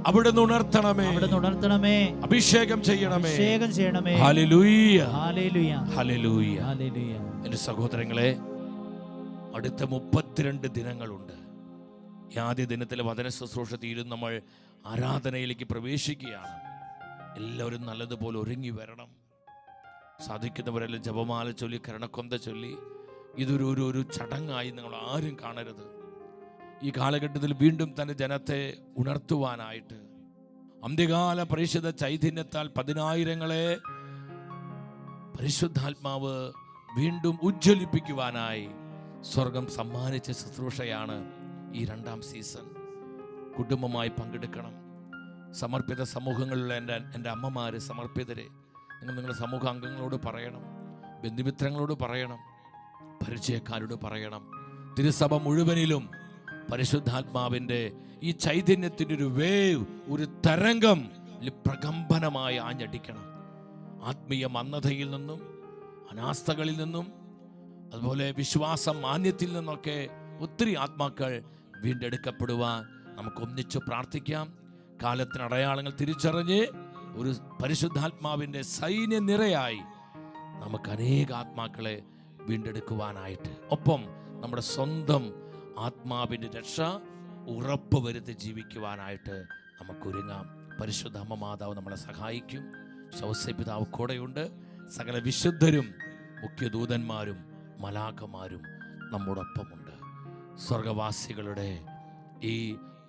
അവിടുന്ന് ഉണർത്തണമേ, അഭിഷേകം ചെയ്യണമേ. Hallelujah, hallelujah. എന്റെ സഹോദരങ്ങളെ, അടുത്ത 32 ദിനങ്ങളുണ്ട്. ഈ ആദ്യ ദിനത്തിലെ വചന ശുശ്രൂഷ തീരും നമ്മൾ ആരാധനയിലേക്ക് പ്രവേശിക്കുകയാണ്. എല്ലാവരും നല്ലതുപോലെ ഒരുങ്ങി വരണം. സാധിക്കുന്നവരെല്ലാം ജപമാല ചൊല്ലി, കരണക്കൊന്ത ചൊല്ലി. ഇതൊരു ചടങ്ങായി നിങ്ങൾ ആരും കാണരുത്. ഈ കാലഘട്ടത്തിൽ വീണ്ടും തന്റെ ജനത്തെ ഉണർത്തുവാനായിട്ട് അന്ത്യകാല പരിശുദ്ധ ചൈതന്യത്താൽ 10,000-ങ്ങളെ പരിശുദ്ധാത്മാവ് വീണ്ടും ഉജ്ജ്വലിപ്പിക്കുവാനായി സ്വർഗം സമ്മാനിച്ച ശുശ്രൂഷയാണ് ഈ 2ാം സീസൺ. കുടുംബമായി പങ്കെടുക്കണം. സമർപ്പിത സമൂഹങ്ങളിലുള്ള എൻ്റെ അമ്മമാര് സമർപ്പിതരെ നിങ്ങളുടെ സമൂഹ അംഗങ്ങളോട് പറയണം, ബന്ധുമിത്രങ്ങളോട് പറയണം, പരിചയക്കാരോട് പറയണം. തിരുസഭ മുഴുവനിലും പരിശുദ്ധാത്മാവിൻ്റെ ഈ ചൈതന്യത്തിൻ്റെ ഒരു വേവ്, ഒരു തരംഗം പ്രകമ്പനമായി ആഞ്ഞടിക്കണം. ആത്മീയ മന്ദതയിൽ നിന്നും, അനാസ്ഥകളിൽ നിന്നും, അതുപോലെ വിശ്വാസ മാന്യത്തിൽ നിന്നൊക്കെ ഒത്തിരി ആത്മാക്കൾ വീണ്ടെടുക്കപ്പെടുവാൻ നമുക്ക് ഒന്നിച്ച് പ്രാർത്ഥിക്കാം. കാലത്തിന് അടയാളങ്ങൾ തിരിച്ചറിഞ്ഞ് ഒരു പരിശുദ്ധാത്മാവിൻ്റെ സൈന്യനിരയായി നമുക്ക് അനേക ആത്മാക്കളെ വീണ്ടെടുക്കുവാനായിട്ട്, ഒപ്പം നമ്മുടെ സ്വന്തം ആത്മാവിൻ്റെ രക്ഷ ഉറപ്പുവരുത്തി ജീവിക്കുവാനായിട്ട് നമുക്കൊരുങ്ങാം. പരിശുദ്ധ അമ്മ മാതാവ് നമ്മളെ സഹായിക്കും. ശൗസ്യപിതാവ് കൂടെയുണ്ട്. സകല വിശുദ്ധരും മുഖ്യദൂതന്മാരും മലാഖമാരും നമ്മോടൊപ്പമുണ്ട്. സ്വർഗവാസികളുടെ ഈ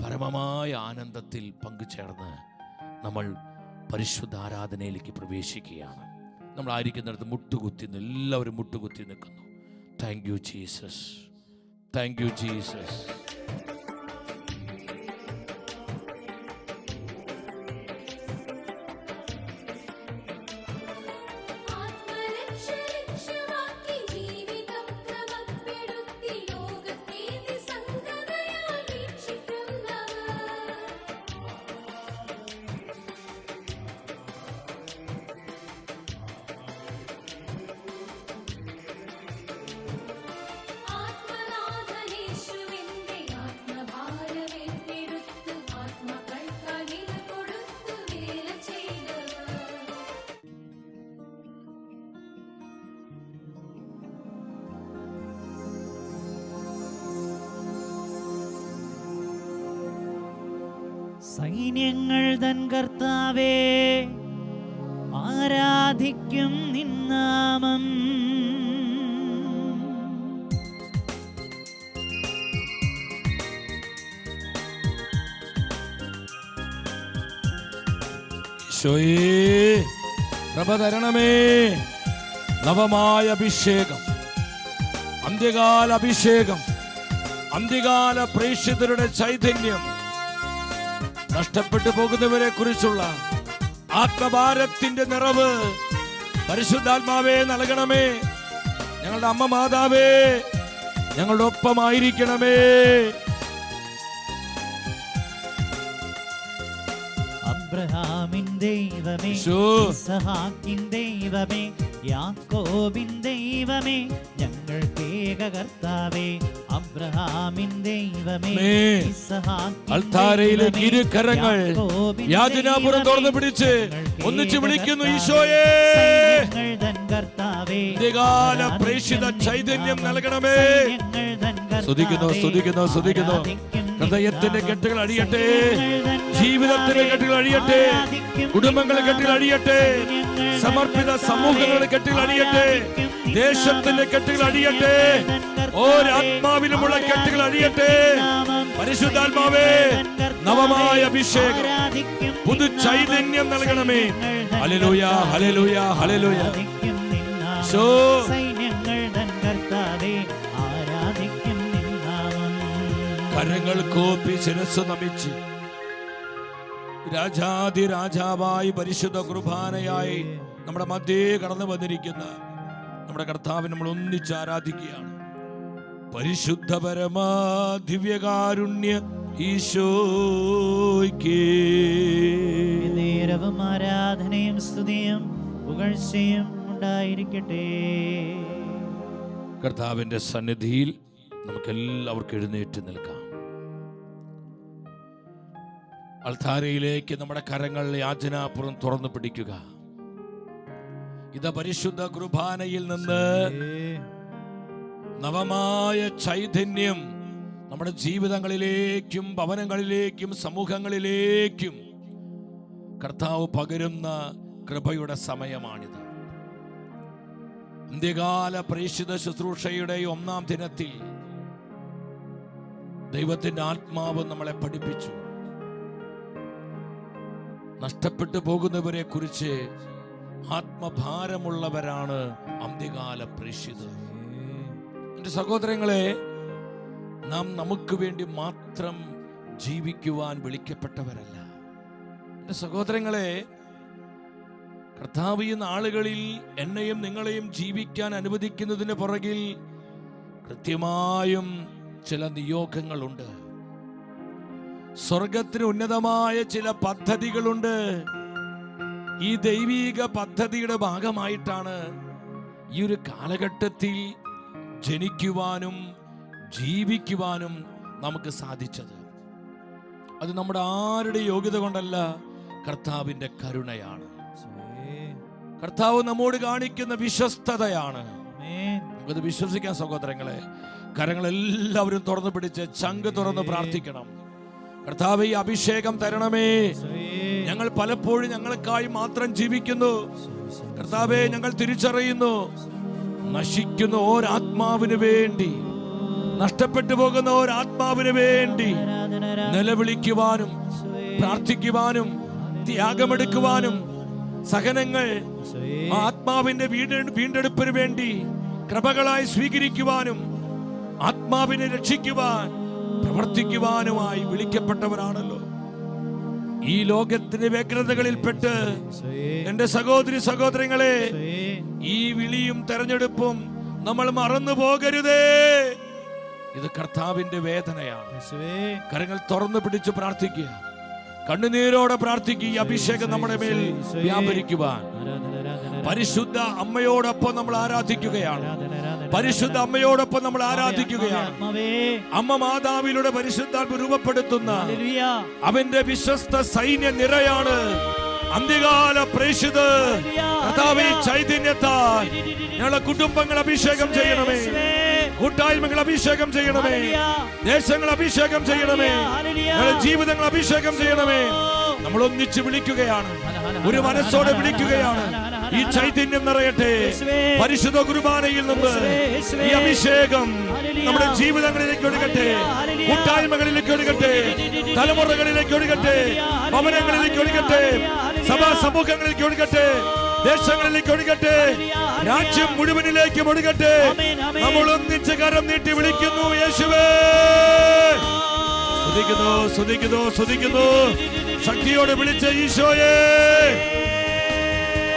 പരമമായ ആനന്ദത്തിൽ പങ്കുചേർന്ന് നമ്മൾ പരിശുദ്ധ ആരാധനയിലേക്ക് പ്രവേശിക്കുകയാണ്. നമ്മളായിരിക്കുന്നിടത്ത് മുട്ടുകുത്തി, എല്ലാവരും മുട്ടുകുത്തി നിൽക്കുന്നു. Thank you Jesus, thank you Jesus. സൈന്യങ്ങൾ തൻ കർത്താവേ, ആരാധിക്കും നിന്നാമം. ഈശോയേ, കൃപ തരണമേ. നവമായ അഭിഷേകം, അന്ത്യകാല അഭിഷേകം, അന്ത്യകാല പ്രേക്ഷിതരുടെ ചൈതന്യം, നഷ്ടപ്പെട്ടു പോകുന്നവരെ കുറിച്ചുള്ള ആത്മഭാരത്തിന്റെ നിറവ് പരിശുദ്ധാത്മാവേ നൽകണമേ. ഞങ്ങളുടെ അമ്മ മാതാവേ, ഞങ്ങളുടെ ഒപ്പമായിരിക്കണമേ. അബ്രഹാമിൻ ദൈവമേ, ഇസ്ഹാക്കിൻ ദൈവമേ, യാക്കോബിൻ ദൈവമേ, ഞങ്ങൾക്കേക കർത്താവേ. അബ്രഹാമിൻ ദൈവമേ, അൾത്താരയിലേക്ക് ഇരുകരങ്ങൾ യാചനാപുരം തുറന്നു പിടിച്ച് ഒന്നിച്ച് വിളിക്കുന്നു. ഈശോയേ, അന്ത്യകാല പ്രേക്ഷിത ചൈതന്യം നൽകണമേ. സ്തുതിക്കുന്നു, സ്തുതിക്കുന്നു, സ്തുതിക്കുന്നു. ഹൃദയത്തിന്റെ കെട്ടുകൾ അഴിയട്ടെ, ജീവിതത്തിന്റെ കെട്ടുകൾ അഴിയട്ടെ, കുടുംബങ്ങളുടെ കെട്ടുകൾ അഴിയട്ടെ, സമർപ്പിത സമൂഹങ്ങളുടെ കെട്ടുകൾ അഴിയട്ടെ, ദേശത്തിന്റെ കെട്ടുകൾ അഴിയട്ടെ, ഓരാത്മാവിലുമുള്ള കെട്ടുകൾ അഴിയട്ടെ. പരിശുദ്ധാത്മാവേ, നവമായ അഭിഷേകം, പുതു ചൈതന്യം നൽകണമേ. Hallelujah, hallelujah, hallelujah. കരങ്ങൾ കോപ്പി ശിരസ് നമിച്ച് രാജാതി രാജാവായി പരിശുദ്ധ കുർബാനയായി നമ്മുടെ മധ്യേ കടന്നു വന്നിരിക്കുന്ന നമ്മുടെ കർത്താവിനെ നമ്മൾ ഒന്നിച്ച് ആരാധിക്കുകയാണ്. പരിശുദ്ധ പരമാ ദിവ്യകാരുണ്യ ഈശോയ്ക്ക് നേരവും ആരാധനയും സ്തുതിയും പുകഴ്ചയും ഉണ്ടായിരിക്കട്ടെ. കർത്താവിന്റെ സന്നിധിയിൽ നമുക്കെല്ലാവർക്കും എഴുന്നേറ്റ് നിൽക്കാം. അൾത്താരയിലേക്ക് നമ്മുടെ കരങ്ങൾ യാചനാപൂർവ്വം തുറന്നു പിടിക്കുക. ഇത് പരിശുദ്ധ കുർബാനയിൽ നിന്ന് നവമായ ചൈതന്യം നമ്മുടെ ജീവിതങ്ങളിലേക്കും ഭവനങ്ങളിലേക്കും സമൂഹങ്ങളിലേക്കും കർത്താവ് പകരുന്ന കൃപയുടെ സമയമാണിത്. അന്ത്യകാല പ്രേക്ഷിത ശുശ്രൂഷയുടെ 1-ാം ദിനത്തിൽ ദൈവത്തിന്റെ ആത്മാവ് നമ്മളെ പഠിപ്പിച്ചു. നഷ്ടപ്പെട്ടു പോകുന്നവരെ കുറിച്ച് ആത്മഭാരമുള്ളവരാണ് അന്ത്യകാല പ്രേക്ഷിതർ. എന്റെ സഹോദരങ്ങളെ, നാം നമുക്ക് വേണ്ടി മാത്രം ജീവിക്കുവാൻ വിളിക്കപ്പെട്ടവരല്ല. എന്റെ സഹോദരങ്ങളെ, കർത്താവ് ഈ നാളുകളിൽ എന്നെയും നിങ്ങളെയും ജീവിക്കാൻ അനുവദിക്കുന്നതിന് പുറകിൽ കൃത്യമായും ചില നിയോഗങ്ങളുണ്ട്. സ്വർഗത്തിന് ഉന്നതമായ ചില പദ്ധതികളുണ്ട്. ഈ ദൈവിക പദ്ധതിയുടെ ഭാഗമായിട്ടാണ് ഈ ഒരു കാലഘട്ടത്തിൽ ജനിക്കുവാനും ജീവിക്കുവാനും നമുക്ക് സാധിച്ചത്. അത് നമ്മുടെ ആരുടെ യോഗ്യത കൊണ്ടല്ല, കർത്താവിന്റെ കരുണയാണ്. കർത്താവ് നമ്മോട് കാണിക്കുന്ന വിശ്വസ്തതയാണ്. നമുക്കത് വിശ്വസിക്കാൻ സഹോദരങ്ങളെ. കരങ്ങളെല്ലാവരും തുറന്നു പിടിച്ച് ചങ്ക് തുറന്ന് പ്രാർത്ഥിക്കണം. കർത്താവേ, ഈ അഭിഷേകം തരണമേ. ഞങ്ങൾ പലപ്പോഴും ഞങ്ങൾക്കായി മാത്രം ജീവിക്കുന്നു. കർത്താവേ, ഞങ്ങൾ തിരിച്ചറിയുന്നു, നശിക്കുന്ന ഒരാത്മാവിന് വേണ്ടി, നഷ്ടപ്പെട്ടു പോകുന്ന ഒരാത്മാവിന് വേണ്ടി നിലവിളിക്കുവാനും പ്രാർത്ഥിക്കുവാനും ത്യാഗമെടുക്കുവാനും സഹനങ്ങൾ ആത്മാവിന്റെ വീണ്ടെടുപ്പിന് വേണ്ടി കൃപകളായി സ്വീകരിക്കുവാനും ആത്മാവിനെ രക്ഷിക്കുവാൻ പ്രവർത്തിക്കുവാനുമായി വിളിക്കപ്പെട്ടവരാണല്ലോ. ഈ ലോകത്തിന്റെ വ്യഗ്രതകളിൽപ്പെട്ട് എന്റെ സഹോദരി സഹോദരങ്ങളെ, ഈ വിളിയും തെരഞ്ഞെടുപ്പും നമ്മൾ മറന്നു പോകരുതേ. ഇത് കർത്താവിന്റെ വേദനയാണ്. കരങ്ങൾ തുറന്നു പിടിച്ച് പ്രാർത്ഥിക്കുക, കണ്ണുനീരോടെ പ്രാർത്ഥിക്കുക. ഈ അഭിഷേകം നമ്മുടെ മേൽ വ്യാപരിക്കുവാൻ പരിശുദ്ധ അമ്മയോടൊപ്പം നമ്മൾ ആരാധിക്കുകയാണ്. പരിശുദ്ധ അമ്മയോടൊപ്പം നമ്മൾ ആരാധിക്കുകയാണ്. അമ്മ മാതാവിലൂടെ പരിശുദ്ധാത്മ രൂപപ്പെടുത്തുന്ന അവന്റെ വിശ്വസ്ത സൈന്യ നിരയാണ് അന്ത്യകാല പ്രേക്ഷിതർ. കർത്താവേ, ചൈതന്യത്താൽ ഞങ്ങളുടെ കുടുംബങ്ങൾ അഭിഷേകം ചെയ്യണമേ, കൂട്ടായ്മകൾ അഭിഷേകം ചെയ്യണമേ, ദേശങ്ങൾ അഭിഷേകം ചെയ്യണമേ, ഞങ്ങളുടെ ജീവിതങ്ങൾ അഭിഷേകം ചെയ്യണമേ. നമ്മൾ ഒന്നിച്ച് വിളിക്കുകയാണ്, ഒരു മനസ്സോടെ വിളിക്കുകയാണ്. ഈ ചൈതന്യം നിറയട്ടെ. പരിശുദ്ധ കുർബാനയിൽ നിന്ന് ഈ അഭിഷേകം നമ്മുടെ ജീവിതങ്ങളിലേക്ക് ഒഴുകട്ടെ, കൂട്ടായ്മകളിലേക്ക് ഒഴുകട്ടെ, തലമുറകളിലേക്ക് ഒഴുകട്ടെ, ഭവനങ്ങളിലേക്ക് ഒഴുകട്ടെ, സഭാ സമൂഹങ്ങളിലേക്ക് ഒഴുകട്ടെ, ദേശങ്ങളിലേക്ക് ഒഴുകട്ടെ, രാജ്യം മുഴുവനിലേക്കും ഒഴുകട്ടെ. നമ്മൾ ഒന്നിച്ച് കരം നീട്ടി വിളിക്കുന്നു, യേശുവേ. സ്തുതിക്കുന്നു, സ്തുതിക്കുന്നു, സ്തുതിക്കുന്നു. ശക്തിയോടെ വിളിച്ച ഈശോയേ.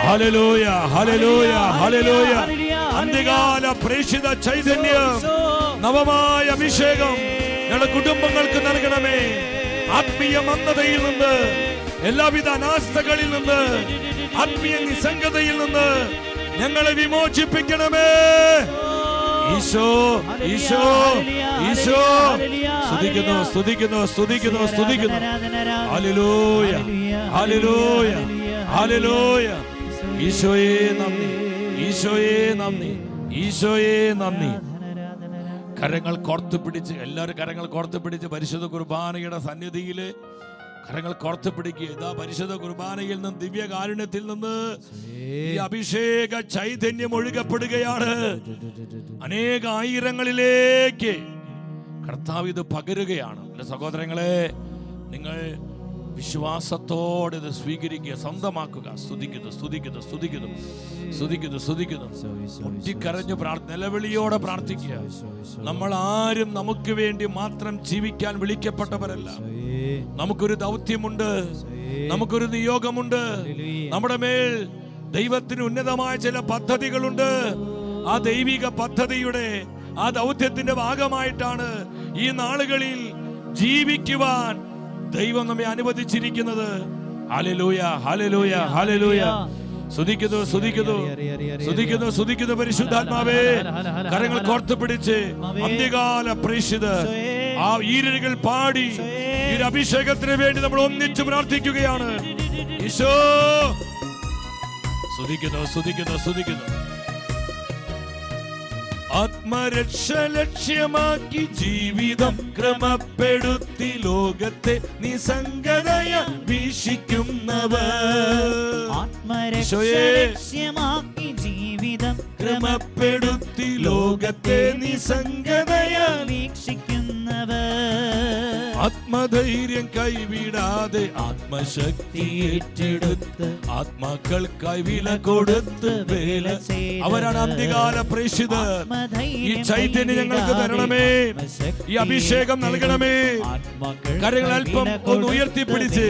Hallelujah, hallelujah, hallelujah. അന്ത്യകാല പ്രേക്ഷിത ചൈതന്യം, നവമായ അഭിഷേകം ഞങ്ങളുടെ കുടുംബങ്ങൾക്ക് നൽകണമേ. ആത്മീയ മന്ദതയിൽ നിന്ന്, എല്ലാവിധ അനാസ്ഥകളിൽ നിന്ന്, ആത്മീയ നിസ്സംഗതയിൽ നിന്ന് ഞങ്ങളെ വിമോചിപ്പിക്കണമേ. ഈശോ, ഈശോ, ഈശോ. സ്തുതിക്കുന്നു, സ്തുതിക്കുന്നു, സ്തുതിക്കുന്നു, സ്തുതിക്കുന്നു. Hallelujah, hallelujah, hallelujah. ഈശോയേ നന്ദി, ഈശോയേ നന്ദി, ഈശോയേ നന്ദി. കരങ്ങൾ കോർത്ത് പിടിച്ച്, എല്ലാവരും കരങ്ങൾ കോർത്ത് പിടിച്ച് പരിശുദ്ധ കുർബാനയുടെ സന്നിധിയില് കരങ്ങൾ കോർത്ത് പിടിക്കുക. ഇതാ പരിശുദ്ധ കുർബാനയിൽ നിന്ന്, ദിവ്യകാരുണ്യത്തിൽ നിന്ന് ഈ അഭിഷേക ചൈതന്യം ഒഴുകപ്പെടുകയാണ്. അനേക ആയിരങ്ങളിലേക്ക് കർത്താവ് ഇത് പകരുകയാണ്. എൻ്റെ സഹോദരങ്ങളെ, നിങ്ങൾ വിശ്വാസത്തോടെ ഇത് സ്വീകരിക്കുക, സ്വന്തമാക്കുക. സ്തുതിക്കുന്നു, സ്തുതിക്കുന്നു, സ്തുതിക്കുന്നു, സ്തുതിക്കുന്നു, സ്തുതിക്കുന്നു. പൊട്ടിക്കരഞ്ഞു നിലവിളിയോടെ പ്രാർത്ഥിക്കുക. നമ്മൾ ആരും നമുക്ക് വേണ്ടി മാത്രം ജീവിക്കാൻ വിളിക്കപ്പെട്ടവരല്ല. നമുക്കൊരു ദൗത്യമുണ്ട്, നമുക്കൊരു നിയോഗമുണ്ട്. നമ്മുടെ മേൽ ദൈവത്തിന് ഉന്നതമായ ചില പദ്ധതികളുണ്ട്. ആ ദൈവിക പദ്ധതിയുടെ, ആ ദൗത്യത്തിന്റെ ഭാഗമായിട്ടാണ് ഈ നാളുകളിൽ ജീവിക്കുവാൻ ദൈവം നമ്മെ അനുവദിച്ചിരിക്കുന്നത്. Hallelujah, hallelujah, hallelujah. സ്തുതിക്കുന്നു, സ്തുതിക്കുന്നു, സ്തുതിക്കുന്നു, സ്തുതിക്കുന്നു. പരിശുദ്ധാത്മാവേ, കരങ്ങൾ കോർത്ത് പിടിച്ച് അന്ത്യകാല പ്രേക്ഷിതർ ആ ഈരടികൾ പാടി ഈ ഒരു അഭിഷേകത്തിന് വേണ്ടി നമ്മൾ ഒന്നിച്ചു പ്രാർത്ഥിക്കുകയാണ്. ഈശോ, സ്തുതിക്കുന്നു, സ്തുതിക്കുന്നു, സ്തുതിക്കുന്നു. ആത്മരക്ഷ ലക്ഷ്യമാക്കി ജീവിതം ക്രമപ്പെടുത്തി ലോകത്തെ നിസ്സംഗതയ വീക്ഷിക്കുന്നവർ. ആത്മരക്ഷ ലക്ഷ്യമാക്കി ജീവിതം ക്രമപ്പെടുത്തി ലോകത്തെ നിസ്സംഗതയ വീക്ഷിക്കുന്നവർ. ആത്മധൈര്യം കൈവിടാതെ ആത്മശക്തി ഏറ്റെടുത്ത് ആത്മാക്കൾക്കായി വില കൊടുത്ത് വേല അവരാണ് അന്ത്യകാല പ്രേക്ഷിതർ. ഈ ചൈതന്യം ഞങ്ങൾക്ക് തരണമേ, ഈ അഭിഷേകം നൽകണമേ. കരങ്ങൾ അല്പം ഒന്ന് ഉയർത്തിപ്പിടിച്ച്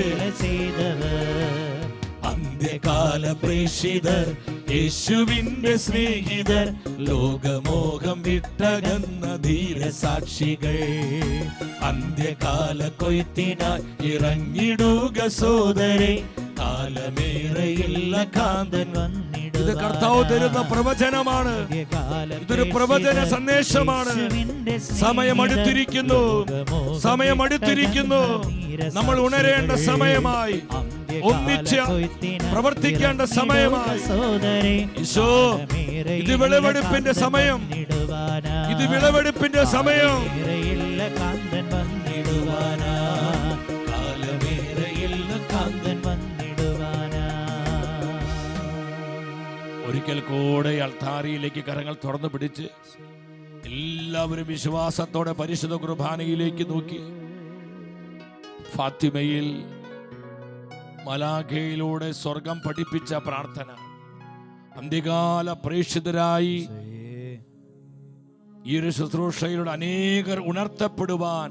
അന്ത്യകാല പ്രേക്ഷിതർ, യേശുവിന്റെ സ്നേഹിതർ, ലോകമോഹം വിട്ടകന്ന ധീരസാക്ഷികൾ, അന്ത്യകാല കൊയ്ത്തിനായി ഇറങ്ങിടുക സോദരെ, കാലമേറെയില്ല കാന്തൻ വന്നിടുക. ഇത് കർത്താവ് തരുന്ന പ്രവചനമാണ്. ഇതൊരു പ്രവചന സന്ദേശമാണ്. സമയമടുത്തിരിക്കുന്നു, സമയമടുത്തിരിക്കുന്നു. നമ്മൾ ഉണരേണ്ട സമയമായി, ഒന്നിച്ച് പ്രവർത്തിക്കേണ്ട സമയമായി. ഈശോ, ഇത് വിളവെടുപ്പിന്റെ സമയം, ഇത് വിളവെടുപ്പിന്റെ സമയം. ഒരിക്കൽ കൂടെ അൾത്താരയിലേക്ക് കരങ്ങൾ തുറന്നു പിടിച്ച് എല്ലാവരും വിശ്വാസത്തോടെ പരിശുദ്ധ കുർബാനയിലേക്ക് നോക്കി. ഫാത്തിമയിൽ മലാഖയിലൂടെ സ്വർഗം പഠിപ്പിച്ച പ്രാർത്ഥന, അന്ത്യകാല പ്രേക്ഷിതരായി ഈ ഒരു ശുശ്രൂഷയിലൂടെ അനേകർ ഉണർത്തപ്പെടുവാൻ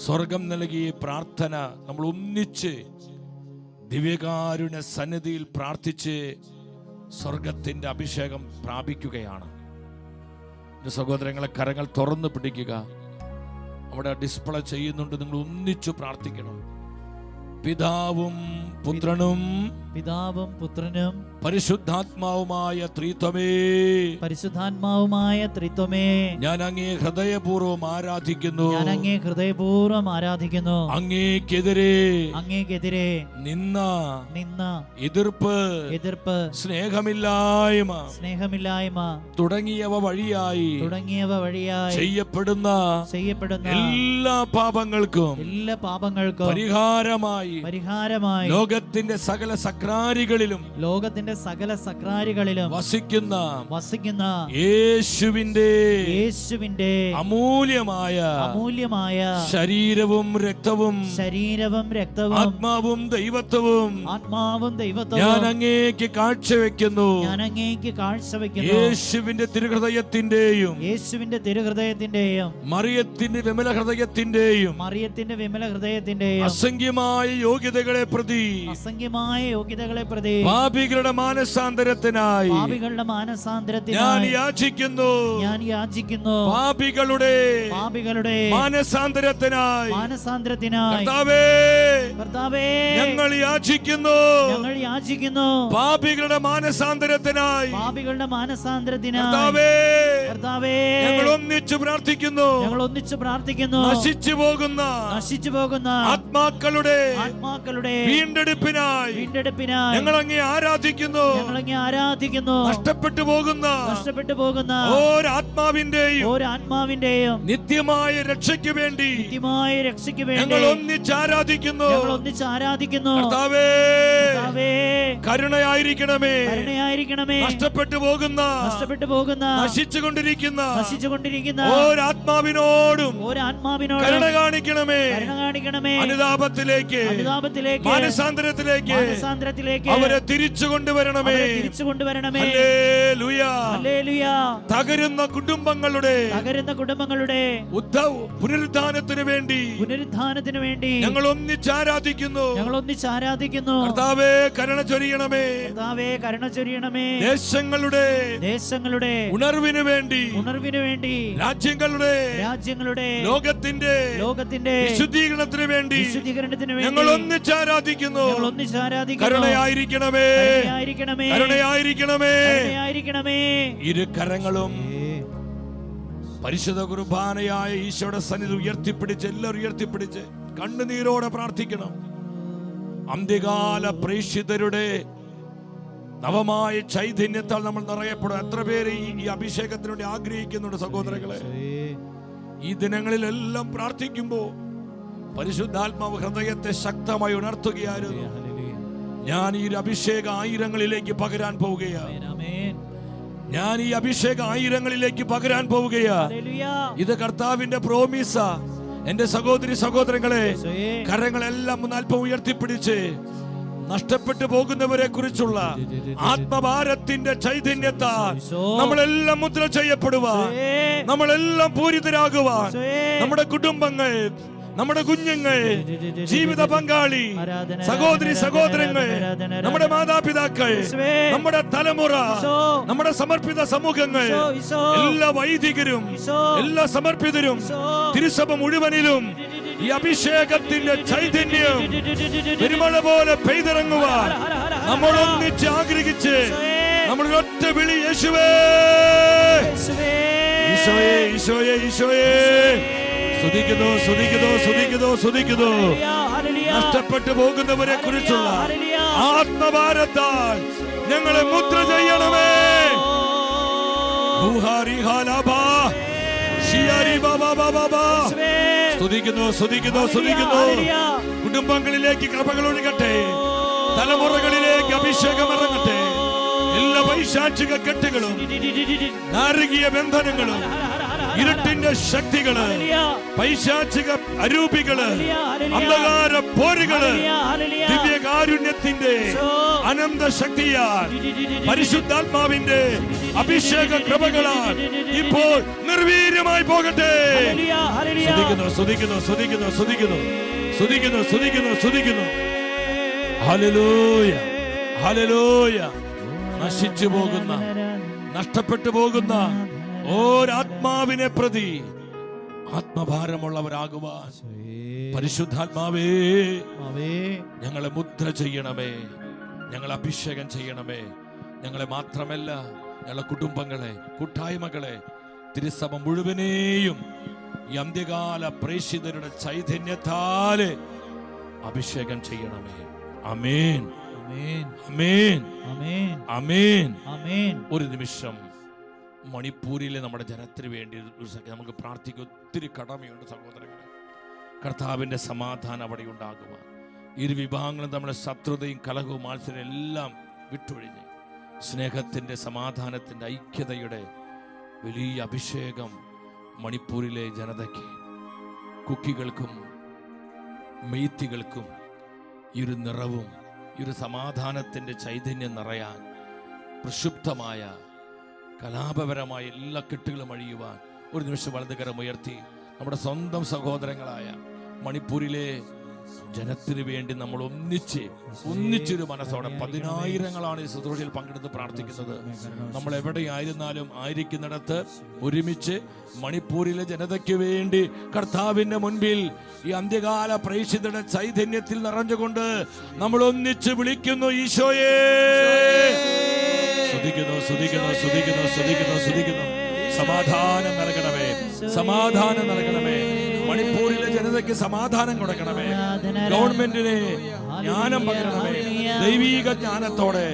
സ്വർഗം നൽകിയ പ്രാർത്ഥന നമ്മൾ ഒന്നിച്ച് ദിവ്യകാരുണ്യ സന്നിധിയിൽ പ്രാർത്ഥിച്ച് സ്വർഗത്തിന്റെ അഭിഷേകം പ്രാപിക്കുകയാണ്. സഹോദരങ്ങളെ, കരങ്ങൾ തുറന്നു പിടിക്കുക. അവിടെ ഡിസ്പ്ലേ ചെയ്യുന്നുണ്ട്, നിങ്ങൾ ഒന്നിച്ചു പ്രാർത്ഥിക്കണം. പിതാവും പുത്രനും പരിശുദ്ധാത്മാവുമായ ത്രിത്വമേ, ഞാൻ അങ്ങേ ഹൃദയപൂർവ്വം ആരാധിക്കുന്നു. അങ്ങേക്കെതിരെ നിന്ന എതിർപ്പ്, സ്നേഹമില്ലായ്മ തുടങ്ങിയവ വഴിയായി ചെയ്യപ്പെടുന്ന എല്ലാ പാപങ്ങൾക്കും പരിഹാരമായി ലോകത്തിന്റെ സകല സക്രാരികളിലും വസിക്കുന്ന യേശുവിന്റെ അമൂല്യമായ ശരീരവും രക്തവും ആത്മാവും ദൈവത്വവും ഞാൻ അങ്ങേക്ക് കാഴ്ചവെക്കുന്നു. യേശുവിന്റെ തിരുഹൃദയത്തിന്റെയും മറിയത്തിന്റെ വിമല ഹൃദയത്തിന്റെയും അസംഖ്യമായ യോഗ്യതകളെ പ്രതി പാപികളുടെ മാനസാന്തരത്തിനായി ഞാൻ യാചിക്കുന്നു. പാപികളുടെ മാനസാന്തരത്തിനായി കർത്താവേ, ഞങ്ങൾ യാചിക്കുന്നു. പാപികളുടെ മാനസാന്തരത്തിനായി കർത്താവേ, കർത്താവേ, ഞങ്ങൾ ഒന്നിച്ചു പ്രാർത്ഥിക്കുന്നു. ഞങ്ങൾ ഒന്നിച്ചു പ്രാർത്ഥിക്കുന്നു. നശിച്ചു പോകുന്ന ആത്മാക്കളുടെ വീണ്ടെടുപ്പിനായി ഞങ്ങൾ അങ്ങേ ആരാധിക്കുന്നു. നഷ്ടപ്പെട്ടു പോകുന്ന ഓരാത്മാവിന്റെയും നിത്യമായ രക്ഷയ്ക്ക് വേണ്ടി ഞങ്ങൾ ഒന്നിച്ച് ആരാധിക്കുന്നു. കർത്താവേ, കരുണയായിരിക്കണമേ. നഷ്ടപ്പെട്ടു പോകുന്ന നശിച്ചുകൊണ്ടിരിക്കുന്ന ഓരാത്മാവിനോടും കരുണ കാണിക്കണമേ. അനുതാപത്തിലേക്ക് മാനസാന്തരത്തിലേക്ക് അവരെ തിരിച്ചു കൊണ്ടുവരണമേ. ഹല്ലേലൂയ. തകരുന്ന കുടുംബങ്ങളുടെ പുനരുദ്ധാനത്തിനു വേണ്ടി ഞങ്ങൾ ഒന്നിച്ച് ആരാധിക്കുന്നു. കർത്താവേ, കരുണ ചൊരിയണമേ. ദേശങ്ങളുടെ ഉണർവിനു വേണ്ടി രാജ്യങ്ങളുടെ ലോകത്തിന്റെ വിശുദ്ധീകരണത്തിന് വേണ്ടി ഞങ്ങൾ ഒന്നിച്ച് ആരാധിക്കുന്നു. കരുണയായിരിക്കണമേ. ഇരു കരങ്ങളും പരിശുദ്ധ കുർബാനയായ ഈശോയുടെ സന്നിധി ഉയർത്തിപ്പിടിച്ച് എല്ലാവരും ഉയർത്തിപ്പിടിച്ച് കണ്ണുനീരോടെ പ്രാർത്ഥിക്കണം. അന്ത്യകാല പ്രേക്ഷിതരുടെ നവമായ ചൈതന്യത്താൽ നമ്മൾ നിറയപ്പെടും. എത്ര പേര് ഈ അഭിഷേകത്തിനു വേണ്ടി ആഗ്രഹിക്കുന്നുണ്ട് സഹോദരങ്ങളെ? ഈ ദിനങ്ങളിലെല്ലാം പ്രാർത്ഥിക്കുമ്പോൾ പരിശുദ്ധാത്മാവ് ഹൃദയത്തെ ശക്തമായി ഉണർത്തുകയായിരുന്നു. ഞാൻ ഈ അഭിഷേക ആയിരങ്ങളിലേക്ക് പകരാൻ പോവുകയാണ്. ഇത് കർത്താവിന്റെ പ്രോമിസാ. എന്റെ സഹോദരി സഹോദരങ്ങളെ, കരങ്ങളെല്ലാം അല്പം ഉയർത്തിപ്പിടിച്ച് നഷ്ടപ്പെട്ടു പോകുന്നവരെ കുറിച്ചുള്ള ആത്മഭാരത്തിന്റെ ചൈതന്യത്താൽ നമ്മളെല്ലാം മുദ്ര ചെയ്യപ്പെടുവാൻ, നമ്മളെല്ലാം പൂരിതരാകുവാൻ, നമ്മുടെ കുടുംബങ്ങൾ, നമ്മുടെ കുഞ്ഞുങ്ങൾ, ജീവിത പങ്കാളി, സഹോദരി സഹോദരങ്ങൾ, നമ്മുടെ മാതാപിതാക്കൾ, നമ്മുടെ തലമുറ, നമ്മുടെ സമർപ്പിത സമൂഹങ്ങൾ, എല്ലാ വൈദികരും, എല്ലാ സമർപ്പിതരും, തിരുസഭ മുഴുവനിലും ഈ അഭിഷേകത്തിന്റെ ചൈതന്യം പെരുമഴ പോലെ പെയ്തിറങ്ങുവാൻ നമ്മൾ ഒന്നിച്ച് ആഗ്രഹിച്ച് നമ്മൾ ഒറ്റ വിളി, യേശുവേ, ഈശോയേ, ഈശോയേ, ഈശോയേ. സ്തുതിക്കുന്നു. നഷ്ടപ്പെട്ടു പോകുന്നവരെ കുറിച്ചുള്ള ആത്മഭാരത്താൽ ഞങ്ങളെ മുദ്ര ചെയ്യണമേ. സ്തുതിക്കുന്നു. കുടുംബങ്ങളിലേക്ക് കൃപകൾ ഒഴുകട്ടെ. തലമുറകളിലേക്ക് അഭിഷേകം ഇറങ്ങട്ടെ. എല്ലാ പൈശാചിക കെട്ടുകളും നാരകീയ ബന്ധനങ്ങളും ഇരുട്ടിന്റെ ശക്തികള്, പൈശാചിക അരൂപികള്, അന്ധകാര പോരുകള് ദിവ്യകാരുണ്യത്തിന്റെ അനന്ത ശക്തിയാൽ പരിശുദ്ധാത്മാവിന്റെ അഭിഷേക കൃപകളാൽ ഇപ്പോൾ നിർവീര്യമായി പോകട്ടെ. സ്തുതിക്കുന്നു. Hallelujah, hallelujah. നശിച്ചു പോകുന്ന, നഷ്ടപ്പെട്ടു പോകുന്ന ഓരാത്മാവിനെ പ്രതി ആത്മഭാരമുള്ളവരാകുവാൻ പരിശുദ്ധാത്മാവേ ഞങ്ങളെ മുദ്ര ചെയ്യണമേ. ഞങ്ങളെ അഭിഷേകം ചെയ്യണമേ. ഞങ്ങളെ മാത്രമല്ല, ഞങ്ങളെ കുടുംബങ്ങളെ, കൂട്ടായ്മകളെ, തിരുസഭ മുഴുവനെയും ഈ അന്ത്യകാല പ്രേക്ഷിതരുടെ ചൈതന്യത്താല് അഭിഷേകം ചെയ്യണമേ. ആമേൻ, ആമേൻ, ആമേൻ. ഒരു നിമിഷം മണിപ്പൂരിലെ നമ്മുടെ ജനത്തിന് വേണ്ടി നമുക്ക് പ്രാർത്ഥിക്കാൻ ഒത്തിരി കടമയുണ്ട് സഹോദരങ്ങളെ. കർത്താവിന്റെ സമാധാനം അവിടെ ഉണ്ടാകുവാൻ, ഇരു വിഭാഗങ്ങളും നമ്മുടെ ശത്രുതയും കലഹവും മാത്സര്യം എല്ലാം വിട്ടൊഴിഞ്ഞ് സ്നേഹത്തിന്റെ, സമാധാനത്തിന്റെ, ഐക്യതയുടെ വലിയ അഭിഷേകം മണിപ്പൂരിലെ ജനതയ്ക്ക്, കുക്കികൾക്കും മെയ്ത്തികൾക്കും ഈ ഒരു നിറവും ഈ ഒരു സമാധാനത്തിന്റെ ചൈതന്യം നിറയാൻ, പ്രക്ഷുബ്ധമായ കലാപപരമായ എല്ലാ കെട്ടുകളും അഴിയുവാൻ ഒരു നിമിഷം വലതുകരം ഉയർത്തി നമ്മുടെ സ്വന്തം സഹോദരങ്ങളായ മണിപ്പൂരിലെ ജനത്തിന് വേണ്ടി നമ്മൾ ഒന്നിച്ചൊരു മനസ്സോടെ 10,000-ങ്ങളാണ് ഈ ശുശ്രൂഷയിൽ പങ്കെടുത്ത് പ്രാർത്ഥിക്കുന്നത്. നമ്മൾ എവിടെയായിരുന്നാലും ആയിരിക്കുന്നിടത്ത് ഒരുമിച്ച് മണിപ്പൂരിലെ ജനതയ്ക്ക് വേണ്ടി കർത്താവിന്റെ മുൻപിൽ ഈ അന്ത്യകാല പ്രേക്ഷിതരുടെ ചൈതന്യത്തിൽ നിറഞ്ഞുകൊണ്ട് നമ്മൾ ഒന്നിച്ച് വിളിക്കുന്നു, ഈശോയേ. സ്തുതിക്കുന്നു. സമാധാനം നൽകണമേ, സമാധാനം നൽകണമേ. മണിപ്പൂരിലെ ജനതയ്ക്ക് സമാധാനം കൊടുക്കണമേ. ഗവൺമെന്റിനെ ജ്ഞാനം പകരണമേ. ദൈവീക ജ്ഞാനത്തോടെ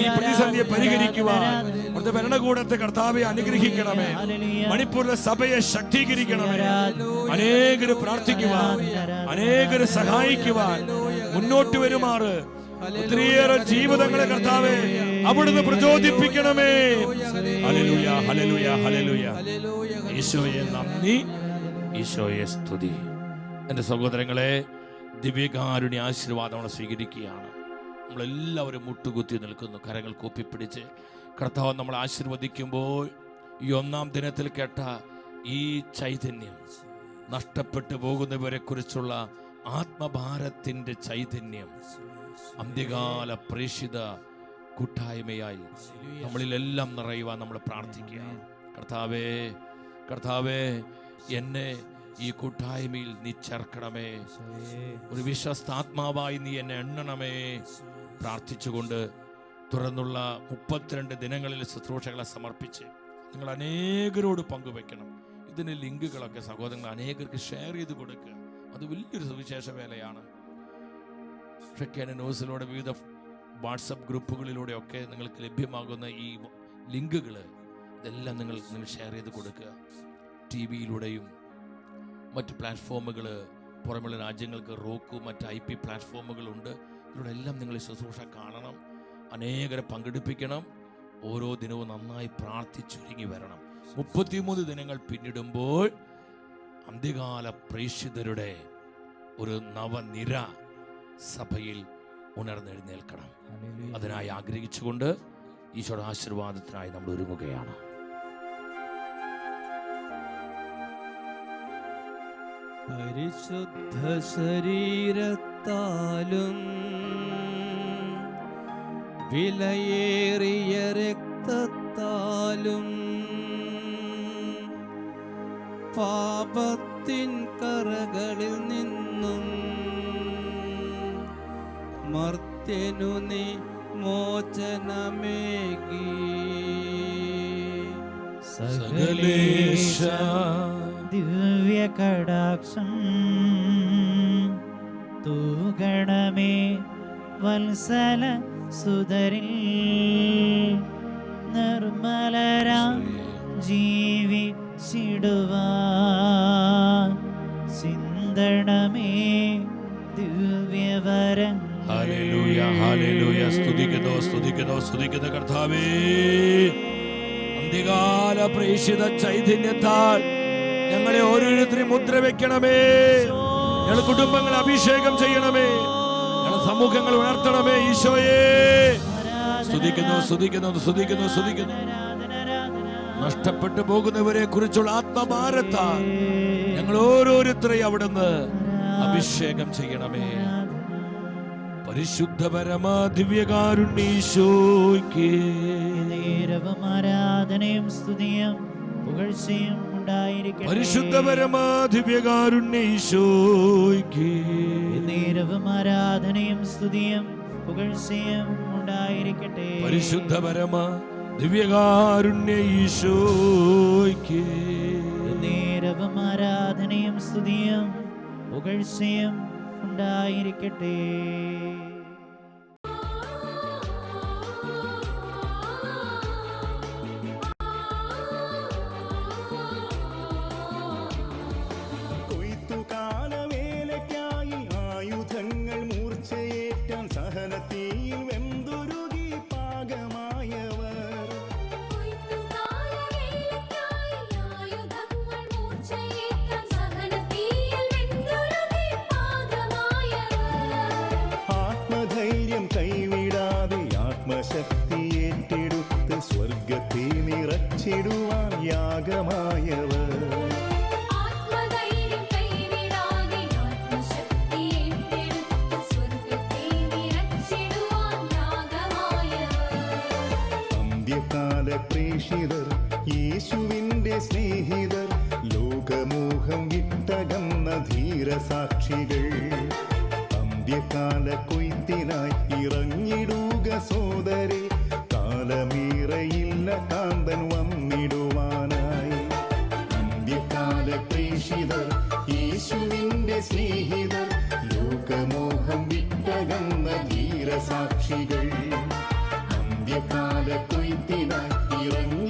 ഈ പ്രതിസന്ധിയെ പരിഹരിക്കുവാൻ അവിടുത്തെ ഭരണകൂടത്തെ കർത്താവെ അനുഗ്രഹിക്കണമേ. മണിപ്പൂരിലെ സഭയെ ശക്തീകരിക്കണമേ. അനേകര് പ്രാർത്ഥിക്കുവാൻ, അനേകര് സഹായിക്കുവാൻ മുന്നോട്ട് വരുമാറ് ഒത്തിരിയേറെ ജീവിതങ്ങളെ കർത്താവെ അവിടുന്ന് പ്രചോദിപ്പിക്കണമേ. Hallelujah, hallelujah, hallelujah. ഈശോയെ നന്ദി, ഈശോയെ സ്തുതി. എൻ്റെ സഹോദരങ്ങളെ, ദിവ്യകാരുണ്യ ആശീർവാദം നമ്മൾ സ്വീകരിക്കുകയാണ്. നമ്മളെല്ലാവരും മുട്ടുകുത്തി നിൽക്കുന്നു, കരങ്ങൾ കൂപ്പിപ്പിടിച്ച്. കർത്താവ് നമ്മൾ ആശീർവദിക്കുമ്പോൾ ഈ 1-ാം ദിനത്തിൽ കേട്ട ഈ ചൈതന്യം, നഷ്ടപ്പെട്ടു പോകുന്നവരെ കുറിച്ചുള്ള ആത്മഭാരത്തിൻ്റെ ചൈതന്യം അന്ത്യകാല പ്രേക്ഷിത കൂട്ടായ്മയായി നമ്മളിലെല്ലാം നിറയുവാൻ നമ്മൾ പ്രാർത്ഥിക്കുക. കർത്താവേ, കർത്താവേ, എന്നെ ഈ കൂട്ടായ്മയിൽ നീ ചേർക്കണമേ. ഒരു വിശ്വസ്താത്മാവായി നീ എന്നെ എണ്ണണമേ. പ്രാർത്ഥിച്ചുകൊണ്ട് തുറന്നുള്ള 32 ദിനങ്ങളിൽ ശുശ്രൂഷകളെ സമർപ്പിച്ച് നിങ്ങൾ അനേകരോട് പങ്കുവെക്കണം. ഇതിന് ലിങ്കുകളൊക്കെ സഹോദരങ്ങൾ അനേകർക്ക് ഷെയർ ചെയ്ത് കൊടുക്കുക. അത് വലിയൊരു സുവിശേഷ വേലയാണ്. ന്യൂസിലൂടെ വിവിധ വാട്സപ്പ് ഗ്രൂപ്പുകളിലൂടെയൊക്കെ നിങ്ങൾക്ക് ലഭ്യമാകുന്ന ഈ ലിങ്കുകൾ ഇതെല്ലാം നിങ്ങൾ ഷെയർ ചെയ്ത് കൊടുക്കുക. TV-യിലൂടെയും മറ്റ് പ്ലാറ്റ്ഫോമുകൾ, പുറമുള്ള രാജ്യങ്ങൾക്ക് റോക്ക്, മറ്റ് IP പ്ലാറ്റ്ഫോമുകളുണ്ട്. ഇതിലൂടെ എല്ലാം നിങ്ങൾ ശുശ്രൂഷ കാണണം, അനേകരെ പങ്കെടുപ്പിക്കണം. ഓരോ ദിനവും നന്നായി പ്രാർത്ഥിച്ചൊരുങ്ങി വരണം. 33 ദിനങ്ങൾ പിന്നിടുമ്പോൾ അന്ത്യകാല പ്രേക്ഷിതരുടെ ഒരു നവനിര സഭയിൽ ഉണർന്നെഴുന്നേൽക്കണം. അതിനായി ആഗ്രഹിച്ചുകൊണ്ട് ഈശോയുടെ ആശീർവാദത്തിനായി നമ്മൾ ഒരുങ്ങുകയാണ്. പരിശുദ്ധ ശരീരത്താലും വിലയേറിയ രക്തത്താലും പാപത്തിൻ കറകളിൽ നിന്നും മർത്യനു നീ മോചനമേകി. സകലേശ ദിവ്യ കടാക്ഷം തൂഗണമേ വത്സല സുതരിൽ. നിർമ്മലരാം ജീവിച്ചിടുവാൻ ചിന്തണമേ ദിവ്യവരം. Hallelujah, hallelujah. സ്തുതിക്കുന്നു, സ്തുതിക്കുന്നു, സ്തുതിക്കുന്നു കർത്താവേ. അന്ത്യകാല പ്രേക്ഷിത ചൈതന്യത്താൽ ഞങ്ങളെ ഓരോരുത്തരെയും മുദ്ര വെക്കണമേ. ഞങ്ങളുടെ കുടുംബങ്ങളെ അഭിഷേകം ചെയ്യണമേ. ഞങ്ങളുടെ സമൂഹങ്ങൾ ഉണർത്തണമേ. ഈശോയെ സ്തുതിക്കുന്നു, സ്തുതിക്കുന്നു, സ്തുതിക്കുന്നു, സ്തുതിക്കുന്നു. നഷ്ടപ്പെട്ടു പോകുന്നവരെ കുറിച്ചുള്ള ആത്മഭാരത്താൽ ഞങ്ങൾ ഓരോരുത്തരെയും അവിടുന്ന് അഭിഷേകം ചെയ്യണമേ. പരിശുദ്ധ പരമാ ദിവ്യകാരുണ്യേശോയ്ക്ക് നേരവും ആരാധനയും സ്തുതിയും പുകഴ്ചയും ഉണ്ടായിരിക്കട്ടെ. പരിശുദ്ധ പരമാ ദിവ്യകാരുണ്യേശോയ്ക്ക് നേരവും ആരാധനയും സ്തുതിയും പുകഴ്ചയും ഉണ്ടായിരിക്കട്ടെ. പരിശുദ്ധ പരമാ ദിവ്യകാരുണ്യേശോയ്ക്ക് നേരവും ആരാധനയും സ്തുതിയും പുകഴ്ചയും ഉണ്ടായിരിക്കട്ടെ. കൊയ്ത്തുകാലവേലയ്ക്കായി ആയുധങ്ങൾ മൂർച്ചയേറ്റാൻ സഹനത്തിൽ വെന്തുരുകി പാകമായവർ. ആത്മധൈര്യം കൈവിടാതെ ആത്മശക്തി ഏറ്റെടുത്ത് സ്വർഗത്തെ നിറച്ചിടുവാൻ യാഗമായവർ. അന്ത്യകാല പ്രേക്ഷിതർ, യേശുവിന്റെ സ്നേഹിതർ, ലോകമോഹം വിട്ടകന്ന ധീരസാക്ഷികൾ. അന്ത്യകാല കൊയ്ത്തിനായി ഇറങ്ങിടുക സോദരേ, കാലമേറയില്ല കാന്തൻ വന്നിടുവാനായി. അന്ത്യകാല കൊയ്ത്തിനായി ഇറങ്ങ